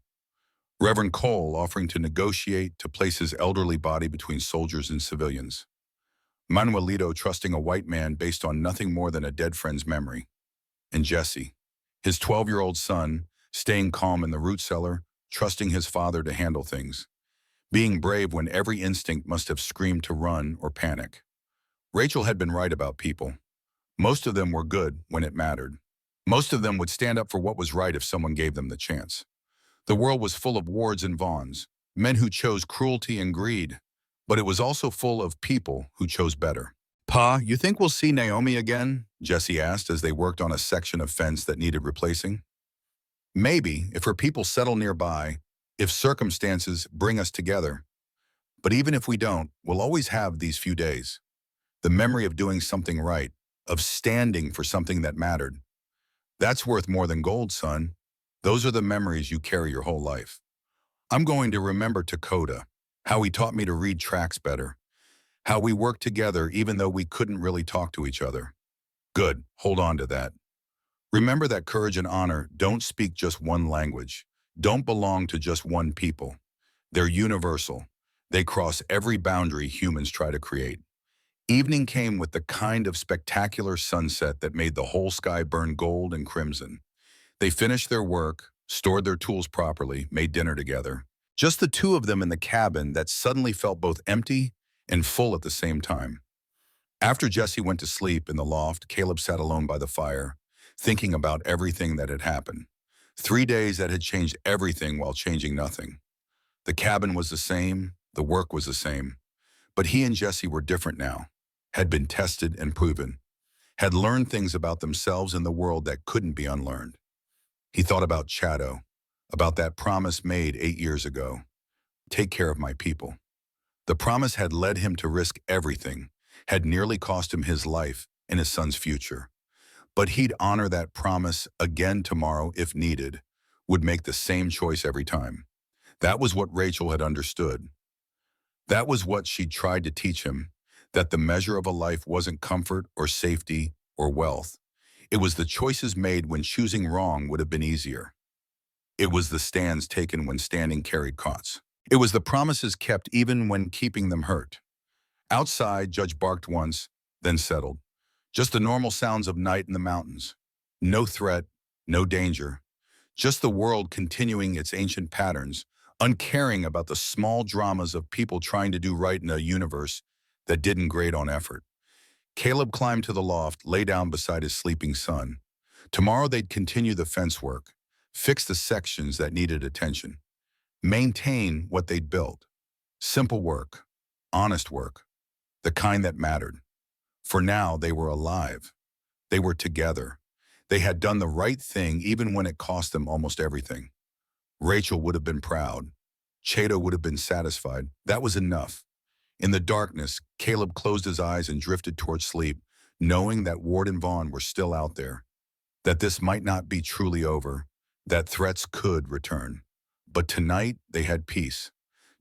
Reverend Cole offering to negotiate to place his elderly body between soldiers and civilians. Manuelito trusting a white man based on nothing more than a dead friend's memory. And Jesse, his 12-year-old son, staying calm in the root cellar, trusting his father to handle things. Being brave when every instinct must have screamed to run or panic. Rachel had been right about people. Most of them were good when it mattered. Most of them would stand up for what was right if someone gave them the chance. The world was full of Wards and Vaughns, men who chose cruelty and greed, but it was also full of people who chose better. "Pa, you think we'll see Naomi again?" Jesse asked as they worked on a section of fence that needed replacing. "Maybe, if her people settle nearby, if circumstances bring us together. But even if we don't, we'll always have these few days. The memory of doing something right, of standing for something that mattered. That's worth more than gold, son. Those are the memories you carry your whole life. I'm going to remember Dakota, how he taught me to read tracks better, how we worked together even though we couldn't really talk to each other. Good, hold on to that. Remember that courage and honor don't speak just one language, don't belong to just one people. They're universal. They cross every boundary humans try to create." Evening came with the kind of spectacular sunset that made the whole sky burn gold and crimson. They finished their work, stored their tools properly, made dinner together. Just the two of them in the cabin that suddenly felt both empty and full at the same time. After Jesse went to sleep in the loft, Caleb sat alone by the fire, thinking about everything that had happened. 3 days that had changed everything while changing nothing. The cabin was the same, the work was the same, but he and Jesse were different now, had been tested and proven, had learned things about themselves and the world that couldn't be unlearned. He thought about Chado, about that promise made 8 years ago. Take care of my people. The promise had led him to risk everything, had nearly cost him his life and his son's future. But he'd honor that promise again tomorrow if needed, would make the same choice every time. That was what Rachel had understood. That was what she'd tried to teach him, that the measure of a life wasn't comfort or safety or wealth. It was the choices made when choosing wrong would have been easier. It was the stands taken when standing carried costs. It was the promises kept even when keeping them hurt. Outside, Judge barked once, then settled. Just the normal sounds of night in the mountains. No threat, no danger. Just the world continuing its ancient patterns, uncaring about the small dramas of people trying to do right in a universe that didn't grade on effort. Caleb climbed to the loft, lay down beside his sleeping son. Tomorrow they'd continue the fence work, fix the sections that needed attention, maintain what they'd built. Simple work, honest work, the kind that mattered. For now, they were alive. They were together. They had done the right thing even when it cost them almost everything. Rachel would have been proud. Chado would have been satisfied. That was enough. In the darkness, Caleb closed his eyes and drifted toward sleep, knowing that Ward and Vaughn were still out there, that this might not be truly over, that threats could return. But tonight, they had peace.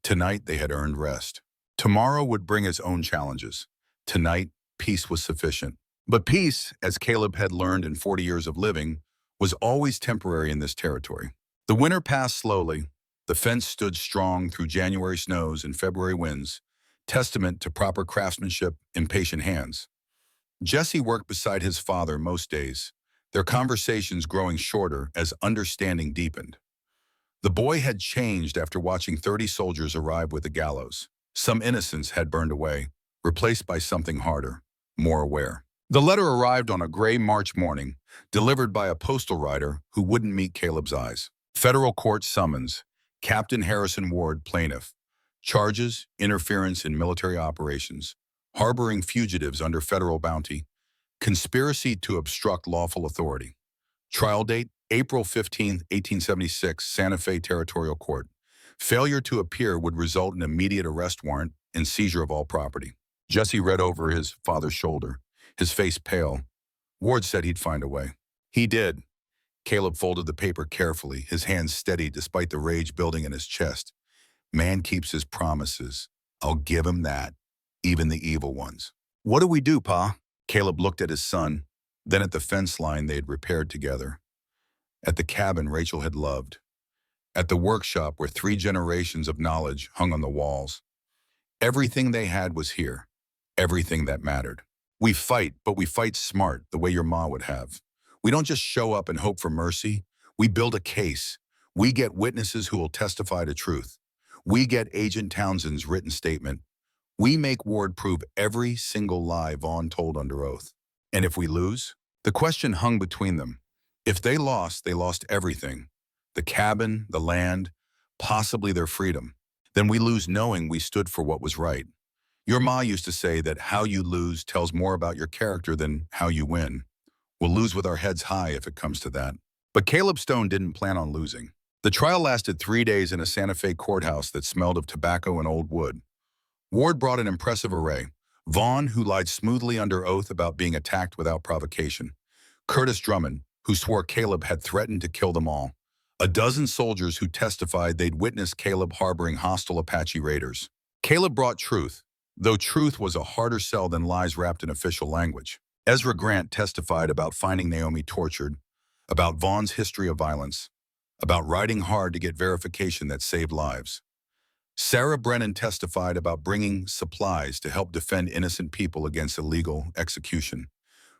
Tonight, they had earned rest. Tomorrow would bring its own challenges. Tonight, peace was sufficient. But peace, as Caleb had learned in 40 years of living, was always temporary in this territory. The winter passed slowly. The fence stood strong through January snows and February winds, testament to proper craftsmanship and patient hands. Jesse worked beside his father most days, their conversations growing shorter as understanding deepened. The boy had changed after watching 30 soldiers arrive with the gallows. Some innocence had burned away, replaced by something harder, more aware. The letter arrived on a gray March morning, delivered by a postal rider who wouldn't meet Caleb's eyes. Federal court summons, Captain Harrison Ward, plaintiff. Charges, interference in military operations, harboring fugitives under federal bounty, conspiracy to obstruct lawful authority. Trial date, April 15, 1876, Santa Fe Territorial Court. Failure to appear would result in immediate arrest warrant and seizure of all property. Jesse read over his father's shoulder, his face pale. Ward said he'd find a way. He did. Caleb folded the paper carefully, his hands steady despite the rage building in his chest. Man keeps his promises. I'll give him that, even the evil ones. What do we do, Pa? Caleb looked at his son, then at the fence line they had repaired together, at the cabin Rachel had loved, at the workshop where 3 generations of knowledge hung on the walls. Everything they had was here, everything that mattered. We fight, but we fight smart, the way your ma would have. We don't just show up and hope for mercy. We build a case. We get witnesses who will testify to truth. We get Agent Townsend's written statement. We make Ward prove every single lie Vaughn told under oath. And if we lose? The question hung between them. If they lost everything. The cabin, the land, possibly their freedom. Then we lose knowing we stood for what was right. Your ma used to say that how you lose tells more about your character than how you win. We'll lose with our heads high if it comes to that. But Caleb Stone didn't plan on losing. The trial lasted 3 days in a Santa Fe courthouse that smelled of tobacco and old wood. Ward brought an impressive array. Vaughn, who lied smoothly under oath about being attacked without provocation. Curtis Drummond, who swore Caleb had threatened to kill them all. A dozen soldiers who testified they'd witnessed Caleb harboring hostile Apache raiders. Caleb brought truth, though truth was a harder sell than lies wrapped in official language. Ezra Grant testified about finding Naomi tortured, about Vaughn's history of violence, about riding hard to get verification that saved lives. Sarah Brennan testified about bringing supplies to help defend innocent people against illegal execution.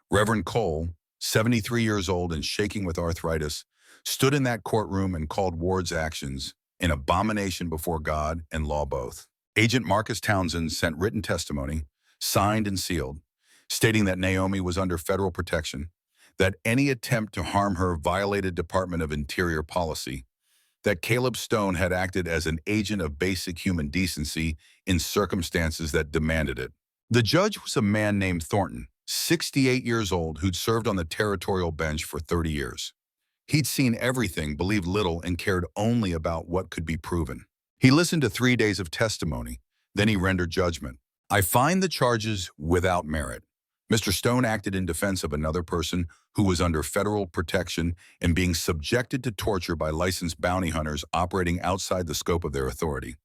Reverend Cole, 73 years old and shaking with arthritis, stood in that courtroom and called Ward's actions an abomination before God and law both. Agent Marcus Townsend sent written testimony, signed and sealed, stating that Naomi was under federal protection, that any attempt to harm her violated Department of Interior policy, that Caleb Stone had acted as an agent of basic human decency in circumstances that demanded it. The judge was a man named Thornton, 68 years old, who'd served on the territorial bench for 30 years. He'd seen everything, believed little, and cared only about what could be proven. He listened to 3 days of testimony, then he rendered judgment. I find the charges without merit. Mr. Stone acted in defense of another person who was under federal protection and being subjected to torture by licensed bounty hunters operating outside the scope of their authority.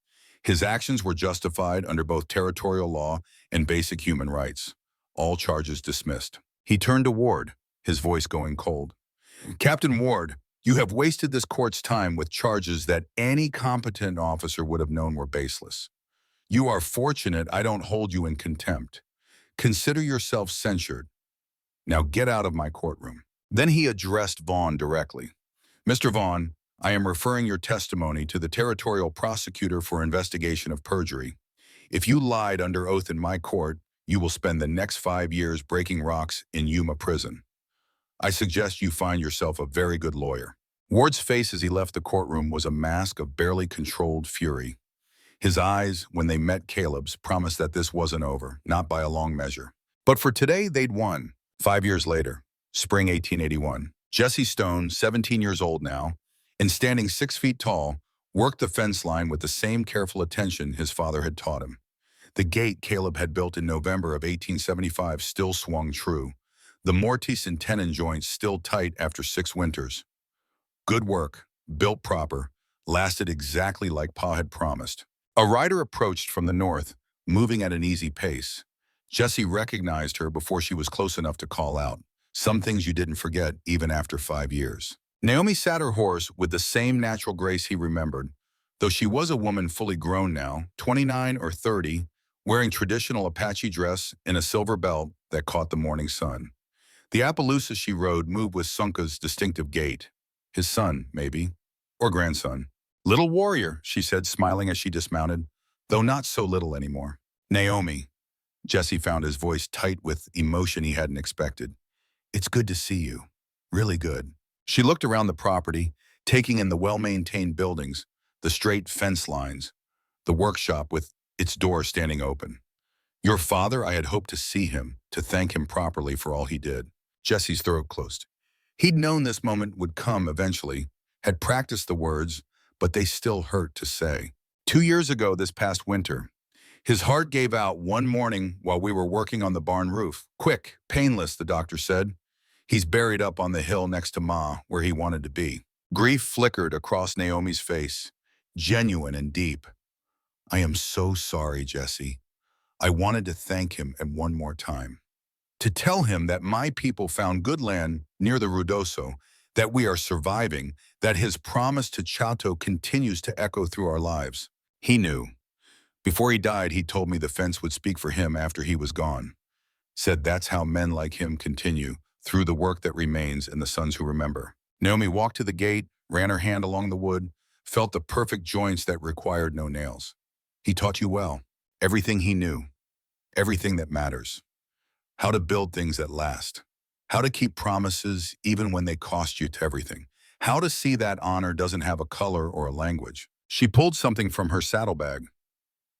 His actions were justified under both territorial law and basic human rights. All charges dismissed. He turned to Ward, his voice going cold. Captain Ward, you have wasted this court's time with charges that any competent officer would have known were baseless. You are fortunate I don't hold you in contempt. Consider yourself censured. Now get out of my courtroom. Then he addressed Vaughn directly. Mr. Vaughn, I am referring your testimony to the territorial prosecutor for investigation of perjury. If you lied under oath in my court, you will spend the next 5 years breaking rocks in Yuma prison. I suggest you find yourself a very good lawyer. Ward's face as he left the courtroom was a mask of barely controlled fury. His eyes, when they met Caleb's, promised that this wasn't over, not by a long measure. But for today, they'd won. 5 years later, spring 1881, Jesse Stone, 17 years old now, and standing 6 feet tall, worked the fence line with the same careful attention his father had taught him. The gate Caleb had built in November of 1875 still swung true. The mortise and tenon joints still tight after 6 winters. Good work, built proper, lasted exactly like Pa had promised. A rider approached from the north, moving at an easy pace. Jesse recognized her before she was close enough to call out. Some things you didn't forget even after 5 years. Naomi sat her horse with the same natural grace he remembered, though she was a woman fully grown now, 29 or 30, wearing traditional Apache dress and a silver belt that caught the morning sun. The Appaloosa she rode moved with Sunka's distinctive gait. His son, maybe, or grandson. Little warrior, she said, smiling as she dismounted, though not so little anymore. Naomi. Jesse found his voice tight with emotion he hadn't expected. It's good to see you. Really good. She looked around the property, taking in the well-maintained buildings, the straight fence lines, the workshop with its door standing open. Your father, I had hoped to see him, to thank him properly for all he did. Jesse's throat closed. He'd known this moment would come eventually, had practiced the words, but they still hurt to say. 2 years ago this past winter, his heart gave out one morning while we were working on the barn roof. Quick, painless, the doctor said. He's buried up on the hill next to Ma, where he wanted to be. Grief flickered across Naomi's face, genuine and deep. I am so sorry, Jesse. I wanted to thank him and one more time. To tell him that my people found good land near the Rudoso, that we are surviving, that his promise to Chato continues to echo through our lives. He knew. Before he died, he told me the fence would speak for him after he was gone. Said that's how men like him continue, through the work that remains and the sons who remember. Naomi walked to the gate, ran her hand along the wood, felt the perfect joints that required no nails. He taught you well, everything he knew, everything that matters. How to build things that last. How to keep promises even when they cost you to everything. How to see that honor doesn't have a color or a language. She pulled something from her saddlebag.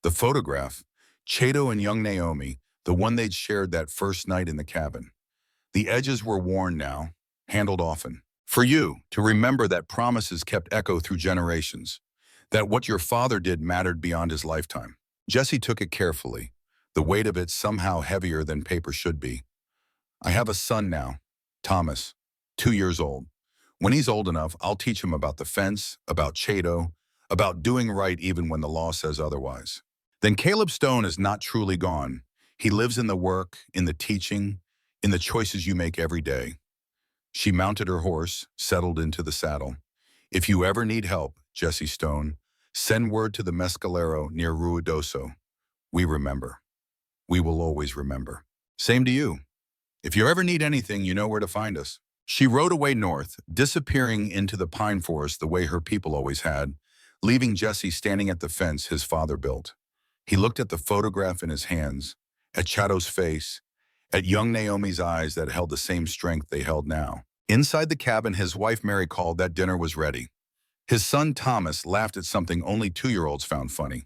The photograph, Chato and young Naomi, the one they'd shared that first night in the cabin. The edges were worn now, handled often. For you, to remember that promises kept echo through generations, that what your father did mattered beyond his lifetime. Jesse took it carefully, the weight of it somehow heavier than paper should be. I have a son now, Thomas, 2 years old. When he's old enough, I'll teach him about the fence, about Chato, about doing right even when the law says otherwise. Then Caleb Stone is not truly gone. He lives in the work, in the teaching, in the choices you make every day. She mounted her horse, settled into the saddle. If you ever need help, Jesse Stone, send word to the Mescalero near Ruidoso. We remember. We will always remember. Same to you. If you ever need anything, you know where to find us. She rode away north, disappearing into the pine forest the way her people always had, leaving Jesse standing at the fence his father built. He looked at the photograph in his hands, at Chato's face, at young Naomi's eyes that held the same strength they held now. Inside the cabin, his wife Mary called that dinner was ready. His son Thomas laughed at something only 2-year-olds found funny.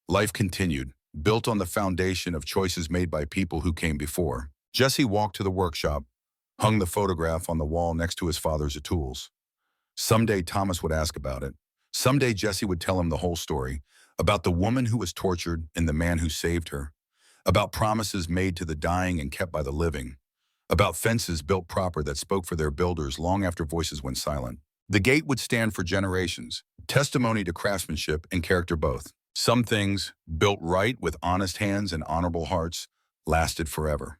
Life continued, built on the foundation of choices made by people who came before. Jesse walked to the workshop, hung the photograph on the wall next to his father's tools. Someday Thomas would ask about it. Someday Jesse would tell him the whole story, about the woman who was tortured and the man who saved her, about promises made to the dying and kept by the living, about fences built proper that spoke for their builders long after voices went silent. The gate would stand for generations, testimony to craftsmanship and character both. Some things, built right with honest hands and honorable hearts, lasted forever.